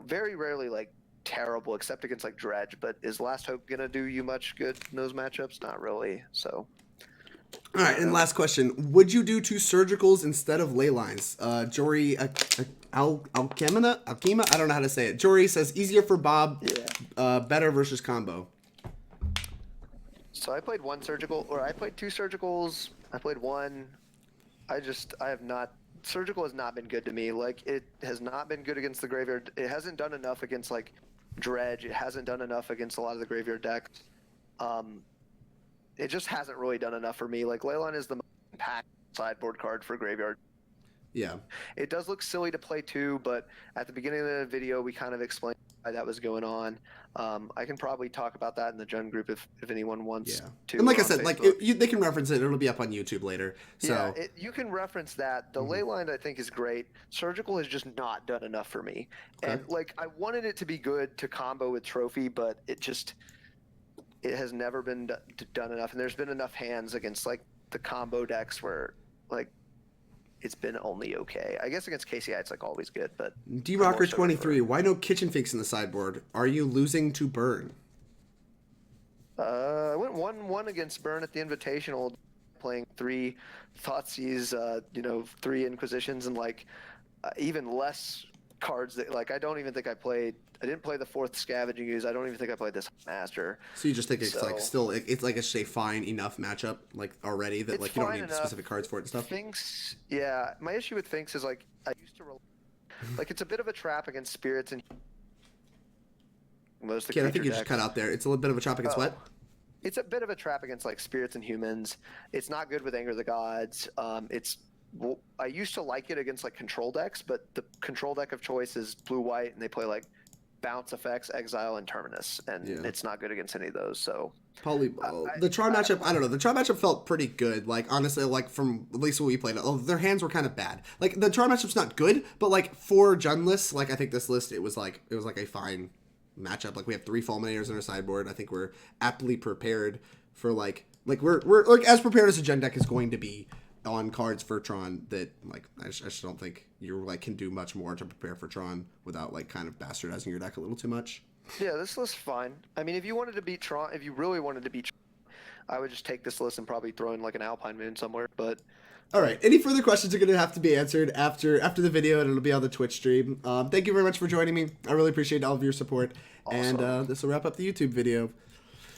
Very rarely like terrible, except against like Dredge. But is Last Hope gonna do you much good in those matchups? Not really. So. All right, and last question: would you do 2 surgicals instead of ley lines? Jory Alchema? I don't know how to say it. Jory says easier for Bob. Yeah. Better versus combo. So I played 1 surgical, or I played 2 surgicals. I played 1. I have not. Surgical has not been good to me. Like it has not been good against the graveyard. It hasn't done enough against like Dredge. It hasn't done enough against a lot of the graveyard decks. It just hasn't really done enough for me. Like Leyline is the most impact sideboard card for graveyard. Yeah. It does look silly to play 2, but at the beginning of the video we kind of explained why that was going on. I can probably talk about that in the Jun group if anyone wants Yeah. to. And like I on said, like Facebook. they can reference it. It'll be up on YouTube later. So Yeah, you can reference that. The Leyline I think is great. Surgical has just not done enough for me. Okay. And like I wanted it to be good to combo with Trophy, but it has never been done enough. And there's been enough hands against like the combo decks where like it's been only okay. I guess against KCI it's like always good, but D-Rocker 23. Why no kitchen finks in the sideboard? Are you losing to Burn? I went 1-1 against Burn at the Invitational, playing 3 Thoughtseizes, 3 Inquisitions, and like even less cards that like I don't even think I didn't play the 4th Scavenging Ooze. I don't even think I played this Master. So you just think it's like still it's like a fine enough matchup like already that like you don't need enough specific cards for it and stuff. Finks, yeah. My issue with Finks is like I used to like it's a bit of a trap against spirits and most of the I think you decks. just cut out there. It's a little bit of a trap against what? It's a bit of a trap against like spirits and humans. It's not good with Anger of the Gods. I used to like it against like control decks, but the control deck of choice is blue-white, and they play like bounce effects, exile, and terminus, and it's not good against any of those. So probably the Tron matchup. I don't know. The Tron matchup felt pretty good. Like honestly, like from at least what we played, their hands were kind of bad. Like the Tron matchup's not good, but like for Jun lists, like I think this list it was like a fine matchup. Like we have 3 Fulminators in our sideboard. I think we're aptly prepared for like we're like as prepared as a Gen deck is going to be on cards for Tron. That like I just don't think you like can do much more to prepare for Tron without like kind of bastardizing your deck a little too much. Yeah, this list's fine. I mean, if you wanted to beat Tron, if you really wanted to beat Tron, I would just take this list and probably throw in like an Alpine Moon somewhere. But all right, any further questions are going to have to be answered after the video, and it'll be on the Twitch stream. Thank you very much for joining me. I really appreciate all of your support. Awesome. And this will wrap up the YouTube video.